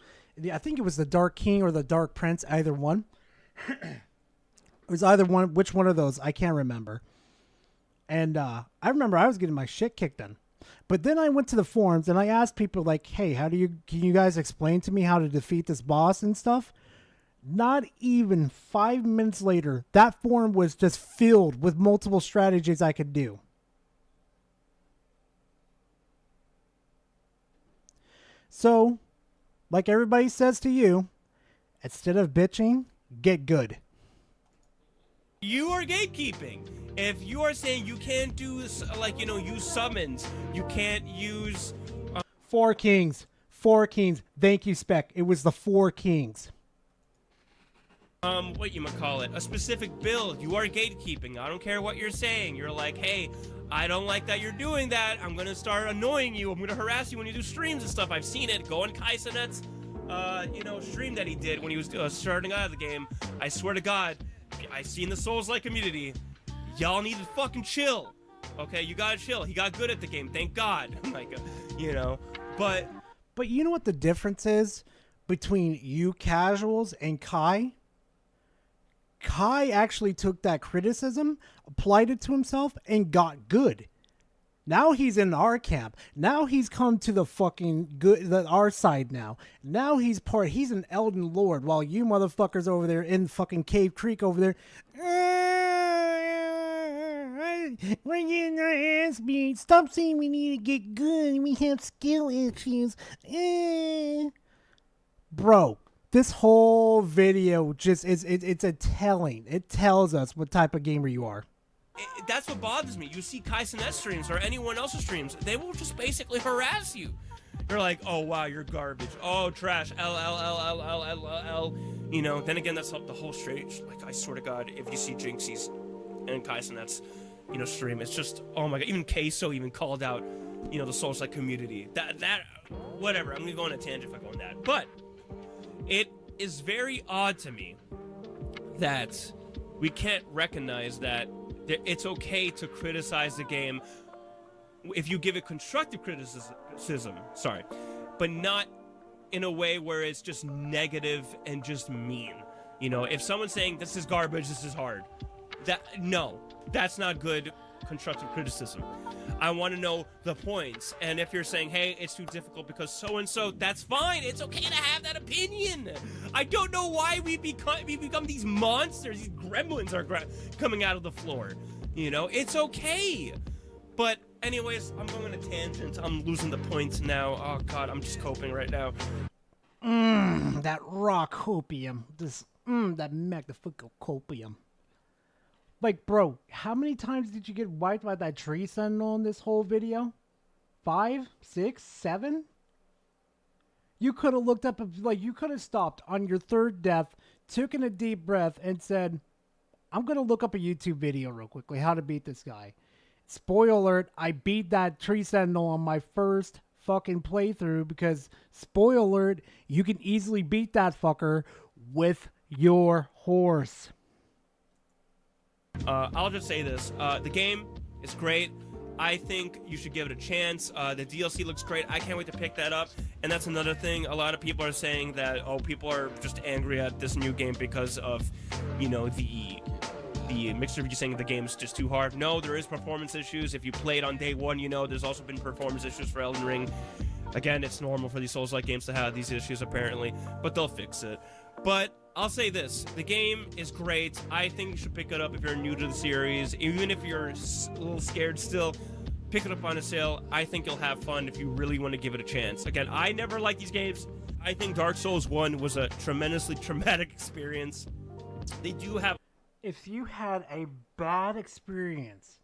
I think it was the Dark King or the Dark Prince, either one. It was either one. Which one of those? I can't remember. And I remember I was getting my shit kicked in. But then I went to the forums and I asked people like, hey, can you guys explain to me how to defeat this boss and stuff? Not even 5 minutes later, that forum was just filled with multiple strategies I could do. So, like everybody says to you, instead of bitching, get good. You are gatekeeping. If you are saying you can't do, like, you know, use summons, you can't use... Four kings. Thank you, Spec. It was the four kings. A specific build. You are gatekeeping. I don't care what you're saying. You're like, hey, I don't like that you're doing that. I'm gonna start annoying you. I'm gonna harass you when you do streams and stuff. I've seen it. Go on Kaisenet's, stream that he did when he was starting out of the game. I swear to God, I seen the Souls-like community. Y'all need to fucking chill. Okay, you gotta chill. He got good at the game, thank God. Like, But you know what the difference is between you casuals and Kai? Kai actually took that criticism, applied it to himself, and got good. Now he's in our camp. Now he's come to the fucking our side now. Now he's an Elden Lord, while you motherfuckers over there in fucking Cave Creek over there, we're getting our ass beat. Stop saying we need to get good. We have skill issues. Bro, this whole video just it's a telling. It tells us what type of gamer you are. That's what bothers me. You see Kaisenet streams or anyone else's streams, they will just basically harass you. You're like, oh wow, you're garbage. Oh, trash. L. You know, then again, that's the whole straight. Like, I swear to God, if you see Jinxie's and Kaisenet's, stream, it's just, oh my God. Even Queso even called out, the Souls-like community. That, whatever. I'm gonna go on a tangent if I go on that. But it is very odd to me that we can't recognize that it's okay to criticize the game if you give it constructive criticism, but not in a way where it's just negative and just mean. If someone's saying this is garbage, this is hard, that's not good constructive criticism. I want to know the points, and if you're saying, hey, it's too difficult because so-and-so, that's fine. It's okay to have that opinion. I don't know why we become these monsters. These gremlins are coming out of the floor. It's okay. But anyways, I'm going on a tangent. I'm losing the points now. Oh God, I'm just coping right now. That raw copium. That magnifical copium. Like, bro, how many times did you get wiped by that tree sentinel in this whole video? 5, 6, 7? You could have looked up, you could have stopped on your third death, taken a deep breath, and said, I'm going to look up a YouTube video real quickly, how to beat this guy. Spoiler alert, I beat that tree sentinel on my first fucking playthrough because, spoiler alert, you can easily beat that fucker with your horse. I'll just say this. The game is great. I think you should give it a chance. The DLC looks great. I can't wait to pick that up. And that's another thing. A lot of people are saying that, people are just angry at this new game because of, the mixed review saying the game's just too hard. No, there is performance issues. If you played on day one, there's also been performance issues for Elden Ring. Again, it's normal for these Souls-like games to have these issues, apparently. But they'll fix it. But I'll say this, the game is great. I think you should pick it up if you're new to the series. Even if you're a little scared still, pick it up on a sale. I think you'll have fun if you really want to give it a chance. Again, I never liked these games. I think Dark Souls 1 was a tremendously traumatic experience. They do have... If you had a bad experience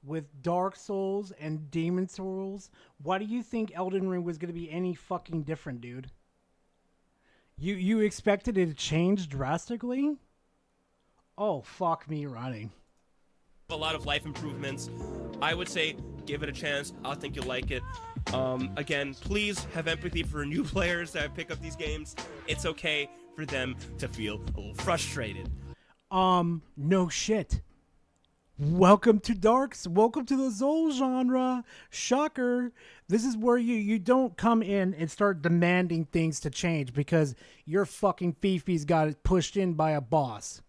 with Dark Souls and Demon Souls, why do you think Elden Ring was going to be any fucking different, dude? You expected it to change drastically? Oh, fuck me running. A lot of life improvements. I would say give it a chance. I think you'll like it. Again, please have empathy for new players that pick up these games. It's okay for them to feel a little frustrated. No shit. Welcome to Darks. Welcome to the Zol genre. Shocker. This is where you don't come in and start demanding things to change because your fucking Fifi's got it pushed in by a boss.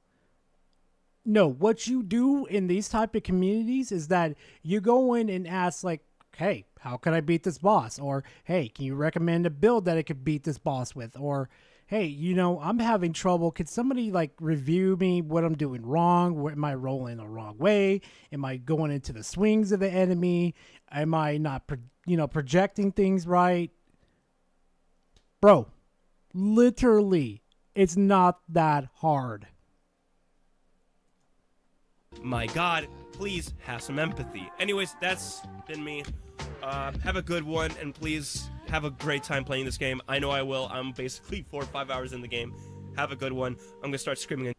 No, what you do in these type of communities is that you go in and ask like, hey, how can I beat this boss? Or, hey, can you recommend a build that I could beat this boss with? Or, hey, I'm having trouble. Could somebody like review me what I'm doing wrong? Am I rolling the wrong way? Am I going into the swings of the enemy? Am I not, projecting things right? Bro, literally, it's not that hard. My God, please have some empathy. Anyways, that's been me. Have a good one, and please have a great time playing this game. I know I will. I'm basically 4 or 5 hours in the game. Have a good one. I'm gonna start screaming.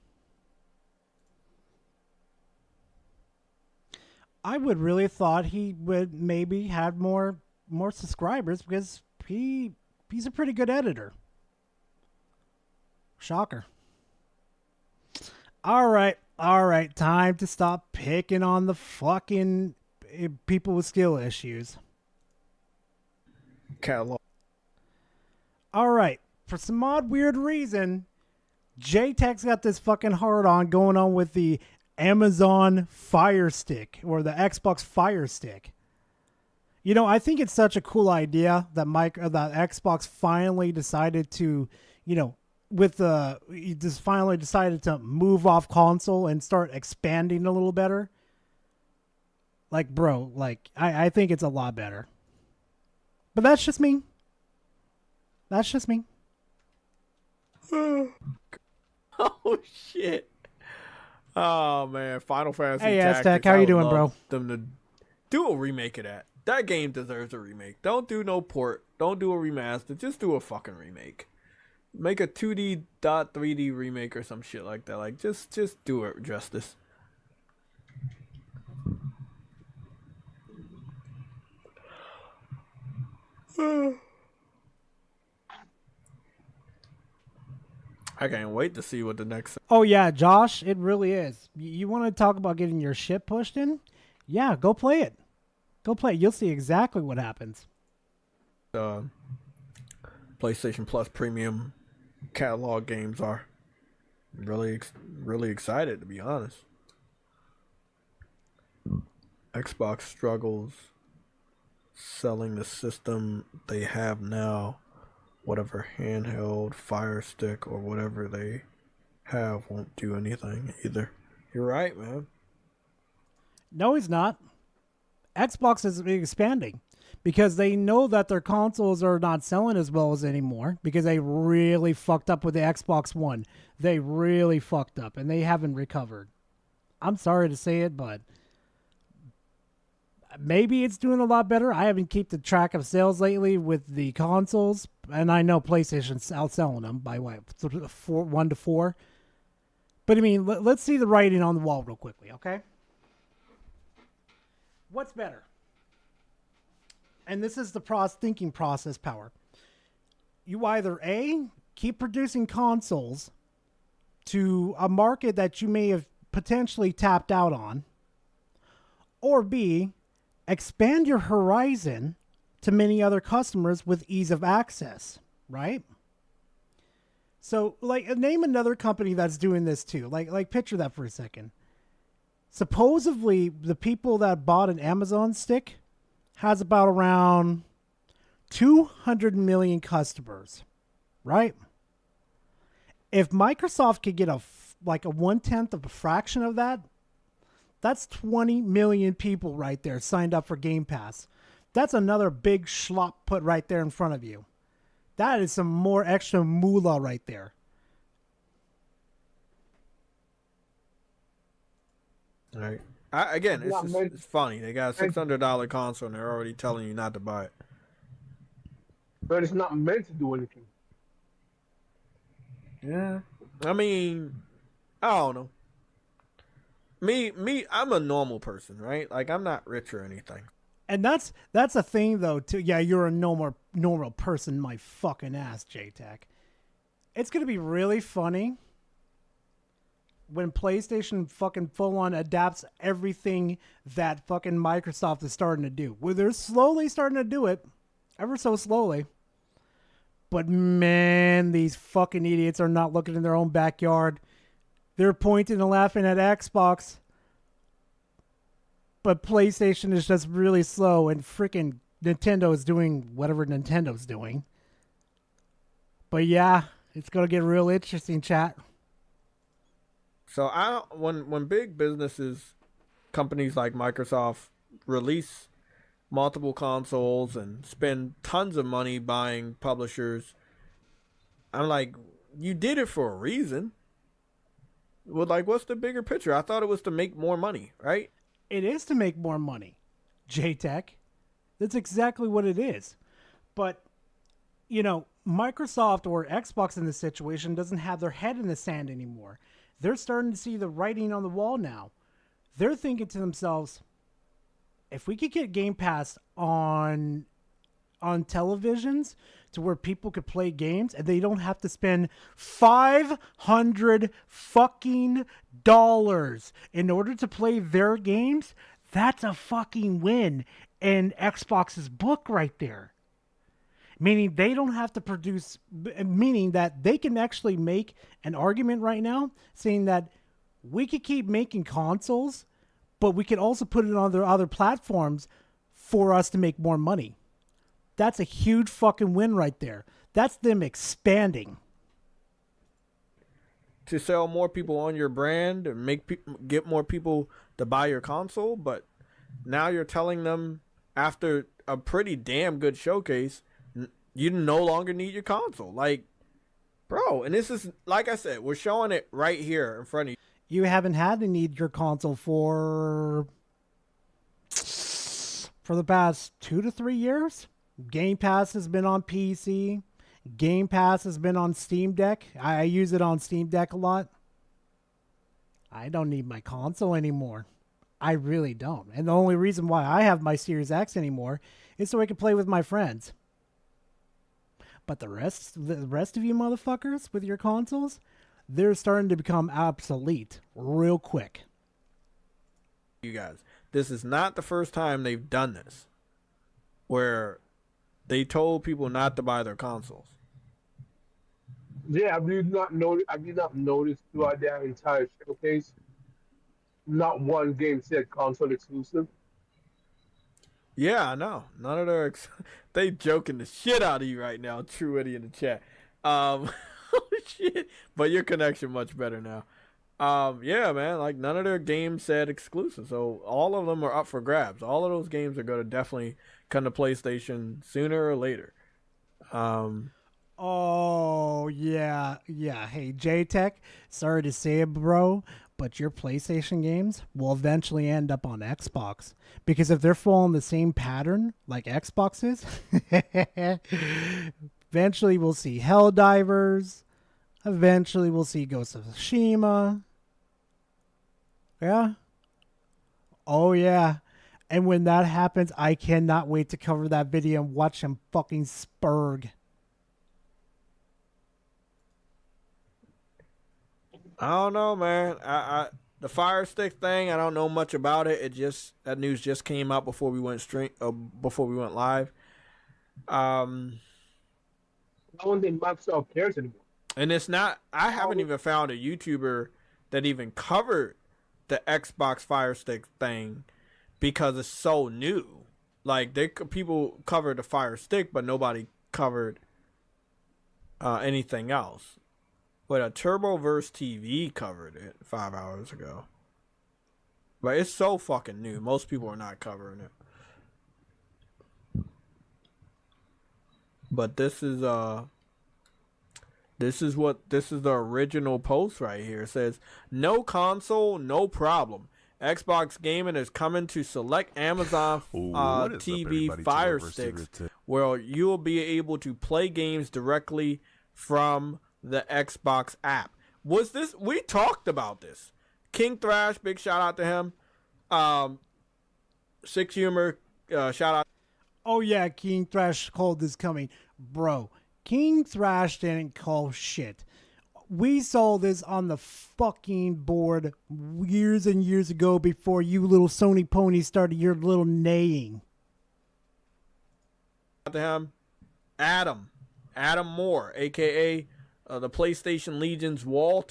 I would really thought he would maybe have more subscribers because he's a pretty good editor. Shocker. All right. Time to stop picking on the fucking people with skill issues. Catalog. All right. For some odd weird reason, JTech's got this fucking hard on going on with the Amazon Fire Stick or the Xbox Fire Stick. I think it's such a cool idea that that Xbox finally decided to, just finally decided to move off console and start expanding a little better. Like, bro, I think it's a lot better. But that's just me. Oh, shit. Oh, man. Final Fantasy Hey, Tactics. Aztec, how you doing, bro? Them to do a remake of that. That game deserves a remake. Don't do no port. Don't do a remaster. Just do a fucking remake. Make a 2D.3D remake or some shit like that. Like, just do it justice. I can't wait to see what the next. Oh yeah, Josh, it really is. You want to talk about getting your shit pushed in? Yeah, go play it. You'll see exactly what happens. PlayStation Plus Premium catalog games are really excited, to be honest. Xbox struggles selling the system they have now. Whatever handheld Fire Stick or whatever they have won't do anything either. You're right, man. No, he's not. Xbox is expanding because they know that their consoles are not selling as well as anymore because they really fucked up with the Xbox One. They really fucked up and they haven't recovered. I'm sorry to say it, but maybe it's doing a lot better. I haven't kept the track of sales lately with the consoles, and I know PlayStation's outselling them by what, 1 to 4. But I mean, let's see the writing on the wall real quickly, okay? What's better? And this is the thinking process power. You either A, keep producing consoles to a market that you may have potentially tapped out on, or B, expand your horizon to many other customers with ease of access, right? So, name another company that's doing this too. Like, picture that for a second. Supposedly, the people that bought an Amazon stick has about around 200 million customers, right? If Microsoft could get a 1/10 of a fraction of that, that's 20 million people right there signed up for Game Pass. That's another big schlop put right there in front of you. That is some more extra moolah right there. All right. It's funny. They got a $600 console and they're already telling you not to buy it. But it's not meant to do anything. Yeah. I mean, I don't know. Me, I'm a normal person, right? Like, I'm not rich or anything. And that's a thing, though, too. Yeah, you're a normal person, my fucking ass, JTech. It's going to be really funny when PlayStation fucking full on adapts everything that fucking Microsoft is starting to do. Well, they're slowly starting to do it, ever so slowly. But man, these fucking idiots are not looking in their own backyard. They're pointing and laughing at Xbox. But PlayStation is just really slow, and freaking Nintendo is doing whatever Nintendo's doing. But yeah, it's going to get real interesting, chat. So when big businesses, companies like Microsoft release multiple consoles and spend tons of money buying publishers, I'm like, you did it for a reason. Well, like, what's the bigger picture? I thought it was to make more money, right? It is to make more money, J-Tech. That's exactly what it is. But, you know, Microsoft or Xbox in this situation doesn't have their head in the sand anymore. They're starting to see the writing on the wall now. They're thinking to themselves, if we could get Game Pass on televisions to where people could play games and they don't have to spend $500 fucking dollars in order to play their games, that's a fucking win in Xbox's book right there. Meaning they don't have to produce, meaning that they can actually make an argument right now saying that we could keep making consoles, but we could also put it on their other platforms for us to make more money. That's a huge fucking win right there. That's them expanding. To sell more people on your brand and get more people to buy your console, but now you're telling them after a pretty damn good showcase, you no longer need your console. Like, bro, and this is, like I said, we're showing it right here in front of you. You haven't had to need your console for the past 2 to 3 years. Game Pass has been on PC. Game Pass has been on Steam Deck. I use it on Steam Deck a lot. I don't need my console anymore. I really don't. And the only reason why I have my Series X anymore is so I can play with my friends. But the rest of you motherfuckers with your consoles, they're starting to become obsolete real quick. You guys, this is not the first time they've done this, where they told people not to buy their consoles. Yeah, I did not notice throughout their entire showcase, not one game said console exclusive. Yeah, I know. None of their they joking the shit out of you right now, True Eddie in the chat. Oh shit. But your connection much better now. Yeah, man, like none of their games said exclusive. So all of them are up for grabs. All of those games are going to definitely come to PlayStation sooner or later. Oh, yeah. Hey, J-Tech, sorry to say it, bro, but your PlayStation games will eventually end up on Xbox. Because if they're following the same pattern like Xbox is, eventually we'll see Helldivers. Eventually we'll see Ghost of Tsushima. Yeah. Oh, yeah. And when that happens, I cannot wait to cover that video and watch him fucking spurg. I don't know, man. The Fire Stick thing, I don't know much about it. That news just came out before we went live. I don't think Microsoft cares anymore. And it's not. I haven't even found a YouTuber that even covered the Xbox Fire Stick thing because it's so new. Like people covered the Fire Stick, but nobody covered anything else. But a Turboverse TV covered it 5 hours ago. But it's so fucking new. Most people are not covering it. But this is the original post right here. It says, no console, no problem. Xbox Gaming is coming to select Amazon TV Fire Sticks, where you'll be able to play games directly from the Xbox app. We talked about this. King Thrash, big shout out to him. Six Humor, shout out. Oh yeah, King Thrash called this coming. Bro, King Thrash didn't call shit. We saw this on the fucking board years and years ago before you little Sony ponies started your little neighing. To him, Adam Moore, aka the PlayStation Legion's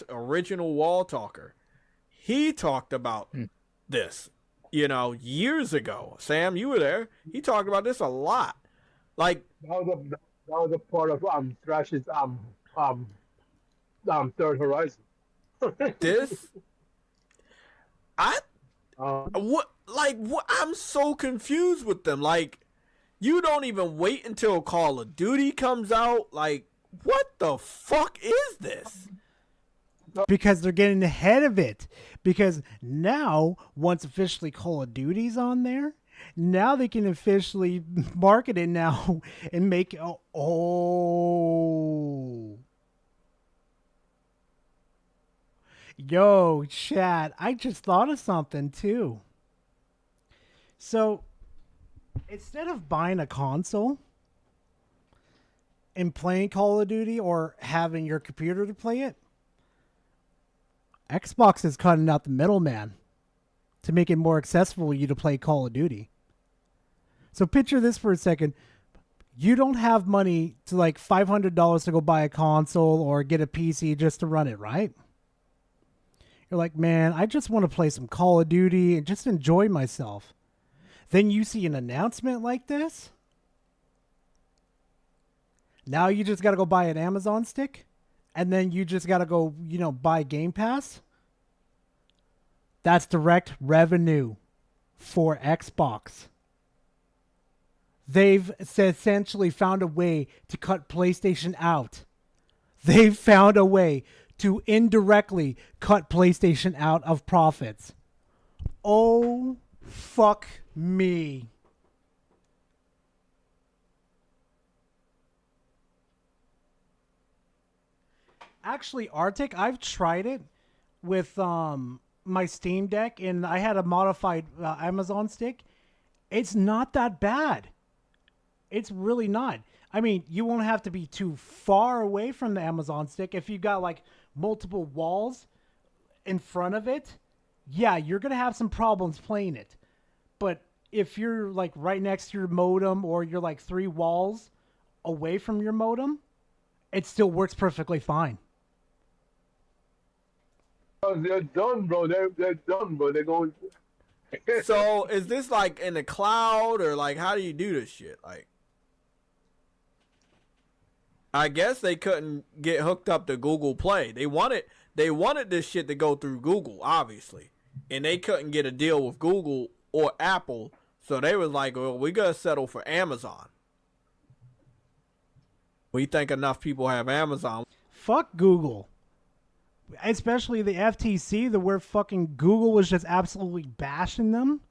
original wall talker. He talked about this, years ago. Sam, you were there. He talked about this a lot. Like that was a part of Thrash's Third Horizon. This, what? I'm so confused with them. Like, you don't even wait until Call of Duty comes out. Like, what the fuck is this? Because they're getting ahead of it. Because now, once officially Call of Duty's on there, now they can officially market it now and make Yo, chat, I just thought of something too. So, instead of buying a console and playing Call of Duty or having your computer to play it, Xbox is cutting out the middleman to make it more accessible for you to play Call of Duty. So picture this for a second. You don't have money to like $500 to go buy a console or get a PC just to run it, right? You're like, man, I just want to play some Call of Duty and just enjoy myself. Then you see an announcement like this. Now you just got to go buy an Amazon stick. And then you just got to go, buy Game Pass. That's direct revenue for Xbox. They've essentially found a way to cut PlayStation out. They've found a way to indirectly cut PlayStation out of profits. Oh, fuck me. Actually, Arctic, I've tried it with my Steam Deck, and I had a modified Amazon stick. It's not that bad. It's really not. I mean, you won't have to be too far away from the Amazon stick. If you've got like multiple walls in front of it, yeah, you're going to have some problems playing it. But if you're like right next to your modem or you're like 3 walls away from your modem, it still works perfectly fine. They're done, bro. They're done, bro. They're going. So is this like in the cloud or like how do you do this shit? Like, I guess they couldn't get hooked up to Google Play. They wanted this shit to go through Google, obviously, and they couldn't get a deal with Google or Apple, so they was like, "Well, we gotta settle for Amazon." We think enough people have Amazon. Fuck Google. Especially the FTC, where fucking Google was just absolutely bashing them.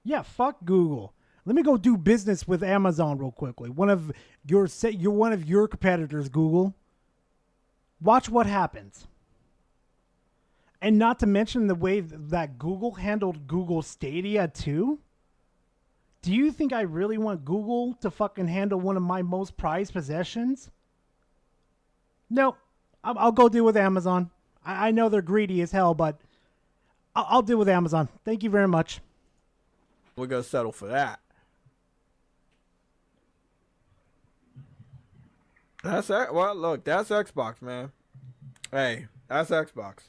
Yeah, fuck Google. Let me go do business with Amazon real quickly. One of your competitors, Google. Watch what happens. And not to mention the way that Google handled Google Stadia too. Do you think I really want Google to fucking handle one of my most prized possessions? Nope. I'll go deal with Amazon. I know they're greedy as hell, but I'll deal with Amazon. Thank you very much. We're going to settle for that. Well, look, that's Xbox, man. Hey, that's Xbox.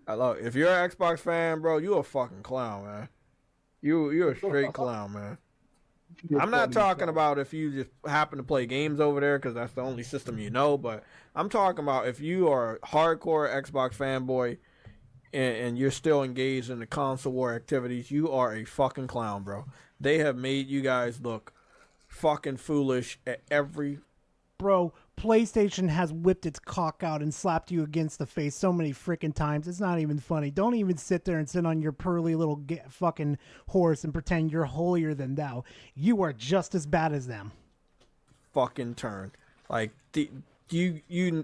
Look, if you're an Xbox fan, bro, you a fucking clown, man. You're a straight clown, man. I'm not talking about if you just happen to play games over there because that's the only system you know, but I'm talking about if you are a hardcore Xbox fanboy and you're still engaged in the console war activities, you are a fucking clown, bro. They have made you guys look fucking foolish at every... Bro, PlayStation has whipped its cock out and slapped you against the face so many freaking times. It's not even funny. Don't even sit there and sit on your pearly little fucking horse and pretend you're holier than thou. You are just as bad as them. Fucking turn. Like, you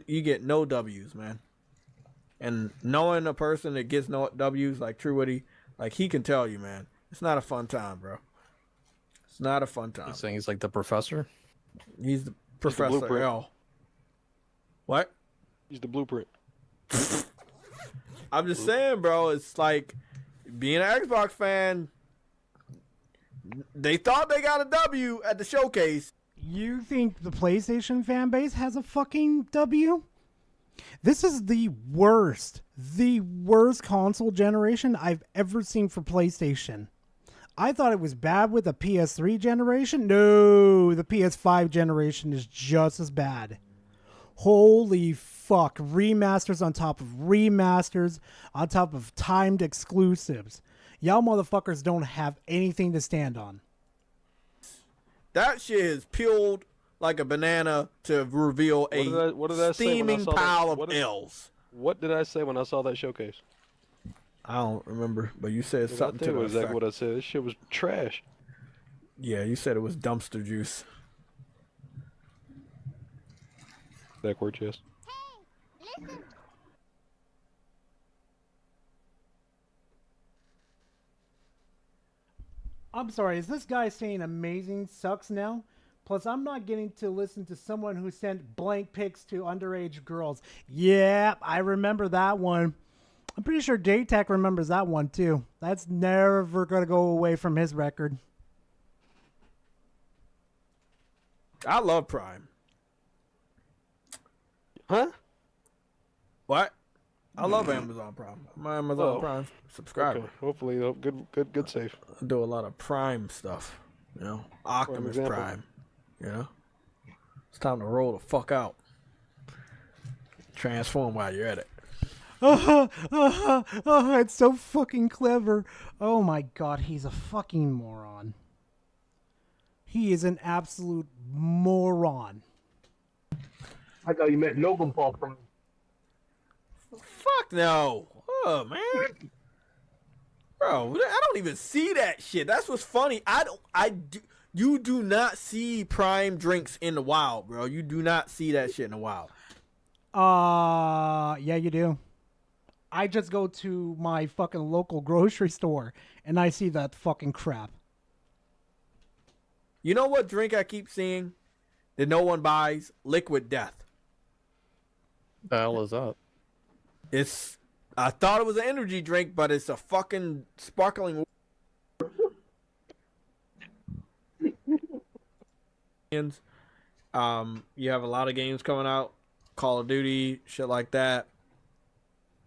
get no W's, man. And knowing a person that gets no W's, like True Witty, like, he can tell you, man, it's not a fun time, bro. It's not a fun time. You're saying he's like the professor? He's the Professor L. What? He's the blueprint. I'm just saying, bro. It's like being an Xbox fan. They thought they got a W at the showcase. You think the PlayStation fan base has a fucking W? This is the worst console generation I've ever seen for PlayStation. I thought it was bad with the PS3 generation. No, the PS5 generation is just as bad. Holy fuck. Remasters on top of remasters, on top of timed exclusives. Y'all motherfuckers don't have anything to stand on. That shit is peeled like a banana to reveal what did I say when I steaming saw pile that? of L's. What did I say when I saw that showcase? I don't remember, but you said I something think to it the was exactly effect. what I said. This shit was trash. Yeah, you said it was dumpster juice. That word, yes. I'm sorry, is this guy saying amazing sucks now? Plus, I'm not getting to listen to someone who sent blank pics to underage girls. Yeah, I remember that one. I'm pretty sure JTech remembers that one too. That's never going to go away from his record. I love Prime. Huh? What? I love Amazon Prime. I'm an Amazon Oh. Prime subscriber. Okay. Hopefully, good save. I do a lot of Prime stuff. You know, Optimus example. Prime. You know, it's time to roll the fuck out. Transform while you're at it. It's so fucking clever. Oh my god, he's a fucking moron. He is an absolute moron. I thought you meant Logan Paul from. Fuck no. Oh man. Bro, I don't even see that shit. That's what's funny. You do not see Prime drinks in the wild, bro. You do not see that shit in the wild. Yeah, you do. I just go to my fucking local grocery store and I see that fucking crap. You know what drink I keep seeing that no one buys? Liquid Death. The hell is that? I thought it was an energy drink, but it's a fucking sparkling. You have a lot of games coming out, Call of Duty, shit like that,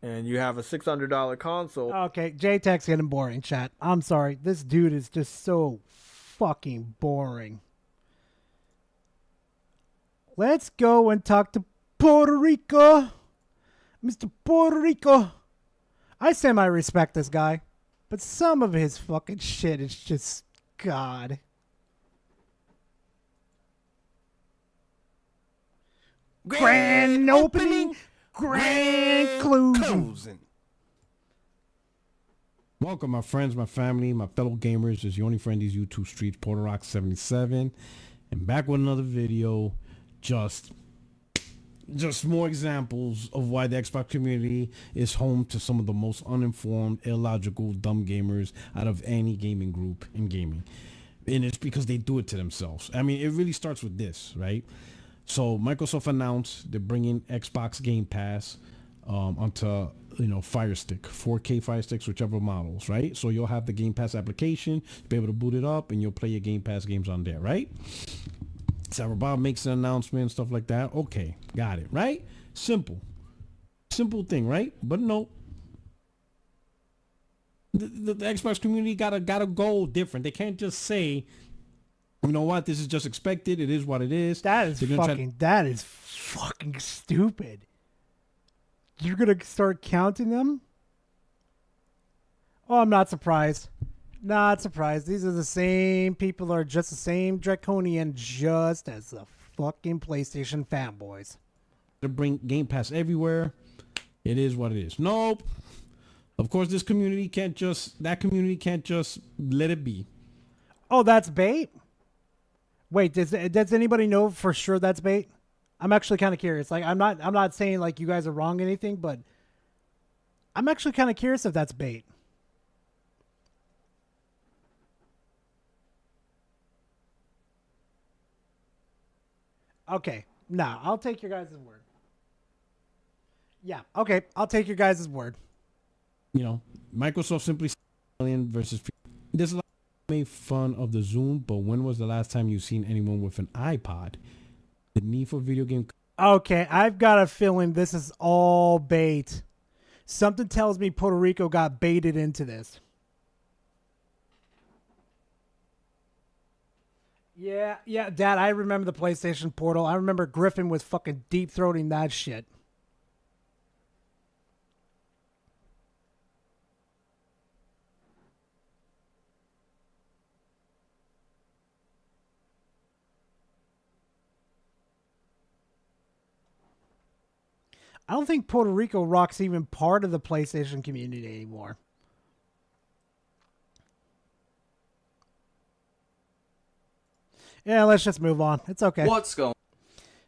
and you have a $600 console. Okay, JTech's getting boring, chat. I'm sorry. This dude is just so fucking boring. Let's go and talk to Puerto Rico. Mr. Puerto Rico. I semi-respect this guy, but some of his fucking shit is just God. Grand opening, grand closing. Welcome, my friends, my family, my fellow gamers. It's your only friend, these YouTube streets, Porter Rock 77, and back with another video. Just more examples of why the Xbox community is home to some of the most uninformed, illogical, dumb gamers out of any gaming group in gaming. And it's because they do it to themselves. I mean, it really starts with this, right? So Microsoft announced they're bringing Xbox Game Pass onto, Fire Stick, 4K Fire Sticks, whichever models, right? So you'll have the Game Pass application, you'll be able to boot it up, and you'll play your Game Pass games on there, right? Sarah Bob makes an announcement, stuff like that. Okay, got it, right? Simple thing, right? But no, the Xbox community gotta go different. They can't just say, you know what, this is just expected. It is what it is. That is fucking stupid. You're gonna start counting them? Oh, I'm not surprised. Not surprised. These are the same people, are just the same draconian, just as the fucking PlayStation fanboys. To bring Game Pass everywhere. It is what it is. Nope. Of course, that community can't just let it be. Oh, that's bait? Wait, does anybody know for sure that's bait? I'm actually kind of curious. Like, I'm not saying like you guys are wrong or anything, but I'm actually kind of curious if that's bait. Okay, nah, I'll take your guys' word. Yeah. Okay. I'll take your guys' word. You know, Microsoft simply alien versus. There's a lot made fun of the Zoom, but when was the last time you seen anyone with an iPod? The need for video game. Okay, I've got a feeling this is all bait. Something tells me Puerto Rico got baited into this. Yeah, Dad, I remember the PlayStation Portal. I remember Griffin was fucking deep-throating that shit. I don't think Puerto Rico rocks even part of the PlayStation community anymore. Yeah, let's just move on. It's okay. What's going?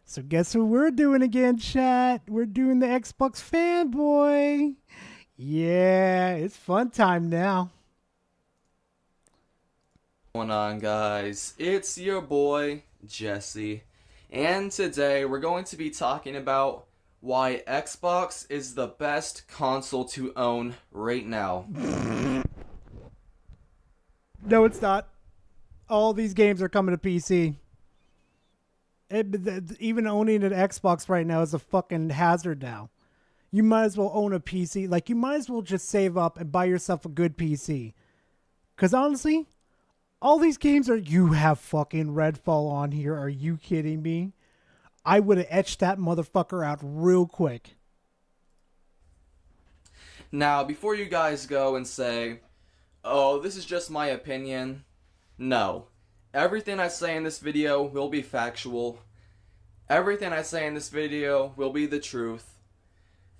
So guess what we're doing again, chat? We're doing the Xbox fanboy. Yeah, it's fun time now. What's going on, guys? It's your boy, Jesse. And today we're going to be talking about why Xbox is the best console to own right now. No, it's not. All these games are coming to PC. Even owning an Xbox right now is a fucking hazard now. You might as well own a PC. Like, you might as well just save up and buy yourself a good PC. Because honestly, all these games are... You have fucking Redfall on here. Are you kidding me? I would have etched that motherfucker out real quick. Now, before you guys go and say, oh, this is just my opinion, no. Everything I say in this video will be factual. Everything I say in this video will be the truth.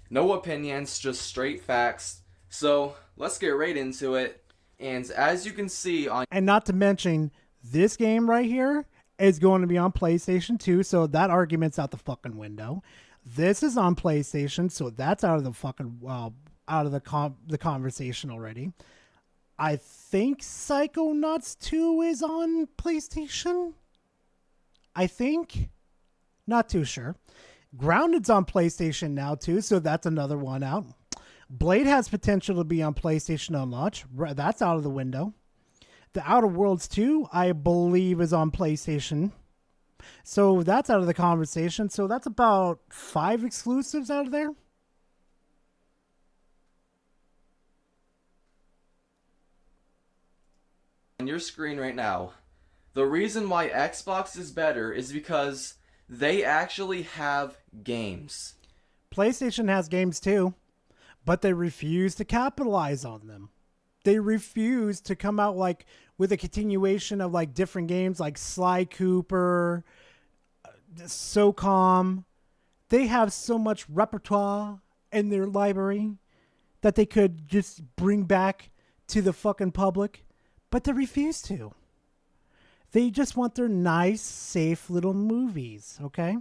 No opinions, just straight facts. So, let's get right into it. And as you can see on... And not to mention, this game right here is going to be on PlayStation 2, so that argument's out the fucking window. This is on PlayStation, so that's out of the fucking out of the conversation already. I think Psychonauts 2 is on PlayStation. I think, not too sure. Grounded's on PlayStation now too, so that's another one out. Blade has potential to be on PlayStation on launch. That's out of the window. The Outer Worlds 2, I believe, is on PlayStation. So that's out of the conversation. So that's about 5 exclusives out of there. On your screen right now, the reason why Xbox is better is because they actually have games. PlayStation has games too, but they refuse to capitalize on them. They refuse to come out like with a continuation of like different games like Sly Cooper, SOCOM. They have so much repertoire in their library that they could just bring back to the fucking public, but they refuse to. They just want their nice, safe little movies, okay?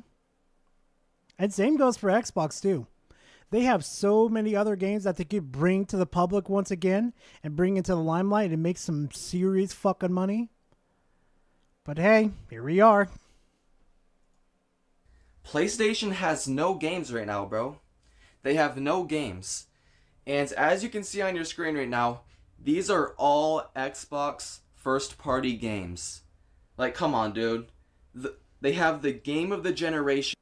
And same goes for Xbox too. They have so many other games that they could bring to the public once again and bring into the limelight and make some serious fucking money. But hey, here we are. PlayStation has no games right now, bro. They have no games. And as you can see on your screen right now, these are all Xbox first-party games. Like, come on, dude. They have the game of the generation.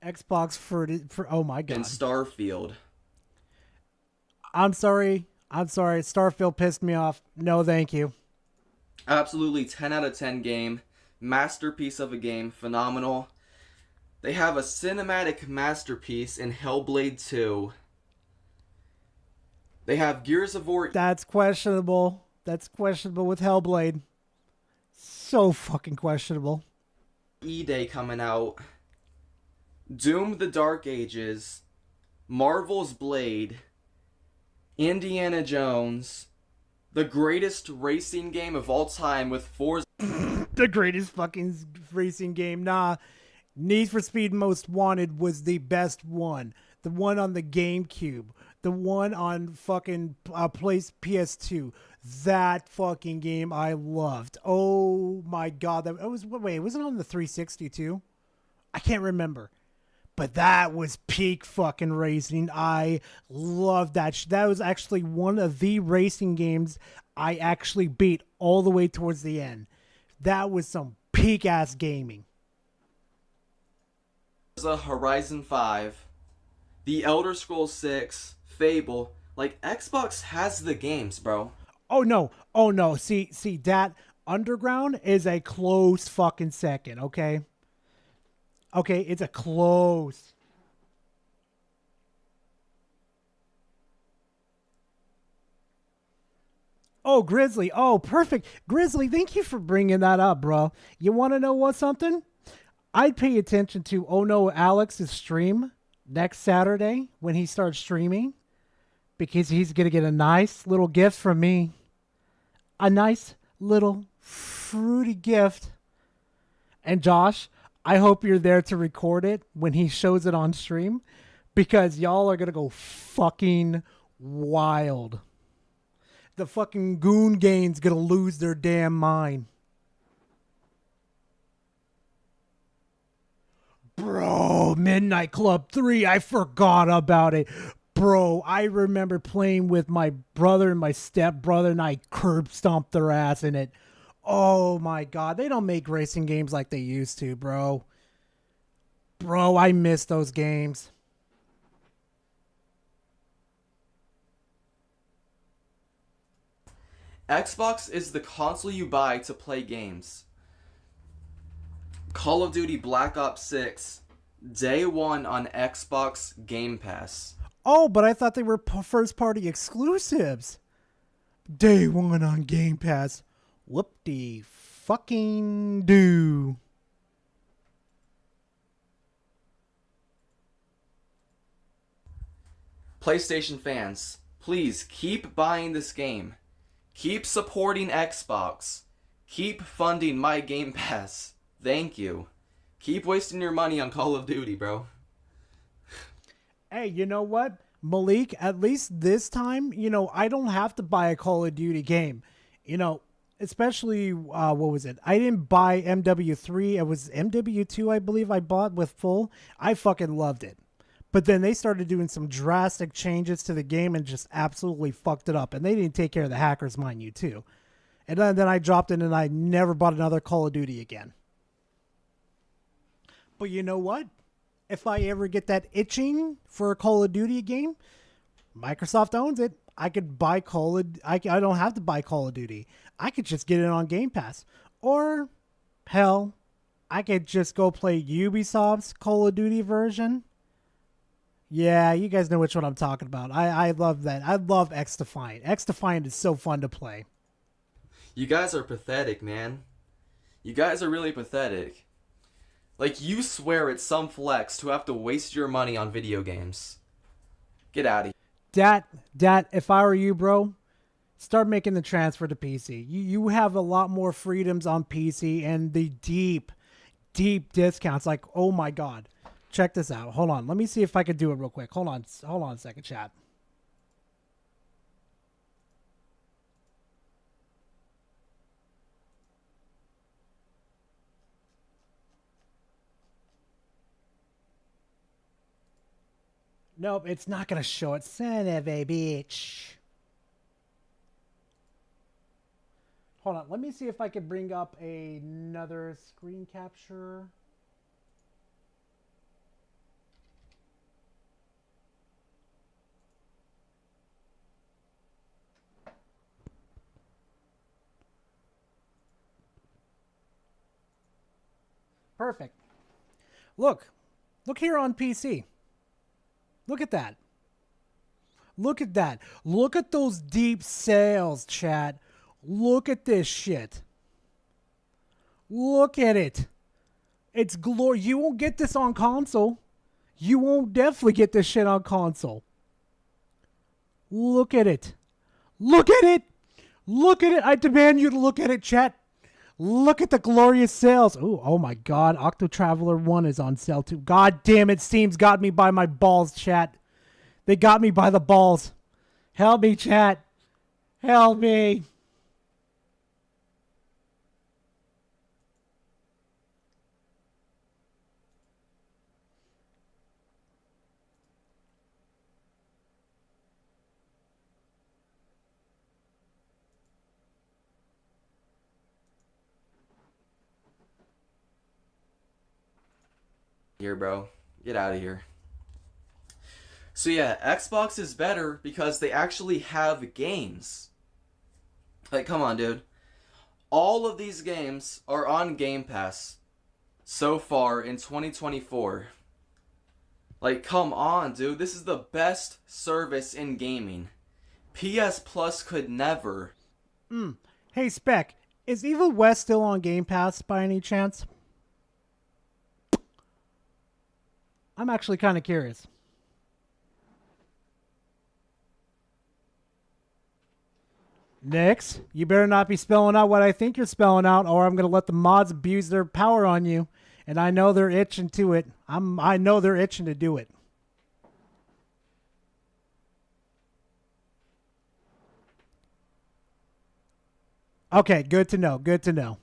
Xbox for oh my god. And Starfield. I'm sorry. Starfield pissed me off. No, thank you. Absolutely 10 out of 10 game. Masterpiece of a game. Phenomenal. They have a cinematic masterpiece in Hellblade 2. They have Gears of War. That's questionable. That's questionable with Hellblade. So fucking questionable. E-Day coming out. Doom the Dark Ages, Marvel's Blade, Indiana Jones, the greatest racing game of all time with Forza. The greatest fucking racing game. Nah, Need for Speed Most Wanted was the best one. The one on the GameCube. The one on fucking PS2. That fucking game I loved. Oh my god. Was it on the 360 too? I can't remember. But that was peak fucking racing. I love that. That was actually one of the racing games I actually beat all the way towards the end. That was some peak ass gaming. Forza Horizon 5, The Elder Scrolls 6, Fable. Like, Xbox has the games, bro. Oh no. See, that Underground is a close fucking second, okay? Okay, it's a close. Oh, Grizzly. Oh, perfect. Grizzly, thank you for bringing that up, bro. You want to know what something? I'd pay attention to Oh No Alex's stream next Saturday when he starts streaming because he's going to get a nice little gift from me. A nice little fruity gift. And Josh, I hope you're there to record it when he shows it on stream because y'all are going to go fucking wild. The fucking Goon Gang's going to lose their damn mind. Bro, Midnight Club 3, I forgot about it. Bro, I remember playing with my brother and my stepbrother, and I curb stomped their ass in it. Oh my god, they don't make racing games like they used to, bro. Bro, I miss those games. Xbox is the console you buy to play games. Call of Duty Black Ops 6, day one on Xbox Game Pass. Oh, but I thought they were first-party exclusives. Day one on Game Pass. Whoop-de-fucking-do. PlayStation fans, please keep buying this game. Keep supporting Xbox. Keep funding my Game Pass. Thank you. Keep wasting your money on Call of Duty, bro. Hey, you know what? Malik, at least this time, I don't have to buy a Call of Duty game. Especially, what was it? I didn't buy MW3. It was MW2, I believe I bought with full. I fucking loved it. But then they started doing some drastic changes to the game and just absolutely fucked it up. And they didn't take care of the hackers, mind you, too. And then I dropped in and I never bought another Call of Duty again. But you know what? If I ever get that itching for a Call of Duty game, Microsoft owns it. I could buy I don't have to buy Call of Duty. I could just get it on Game Pass. Or, hell, I could just go play Ubisoft's Call of Duty version. Yeah, you guys know which one I'm talking about. I love that. I love X-Defiant. X-Defiant is so fun to play. You guys are pathetic, man. You guys are really pathetic. Like, you swear it's some flex to have to waste your money on video games. Get out of here. Dat, if I were you, bro, start making the transfer to PC. You have a lot more freedoms on PC and the deep discounts. Like, oh my god. Check this out. Hold on. Let me see if I can do it real quick. Hold on a second, chat. Nope, it's not going to show it. Son of a bitch. Hold on. Let me see if I can bring up another screen capture. Perfect. Look here on PC. Look at that. Look at that. Look at those deep sales, chat. Look at this shit. Look at it. It's glory. You won't get this on console. You won't definitely get this shit on console. Look at it. Look at it. Look at it. I demand you to look at it, chat. Look at the glorious sales. Ooh, oh my god. Octo Traveler 1 is on sale too. God damn it. Steam's got me by my balls, chat. They got me by the balls. Help me, chat. Help me. here, bro. Get out of here. So yeah, Xbox is better because they actually have games. Like, come on, dude. All of these games are on Game Pass so far in 2024. Like, come on, dude. This is the best service in gaming. PS Plus could never. Hey, Spec, is Evil West still on Game Pass by any chance? I'm actually kind of curious. Nix, you better not be spelling out what I think you're spelling out, or I'm going to let the mods abuse their power on you. And I know they're itching to it. I know they're itching to do it. Okay, good to know. Good to know.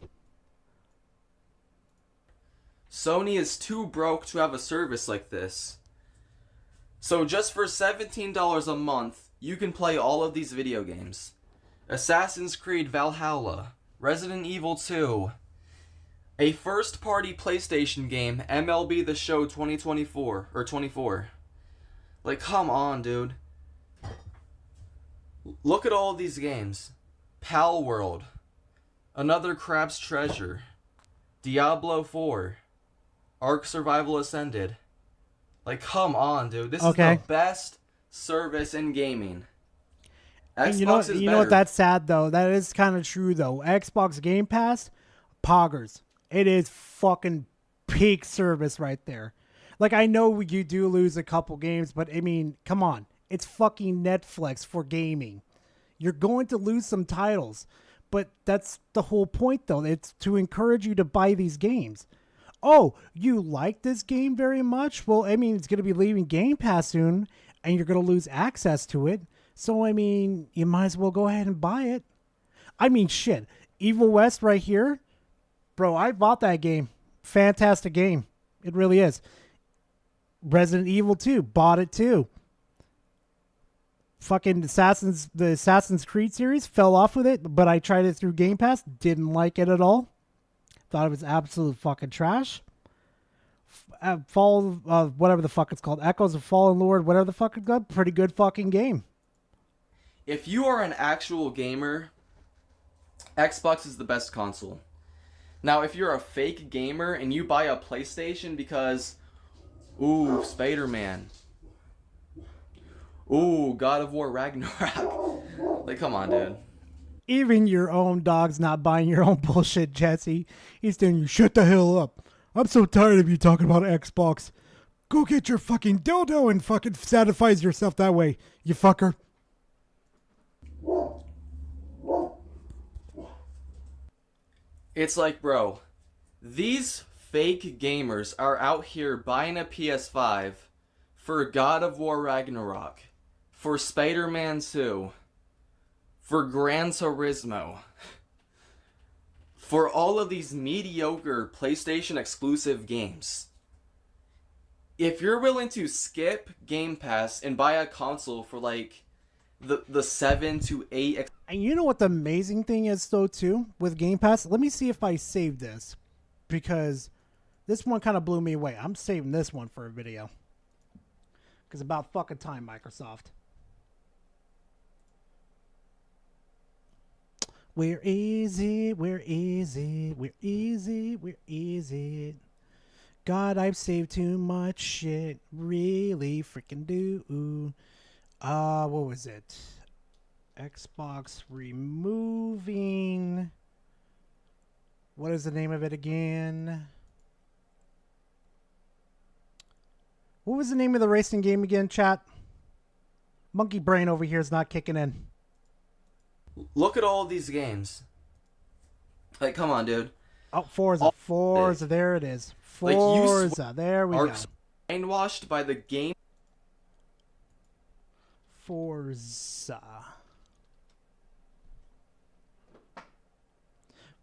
Sony is too broke to have a service like this. So just for $17 a month, you can play all of these video games. Assassin's Creed Valhalla, Resident Evil 2, a first-party PlayStation game, MLB The Show 2024, or 24. Like, come on, dude. Look at all of these games. Pal World, Another Crab's Treasure, Diablo 4, Ark Survival Ascended. Like, come on, dude. This is the best service in gaming. And Xbox you know, is you know what? That's sad though. That is kind of true though. Xbox Game Pass, poggers. It is fucking peak service right there. Like, I know you do lose a couple games, but I mean, come on. It's fucking Netflix for gaming. You're going to lose some titles, but that's the whole point though. It's to encourage you to buy these games. Oh, you like this game very much? Well, I mean, it's going to be leaving Game Pass soon, and you're going to lose access to it. So, I mean, you might as well go ahead and buy it. I mean, shit. Evil West right here. Bro, I bought that game. Fantastic game. It really is. Resident Evil 2. Bought it too. Fucking the Assassin's Creed series. Fell off with it, but I tried it through Game Pass. Didn't like it at all. Thought it was absolute fucking trash. Whatever the fuck it's called. Echoes of Fallen Lord. Whatever the fuck it's called. Pretty good fucking game. If you are an actual gamer, Xbox is the best console. Now, if you're a fake gamer and you buy a PlayStation because, ooh, Spider-Man, ooh, God of War Ragnarok, like, come on, dude. Even your own dog's not buying your own bullshit, Jesse. He's telling you, shut the hell up. I'm so tired of you talking about Xbox. Go get your fucking dildo and fucking satisfy yourself that way, you fucker. It's like, bro, these fake gamers are out here buying a PS5 for God of War Ragnarok, for Spider-Man 2, for Gran Turismo, for all of these mediocre PlayStation exclusive games. If you're willing to skip Game Pass and buy a console for like the 7 to 8... And you know what the amazing thing is, though, too, with Game Pass? Let me see if I saved this, because this one kind of blew me away. I'm saving this one for a video. Because about fucking time, Microsoft. Where is it? Where is it? Where is it? Where is it? God, I've saved too much shit. Really freaking do. What was it? Xbox removing. What is the name of it again? What was the name of the racing game again, chat? Monkey brain over here is not kicking in. Look at all these games. Like, come on, dude. Oh, Forza. Forza, there it is. Forza, like there we go. Brainwashed by the game. Forza.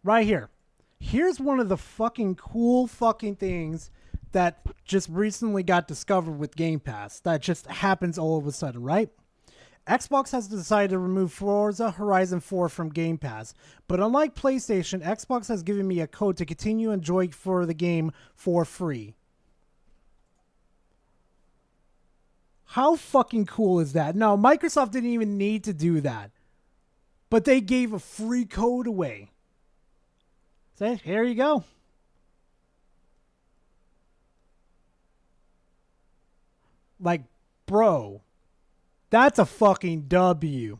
Right here. Here's one of the fucking cool fucking things that just recently got discovered with Game Pass. That just happens all of a sudden, right? Xbox has decided to remove Forza Horizon 4 from Game Pass. But unlike PlayStation, Xbox has given me a code to continue enjoying for the game for free. How fucking cool is that? No, Microsoft didn't even need to do that. But they gave a free code away. So here you go. Like, bro, that's a fucking W.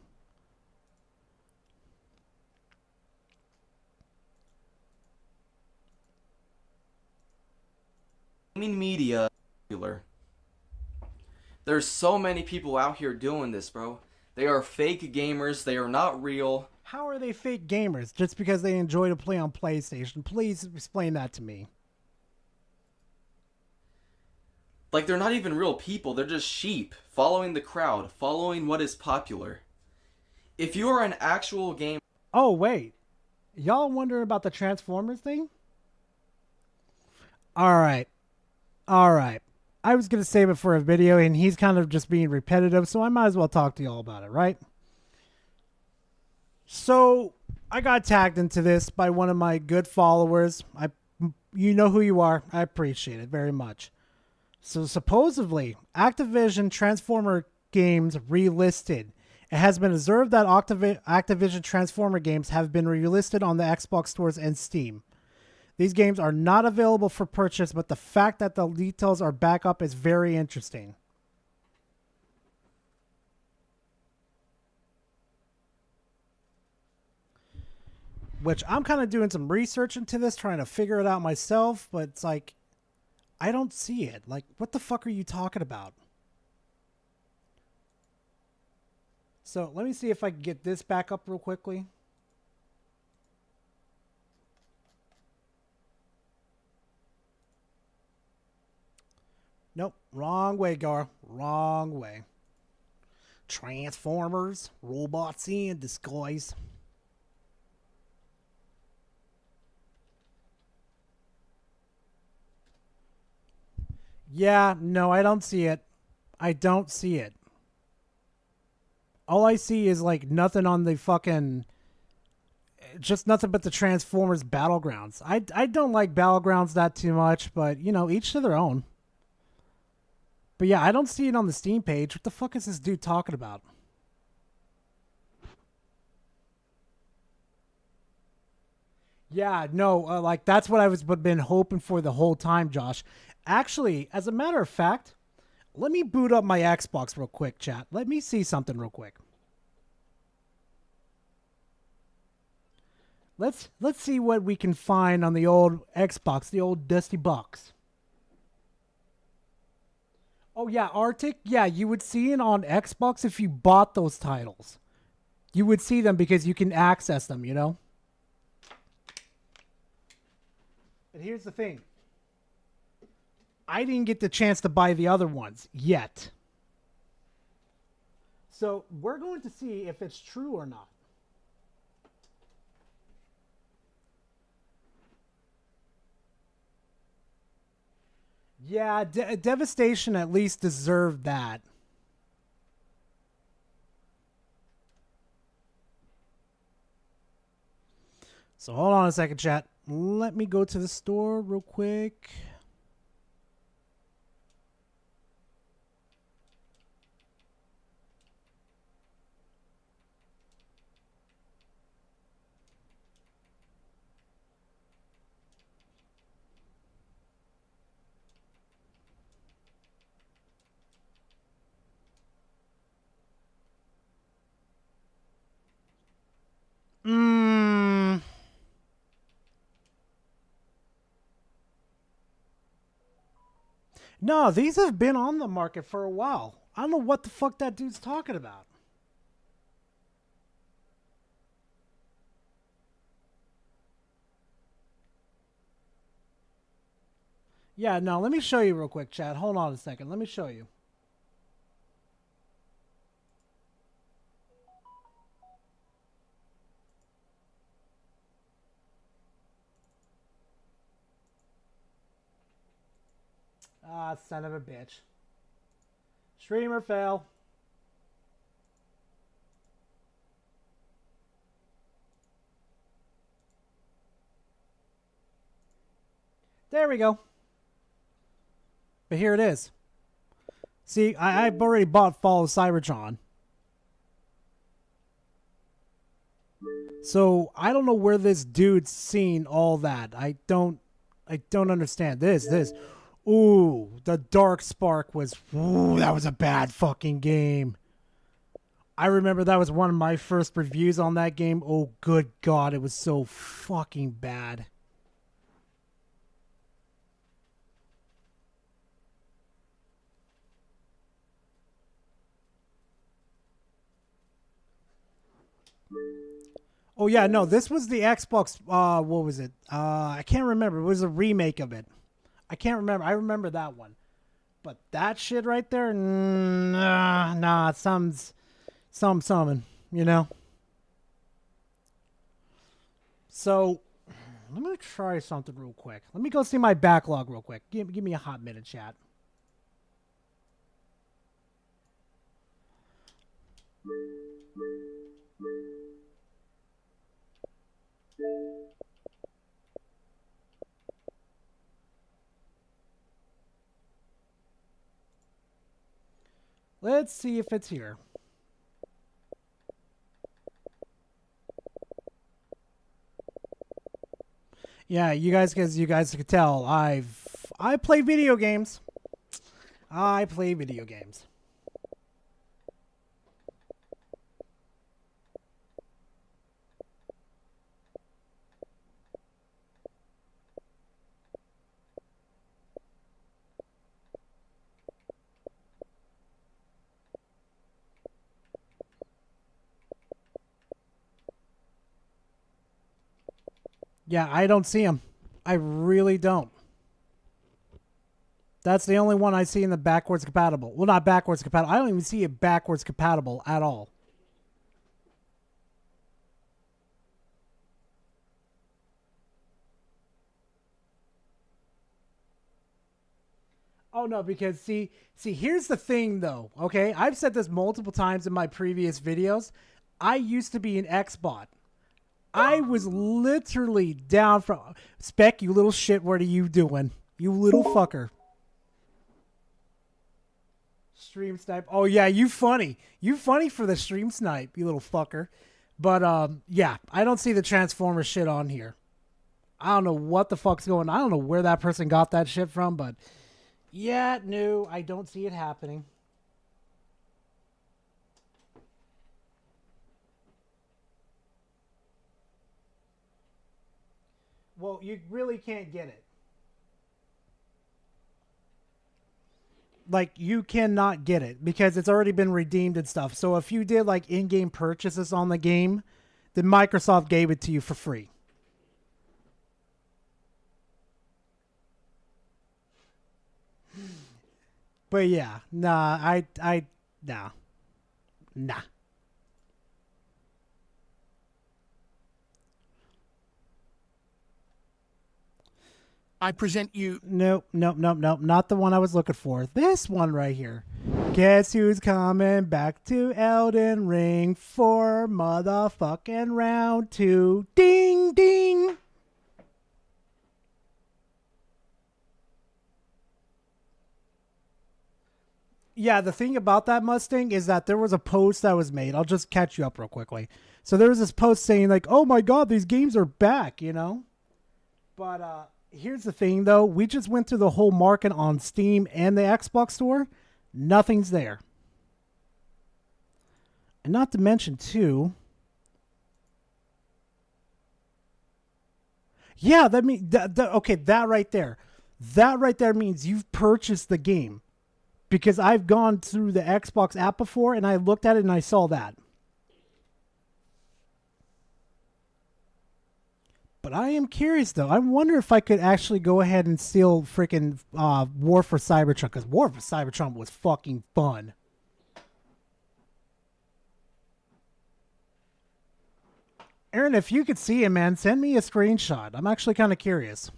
Gaming media popular. There's so many people out here doing this, bro. They are fake gamers. They are not real. How are they fake gamers? Just because they enjoy to play on PlayStation? Please explain that to me. Like, they're not even real people. They're just sheep following the crowd, following what is popular. If you are an actual gamer... Oh, wait. Y'all wondering about the Transformers thing? Alright. Alright. I was going to save it for a video, and he's kind of just being repetitive, so I might as well talk to y'all about it, right? So, I got tagged into this by one of my good followers. You know who you are. I appreciate it very much. So, supposedly, Activision Transformer games relisted. It has been observed that Activision Transformer games have been relisted on the Xbox stores and Steam. These games are not available for purchase, but the fact that the details are back up is very interesting. Which I'm kind of doing some research into this, trying to figure it out myself, but it's like, I don't see it. Like, what the fuck are you talking about? So let me see if I can get this back up real quickly. Nope, wrong way, Gar. Wrong way. Transformers, robots in disguise. Yeah, no, I don't see it. I don't see it. All I see is like nothing on the fucking... Just nothing but the Transformers Battlegrounds. I don't like Battlegrounds that too much, but, you know, each to their own. But yeah, I don't see it on the Steam page. What the fuck is this dude talking about? Yeah, no, like that's what I was been hoping for the whole time, Josh. Actually, as a matter of fact, let me boot up my Xbox real quick, chat. Let me see something real quick. Let's see what we can find on the old Xbox, the old dusty box. Oh yeah, Arctic. Yeah, you would see it on Xbox if you bought those titles. You would see them because you can access them, you know? But here's the thing. I didn't get the chance to buy the other ones yet. So we're going to see if it's true or not. Yeah, Devastation at least deserved that. So hold on a second, chat. Let me go to the store real quick. No, these have been on the market for a while. I don't know what the fuck that dude's talking about. Yeah, no, let me show you real quick, chat. Hold on a second. Let me show you. Ah, son of a bitch. Streamer fail. There we go. But here it is. See, I've already bought Fall of Cybertron. So I don't know where this dude's seen all that. I don't understand this. Ooh, the Dark Spark was. Ooh, that was a bad fucking game. I remember that was one of my first reviews on that game. Oh, good God, it was so fucking bad. Oh yeah, no, this was the Xbox. What was it? I can't remember. It was a remake of it. I can't remember. I remember that one, but that shit right there, nah, summon, you know. So, let me try something real quick. Let me go see my backlog real quick. Give me a hot minute, chat. Let's see if it's here. Yeah, you guys could tell, I play video games. I play video games. Yeah, I don't see him. I really don't. That's the only one I see in the backwards compatible. Well, not backwards compatible. I don't even see it backwards compatible at all. Oh no, because see, here's the thing though, okay? I've said this multiple times in my previous videos. I used to be an Xbot. I was literally down from Spec, you little shit, what are you doing? You little fucker. Stream snipe. Oh yeah, you funny. You funny for the stream snipe, you little fucker. But yeah, I don't see the Transformer shit on here. I don't know what the fuck's going on. I don't know where that person got that shit from, but yeah, no, I don't see it happening. Well, you really can't get it. Like, you cannot get it because it's already been redeemed and stuff. So if you did like in-game purchases on the game, then Microsoft gave it to you for free. But yeah, nah. I present you... Nope, not the one I was looking for. This one right here. Guess who's coming back to Elden Ring for motherfucking round 2? Ding, ding! Yeah, the thing about that Mustang is that there was a post that was made. I'll just catch you up real quickly. So there was this post saying like, oh my god, these games are back, you know? But, here's the thing, though. We just went through the whole market on Steam and the Xbox Store. Nothing's there. And not to mention, too... Yeah, that means... okay, that right there. That right there means you've purchased the game. Because I've gone through the Xbox app before, and I looked at it, and I saw that. But I am curious, though. I wonder if I could actually go ahead and steal freaking War for Cybertron, because War for Cybertron was fucking fun. Aaron, if you could see him, man, send me a screenshot. I'm actually kind of curious.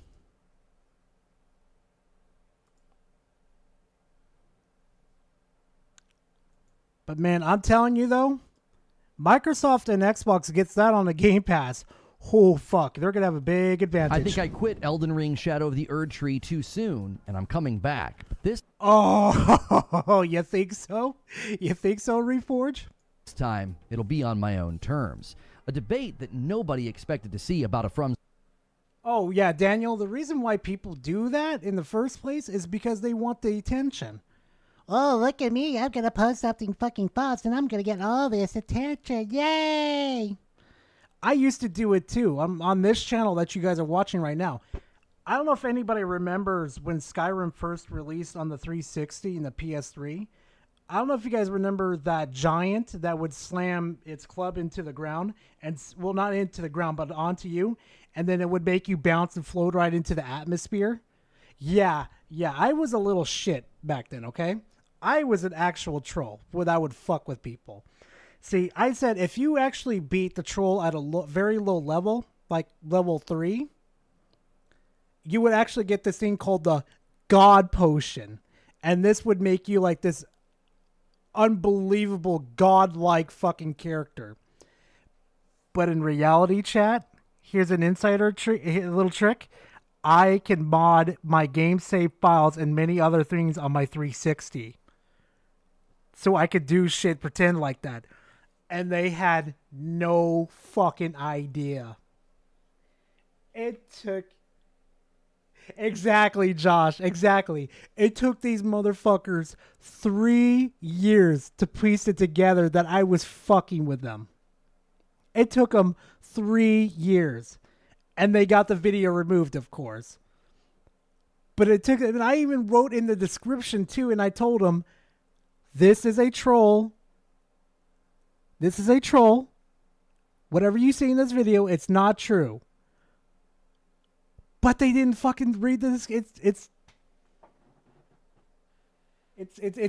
But, man, I'm telling you, though, Microsoft and Xbox gets that on the Game Pass. oh fuck, they're gonna have a big advantage. I think I quit Elden Ring Shadow of the Erd Tree too soon, and I'm coming back. But this you think so? You think so, Reforge? This time, it'll be on my own terms. A debate that nobody expected to see about a From. Oh yeah, Daniel, the reason why people do that in the first place is because they want the attention. Oh, look at me, I'm gonna post something fucking fast and I'm gonna get all this attention. Yay! I used to do it too. I'm on this channel that you guys are watching right now. I don't know if anybody remembers when Skyrim first released on the 360 and the PS3. I don't know if you guys remember that giant that would slam its club into the ground, and well, not into the ground, but onto you, and then it would make you bounce and float right into the atmosphere. Yeah, I was a little shit back then, okay? I was an actual troll where I would fuck with people. See, I said if you actually beat the troll at a very low level, like level 3, you would actually get this thing called the God Potion. And this would make you like this unbelievable godlike fucking character. But in reality, chat, here's an insider a little trick. I can mod my game save files and many other things on my 360. So I could do shit, pretend like that. And they had no fucking idea. It took... Exactly, Josh. Exactly. It took these motherfuckers 3 years to piece it together that I was fucking with them. It took them 3 years. And they got the video removed, of course. But it took... And I even wrote in the description, too, and I told them, this is a troll. This is a troll. Whatever you see in this video, it's not true. But they didn't fucking read this. It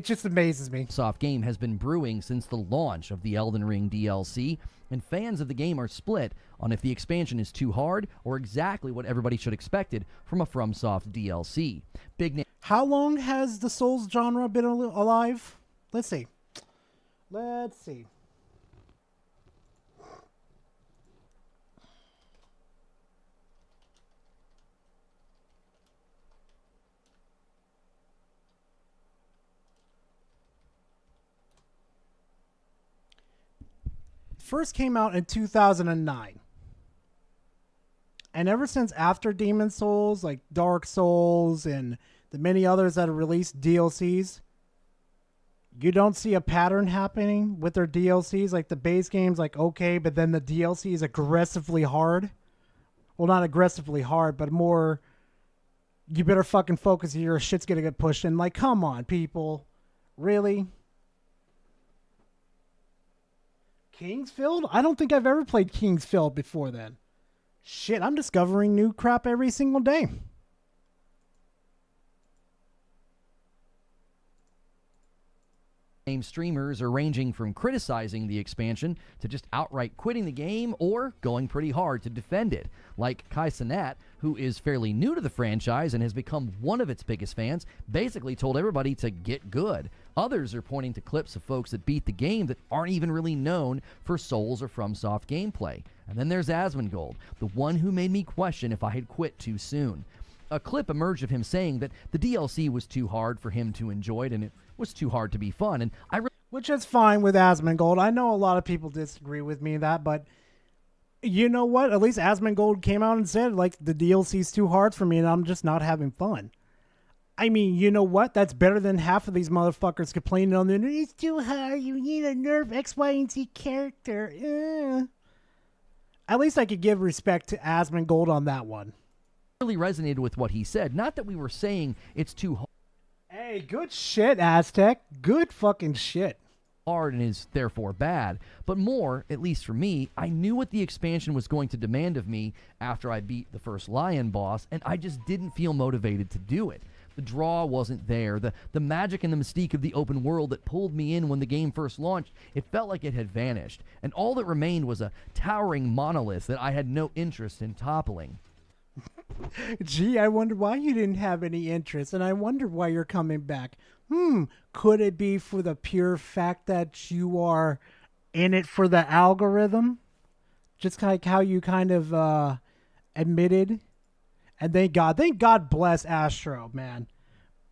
just amazes me. Soft game has been brewing since the launch of the Elden Ring DLC, and fans of the game are split on if the expansion is too hard or exactly what everybody should expected from a FromSoft DLC. Big name. How long has the Souls genre been alive? Let's see. First came out in 2009. And ever since after Demon Souls, like Dark Souls and the many others that have released DLCs, you don't see a pattern happening with their DLCs. Like the base game's like okay, but then the DLC is aggressively hard. Well, not aggressively hard, but more, you better fucking focus or your shit's gonna get pushed in. Like, come on, people. Really? Kingsfield? I don't think I've ever played Kingsfield before then. Shit, I'm discovering new crap every single day. Streamers are ranging from criticizing the expansion to just outright quitting the game or going pretty hard to defend it. Like Kai Cenat, who is fairly new to the franchise and has become one of its biggest fans, basically told everybody to get good. Others are pointing to clips of folks that beat the game that aren't even really known for Souls or FromSoft gameplay. And then there's Asmongold, the one who made me question if I had quit too soon. A clip emerged of him saying that the DLC was too hard for him to enjoy it and it was too hard to be fun. And which is fine with Asmongold. I know a lot of people disagree with me in that, but you know what? At least Asmongold came out and said, like, the DLC's too hard for me and I'm just not having fun. I mean, you know what? That's better than half of these motherfuckers complaining on the internet. It's too hard. You need a nerf X, Y, and Z character. At least I could give respect to Asmongold on that one. Really resonated with what he said. Not that we were saying it's too hard. Hey, good shit, Aztec. Good fucking shit. Hard and is therefore bad, but more, at least for me, I knew what the expansion was going to demand of me after I beat the first Lion boss, and I just didn't feel motivated to do it. The draw wasn't there. The magic and the mystique of the open world that pulled me in when the game first launched, it felt like it had vanished, and all that remained was a towering monolith that I had no interest in toppling. Gee, I wonder why you didn't have any interest, and I wonder why you're coming back. Could it be for the pure fact that you are in it for the algorithm? Just like how you kind of admitted. And thank God bless Astro, man.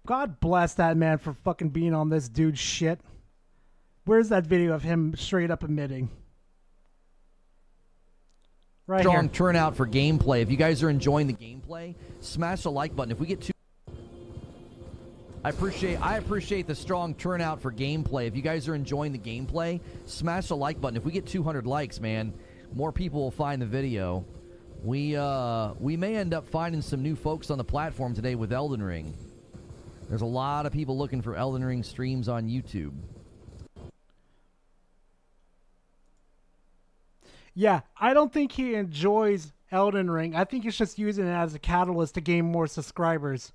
God bless that man for fucking being on this dude's shit. Where's that video of him straight up admitting? Right Strong here. turnout for gameplay. If you guys are enjoying the gameplay, smash the like button. If we get two, I appreciate the strong turnout for gameplay. If you guys are enjoying the gameplay, smash the like button. If we get 200 likes, man, more people will find the video. We may end up finding some new folks on the platform today with Elden Ring. There's a lot of people looking for Elden Ring streams on YouTube. Yeah, I don't think he enjoys Elden Ring. I think he's just using it as a catalyst to gain more subscribers.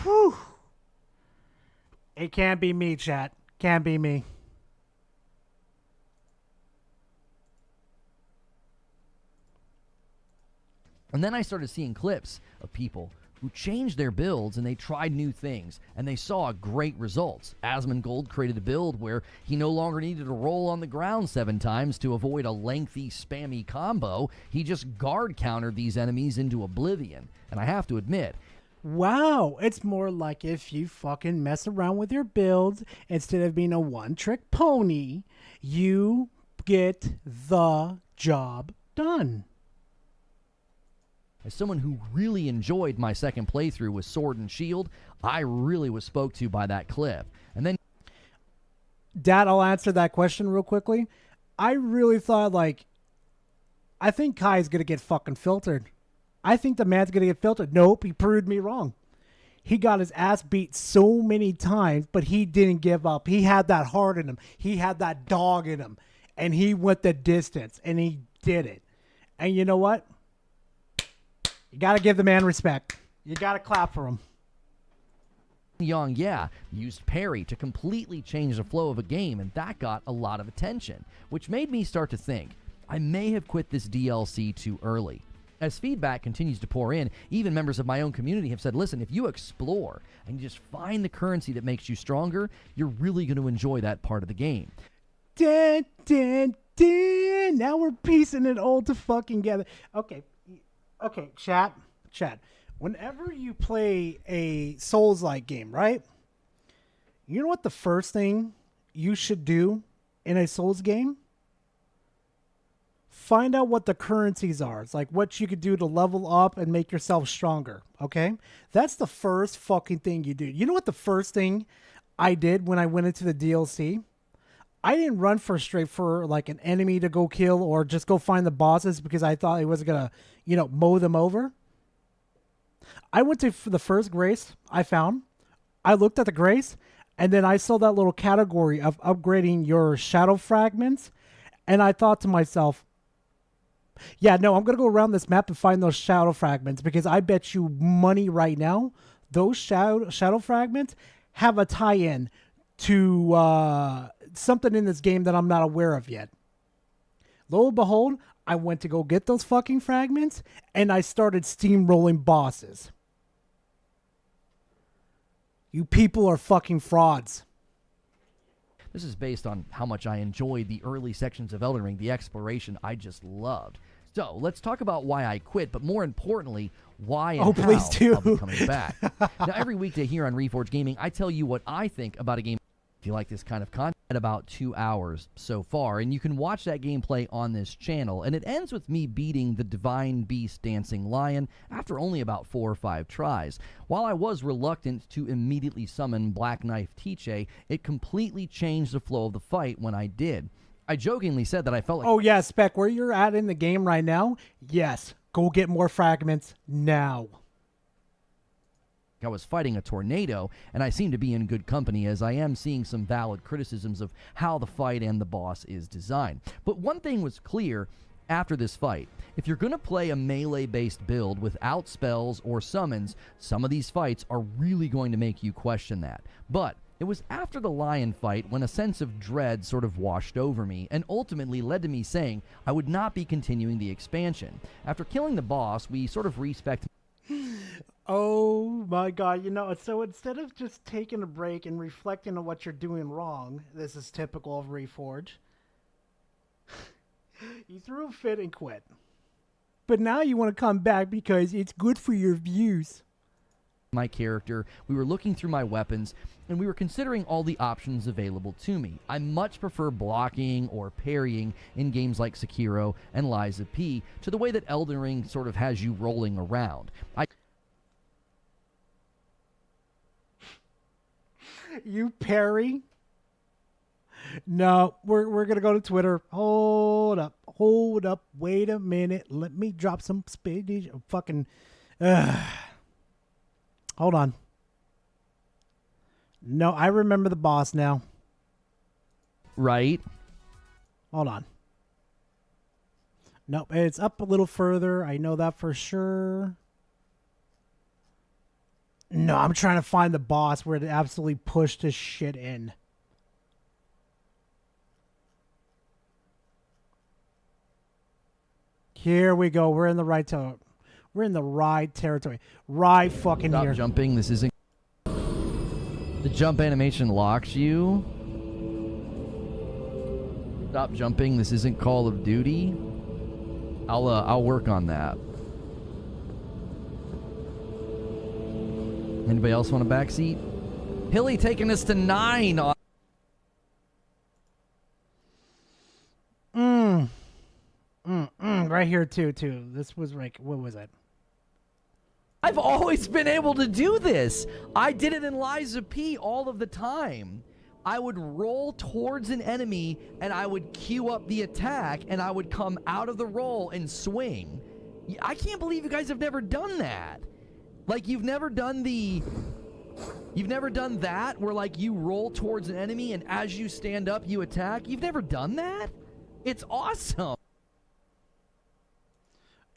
Whew. It can't be me, chat. Can't be me. And then I started seeing clips of people who changed their builds and they tried new things and they saw great results. Asmongold created a build where he no longer needed to roll on the ground 7 times to avoid a lengthy, spammy combo. He just guard countered these enemies into oblivion. And I have to admit, Wow, it's more like if you fucking mess around with your builds, instead of being a one-trick pony, you get the job done. as someone who really enjoyed my second playthrough with Sword and Shield, I really was spoke to by that clip. And then, Dad, I'll answer that question real quickly. I really thought, like, I think Kai's going to get fucking filtered. I think the man's going to get filtered. Nope, he proved me wrong. He got his ass beat so many times, but he didn't give up. He had that heart in him. He had that dog in him. And he went the distance, and he did it. And you know what? You got to give the man respect. You got to clap for him. Young, used parry to completely change the flow of a game, and that got a lot of attention, which made me start to think, I may have quit this DLC too early. As feedback continues to pour in, even members of my own community have said, listen, if you explore and you just find the currency that makes you stronger, you're really going to enjoy that part of the game. Dun, dun, dun. Now we're piecing it all to fucking together. Okay, chat. Whenever you play a Souls-like game, right? You know what the first thing you should do in a Souls game? Find out what the currencies are. It's like what you could do to level up and make yourself stronger, okay? That's the first fucking thing you do. You know what the first thing I did when I went into the DLC? I didn't run straight for like an enemy to go kill or just go find the bosses because I thought it was going to, mow them over. I went to the first grace I found. I looked at the grace, and then I saw that little category of upgrading your shadow fragments, and I thought to myself, I'm going to go around this map and find those shadow fragments because I bet you money right now those shadow fragments have a tie-in to something in this game that I'm not aware of yet. Lo and behold, I went to go get those fucking fragments, and I started steamrolling bosses. You people are fucking frauds. This is based on how much I enjoyed the early sections of Elden Ring. The exploration I just loved. So let's talk about why I quit, but more importantly, why and how please do. I'll be coming back. Now, every weekday here on Reforged Gaming, I tell you what I think about a game. If you like this kind of content, about 2 hours so far, and you can watch that gameplay on this channel, and it ends with me beating the Divine Beast Dancing Lion after only about 4 or 5 tries. While I was reluctant to immediately summon Black Knife Tiche, it completely changed the flow of the fight when I did. I jokingly said that I felt like... Oh yeah, Spec, where you're at in the game right now, yes, go get more fragments now. I was fighting a tornado, and I seem to be in good company as I am seeing some valid criticisms of how the fight and the boss is designed. But one thing was clear after this fight. If you're going to play a melee-based build without spells or summons, some of these fights are really going to make you question that. But it was after the lion fight when a sense of dread sort of washed over me and ultimately led to me saying I would not be continuing the expansion. After killing the boss, we sort of respect... Oh my god, so instead of just taking a break and reflecting on what you're doing wrong, this is typical of Reforge. You threw a fit and quit. But now you want to come back because it's good for your views. My character, we were looking through my weapons, and we were considering all the options available to me. I much prefer blocking or parrying in games like Sekiro and Lies of P to the way that Elden Ring sort of has you rolling around. You parry? No, we're gonna go to Twitter. Hold up, wait a minute. Let me drop some Spanish. Fucking, hold on. No, I remember the boss now. Right? Hold on. Nope, it's up a little further. I know that for sure. No, I'm trying to find the boss where it absolutely pushed his shit in. Here we go. We're in the right We're in the right territory. Right fucking Stop here. Jumping. This isn't. The jump animation locks you. Stop jumping. This isn't Call of Duty. I'll work on that. Anybody else want a backseat? Hilly taking us to 9 on. Right here too. This was like, what was it? I've always been able to do this. I did it in Lies of P all of the time. I would roll towards an enemy and I would queue up the attack and I would come out of the roll and swing. I can't believe you guys have never done that. Like, you've never done that where, like, you roll towards an enemy and as you stand up, you attack? You've never done that? It's awesome.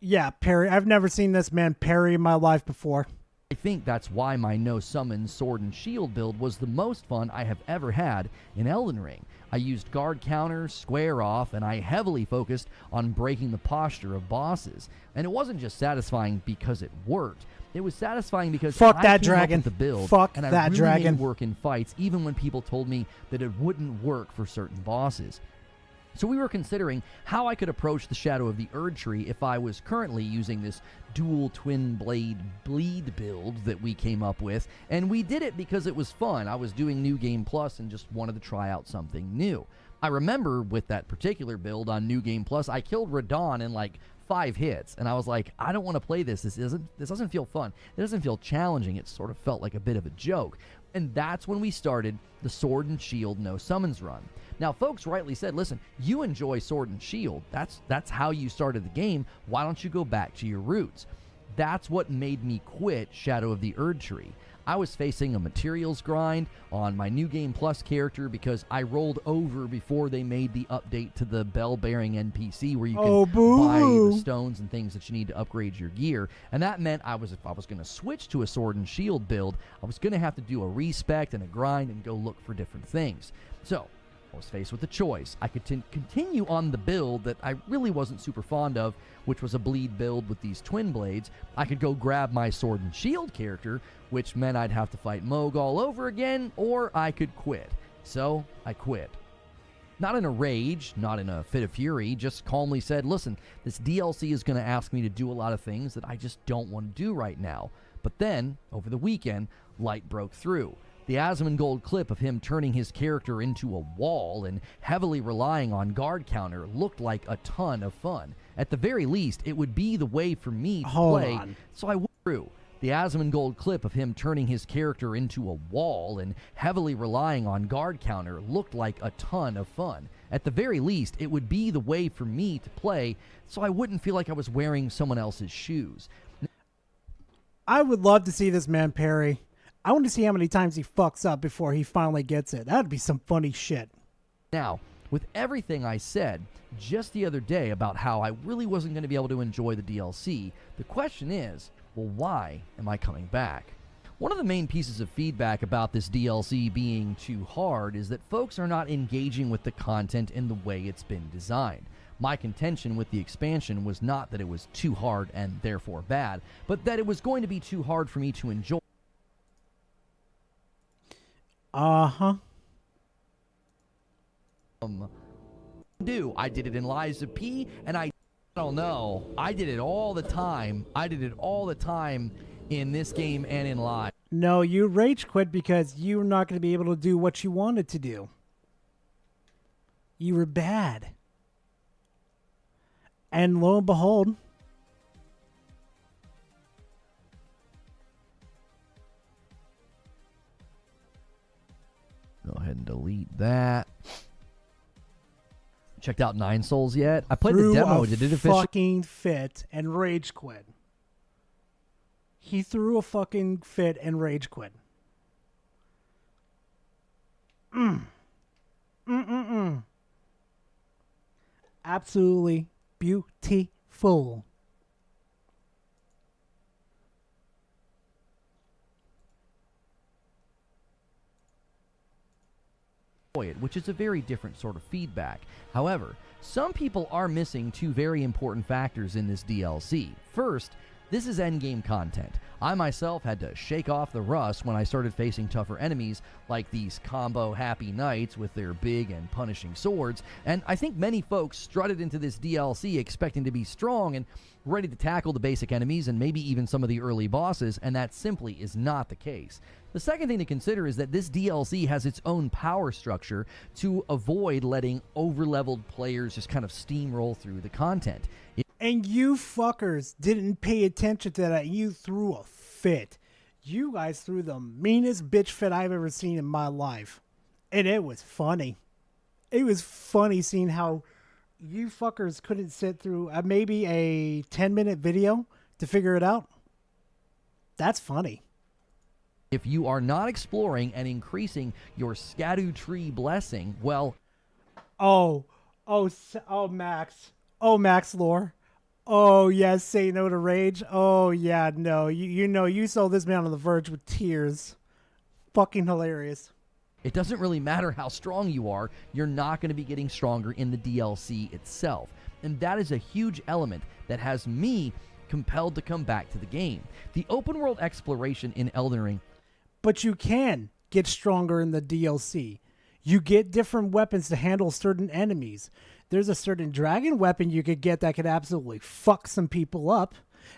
Yeah, parry. I've never seen this man parry in my life before. I think that's why my no-summon sword and shield build was the most fun I have ever had in Elden Ring. I used guard counters, square off, and I heavily focused on breaking the posture of bosses. And it wasn't just satisfying because it worked. It was satisfying because Fuck I that came up dragon. with the build, Fuck and I that really dragon. made it work in fights, even when people told me that it wouldn't work for certain bosses. So we were considering how I could approach the Shadow of the Erd Tree if I was currently using this dual twin blade bleed build that we came up with, and we did it because it was fun. I was doing New Game Plus and just wanted to try out something new. I remember with that particular build on New Game Plus, I killed Radon in like 5 hits, and I was like, I don't want to play this. This doesn't feel fun. It doesn't feel challenging. It sort of felt like a bit of a joke. And that's when we started the Sword and Shield No Summons run. Now, folks rightly said, listen, you enjoy Sword and Shield. That's how you started the game. Why don't you go back to your roots? That's what made me quit Shadow of the Erd Tree. I was facing a materials grind on my New Game Plus character because I rolled over before they made the update to the bell-bearing NPC where you can buy the stones and things that you need to upgrade your gear. And that meant if I was going to switch to a Sword and Shield build, I was going to have to do a respec and a grind and go look for different things. So I was faced with a choice. I could continue on the build that I really wasn't super fond of, which was a bleed build with these twin blades. I could go grab my Sword and Shield character, which meant I'd have to fight Moog all over again, or I could quit. So I quit. Not in a rage, not in a fit of fury, just calmly said, listen, this DLC is going to ask me to do a lot of things that I just don't want to do right now. But then, over the weekend, light broke through. The Asmongold clip of him turning his character into a wall and heavily relying on guard counter looked like a ton of fun. At the very least, it would be the way for me to play, so I went through. The Asmongold clip of him turning his character into a wall and heavily relying on guard counter looked like a ton of fun. At the very least, it would be the way for me to play, so I wouldn't feel like I was wearing someone else's shoes. I would love to see this man parry. I want to see how many times he fucks up before he finally gets it. That'd be some funny shit. Now, with everything I said just the other day about how I really wasn't going to be able to enjoy the DLC, the question is, well, why am I coming back? One of the main pieces of feedback about this DLC being too hard is that folks are not engaging with the content in the way it's been designed. My contention with the expansion was not that it was too hard and therefore bad, but that it was going to be too hard for me to enjoy. do. I did it in Lies of P, and I don't know. I did it all the time. I did it all the time in this game and in Live. No, you rage quit because you were not going to be able to do what you wanted to do. You were bad. And lo and behold, go ahead and delete that. Checked out Nine Souls yet? I played the demo. Did it officially? Fucking fit and rage quit. He threw a fucking fit and rage quit. Absolutely beautiful. Which is a very different sort of feedback. However, some people are missing two very important factors in this DLC. First, this is endgame content. I myself had to shake off the rust when I started facing tougher enemies like these combo happy knights with their big and punishing swords, and I think many folks strutted into this DLC expecting to be strong and ready to tackle the basic enemies and maybe even some of the early bosses, and that simply is not the case. The second thing to consider is that this DLC has its own power structure to avoid letting over-leveled players just kind of steamroll through the content. And you fuckers didn't pay attention to that. You threw a fit. You guys threw the meanest bitch fit I've ever seen in my life. And it was funny. It was funny seeing how you fuckers couldn't sit through maybe a 10-minute video to figure it out. That's funny. If you are not exploring and increasing your Scadu Tree blessing, well... Max. Oh, Max lore. Oh, yes, say no to rage. Oh, yeah, no. You know, you saw this man on the verge with tears. Fucking hilarious. It doesn't really matter how strong you are, you're not going to be getting stronger in the DLC itself. And that is a huge element that has me compelled to come back to the game. The open world exploration in Elden Ring... But you can get stronger in the DLC. You get different weapons to handle certain enemies. There's a certain dragon weapon you could get that could absolutely fuck some people up.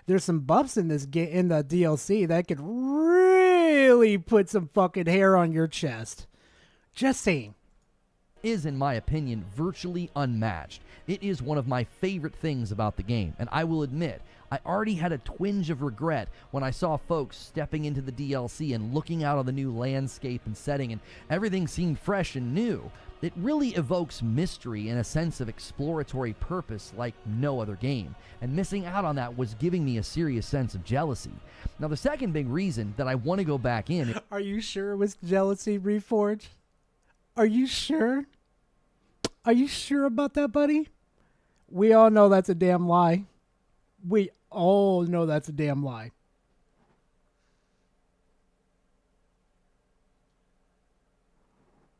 There's some buffs in this in the DLC that could really put some fucking hair on your chest. Just saying. Is, in my opinion, virtually unmatched. It is one of my favorite things about the game, and I will admit, I already had a twinge of regret when I saw folks stepping into the DLC and looking out on the new landscape and setting, and everything seemed fresh and new. It really evokes mystery and a sense of exploratory purpose like no other game, and missing out on that was giving me a serious sense of jealousy. Now, the second big reason that I want to go back in... Are you sure it was jealousy, Reforged? Are you sure? Are you sure about that, buddy? We all know that's a damn lie. We all know that's a damn lie.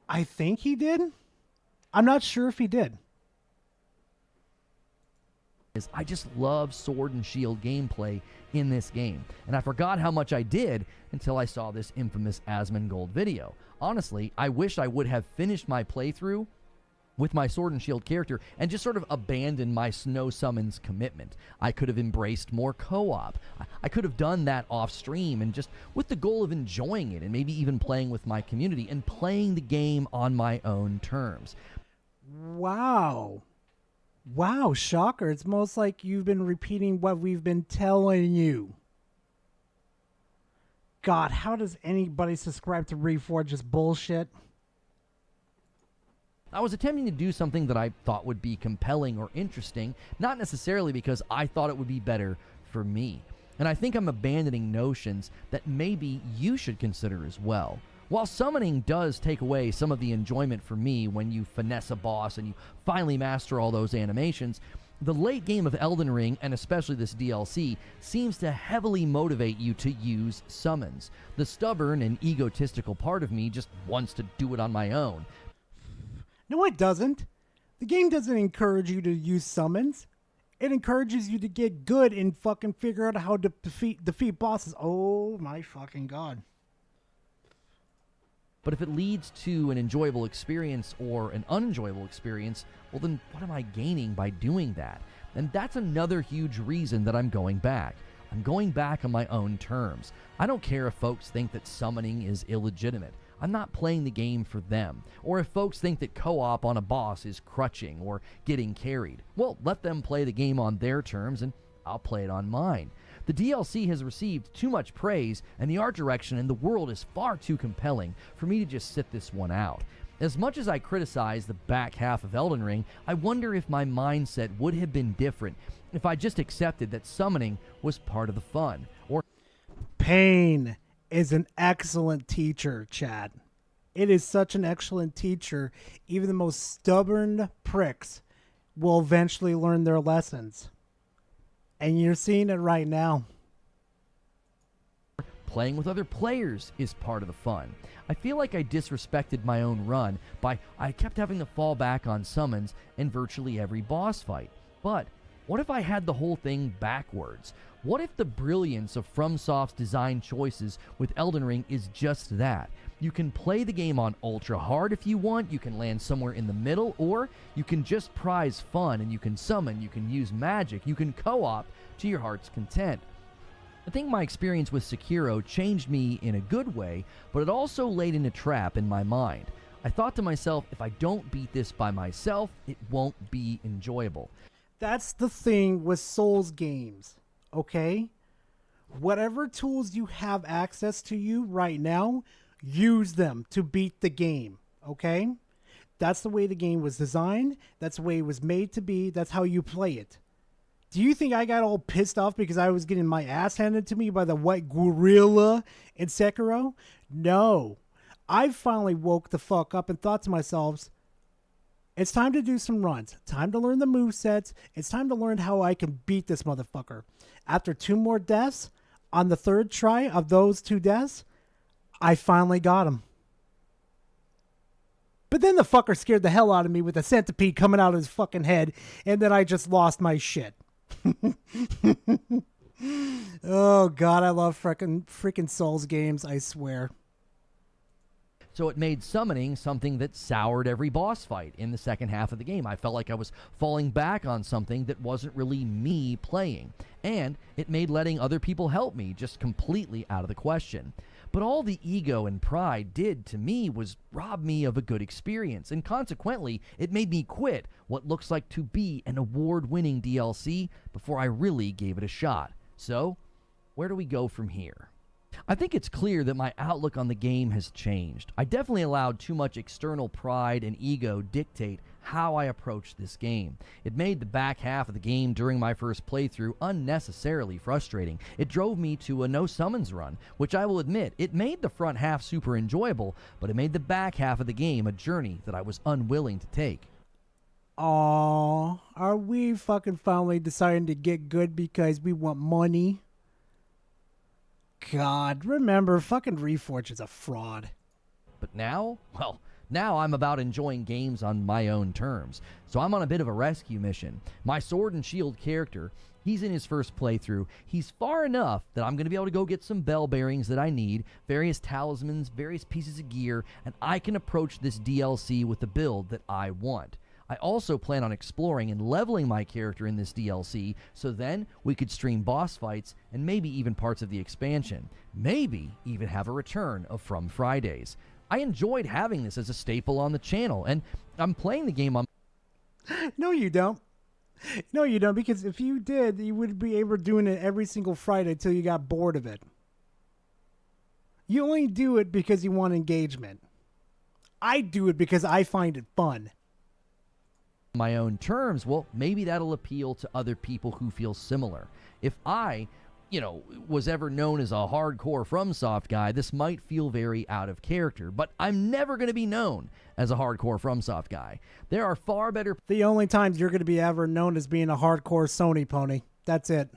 I think he did. I'm not sure if he did. I just love sword and shield gameplay in this game, and I forgot how much I did until I saw this infamous Asmongold video. Honestly, I wish I would have finished my playthrough with my sword and shield character and just sort of abandoned my snow summons commitment. I could have embraced more co-op. I could have done that off stream and just with the goal of enjoying it and maybe even playing with my community and playing the game on my own terms. Wow. Wow, shocker. It's most like you've been repeating what we've been telling you. God, how does anybody subscribe to Reforge's bullshit? I was attempting to do something that I thought would be compelling or interesting, not necessarily because I thought it would be better for me. And I think I'm abandoning notions that maybe you should consider as well. While summoning does take away some of the enjoyment for me when you finesse a boss and you finally master all those animations, the late game of Elden Ring, and especially this DLC, seems to heavily motivate you to use summons. The stubborn and egotistical part of me just wants to do it on my own. No, it doesn't. The game doesn't encourage you to use summons. It encourages you to get good and fucking figure out how to defeat bosses. Oh my fucking god. But if it leads to an enjoyable experience or an unenjoyable experience, well then what am I gaining by doing that? And that's another huge reason that I'm going back. I'm going back on my own terms. I don't care if folks think that summoning is illegitimate. I'm not playing the game for them. Or if folks think that co-op on a boss is crutching or getting carried. Well, let them play the game on their terms and I'll play it on mine. The DLC has received too much praise, and the art direction in the world is far too compelling for me to just sit this one out. As much as I criticize the back half of Elden Ring, I wonder if my mindset would have been different if I just accepted that summoning was part of the fun. Or Pain is an excellent teacher, Chad. It is such an excellent teacher. Even the most stubborn pricks will eventually learn their lessons. And you're seeing it right now. playing with other players is part of the fun. I feel like I disrespected my own run by I kept having to fall back on summons in virtually every boss fight. But what if I had the whole thing backwards? What if the brilliance of FromSoft's design choices with Elden Ring is just that? You can play the game on ultra hard if you want, you can land somewhere in the middle, or you can just prize fun and you can summon, you can use magic, you can co-op to your heart's content. I think my experience with Sekiro changed me in a good way, but it also laid in a trap in my mind. I thought to myself, if I don't beat this by myself, it won't be enjoyable. That's the thing with Souls games, okay? Whatever tools you have access to you right now, use them to beat the game, okay? That's the way the game was designed. That's the way it was made to be. That's how you play it. Do you think I got all pissed off because I was getting my ass handed to me by the white gorilla in Sekiro? No. I finally woke the fuck up and thought to myself, it's time to do some runs. Time to learn the movesets. It's time to learn how I can beat this motherfucker. After 2 more deaths, on the 3rd try of those 2 deaths, I finally got him. But then the fucker scared the hell out of me with a centipede coming out of his fucking head, and then I just lost my shit. Oh god, I love freaking Souls games, I swear. So it made summoning something that soured every boss fight in the second half of the game. I felt like I was falling back on something that wasn't really me playing. And it made letting other people help me just completely out of the question. But all the ego and pride did to me was rob me of a good experience, and consequently, it made me quit what looks like to be an award-winning DLC before I really gave it a shot. So, where do we go from here? I think it's clear that my outlook on the game has changed. I definitely allowed too much external pride and ego dictate how I approached this game. It made the back half of the game during my first playthrough unnecessarily frustrating. It drove me to a no summons run, which I will admit, it made the front half super enjoyable, but it made the back half of the game a journey that I was unwilling to take. Aww, are we fucking finally deciding to get good because we want money? God, remember, fucking Reforged is a fraud. But now, well, now I'm about enjoying games on my own terms. So I'm on a bit of a rescue mission. My sword and shield character, he's in his first playthrough. He's far enough that I'm going to be able to go get some bell bearings that I need, various talismans, various pieces of gear, and I can approach this DLC with the build that I want. I also plan on exploring and leveling my character in this DLC, so then we could stream boss fights and maybe even parts of the expansion. Maybe even have a return of From Fridays. I enjoyed having this as a staple on the channel, and I'm playing the game on... No, you don't. No, you don't, because if you did, you would be able to doing it every single Friday until you got bored of it. You only do it because you want engagement. I do it because I find it fun. My own terms, well, maybe that'll appeal to other people who feel similar. If I, was ever known as a hardcore FromSoft guy, this might feel very out of character, but I'm never going to be known as a hardcore FromSoft guy. There are far better... The only times you're going to be ever known as being a hardcore Sony pony. That's it.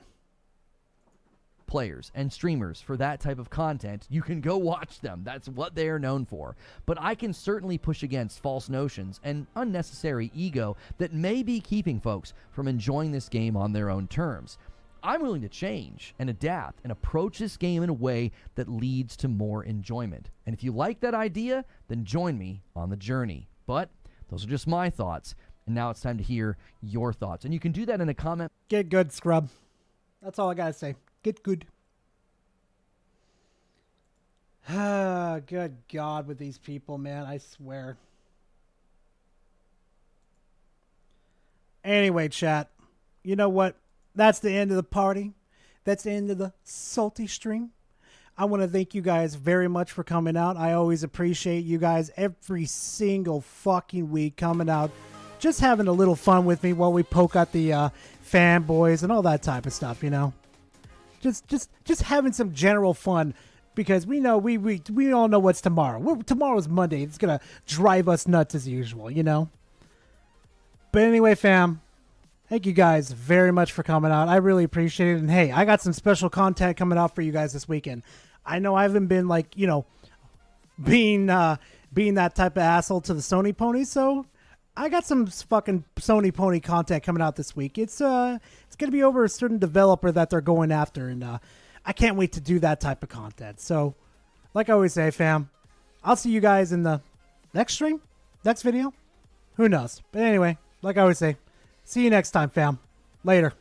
Players and streamers for that type of content. You can go watch them. That's what they are known for. But I can certainly push against false notions and unnecessary ego that may be keeping folks from enjoying this game on their own terms. I'm willing to change and adapt and approach this game in a way that leads to more enjoyment. And if you like that idea, then join me on the journey. But those are just my thoughts. And now it's time to hear your thoughts. And you can do that in a comment. Get good, scrub. That's all I gotta say. Get good. Good God with these people, man. I swear. Anyway, chat. You know what? That's the end of the party. That's the end of the salty stream. I want to thank you guys very much for coming out. I always appreciate you guys every single fucking week coming out, just having a little fun with me while we poke at the fanboys and all that type of stuff, you know. Just having some general fun, because we know we all know what's tomorrow. Tomorrow's Monday. It's gonna drive us nuts as usual, you know. But anyway, fam, thank you guys very much for coming out. I really appreciate it. And hey, I got some special content coming out for you guys this weekend. I know I haven't been like, you know, being that type of asshole to the Sony ponies, so I got some fucking Sony pony content coming out this week. It's gonna be over a certain developer that they're going after, and I can't wait to do that type of content. So, like I always say, fam, I'll see you guys in the next stream, next video. Who knows? But anyway, like I always say, see you next time, fam. Later.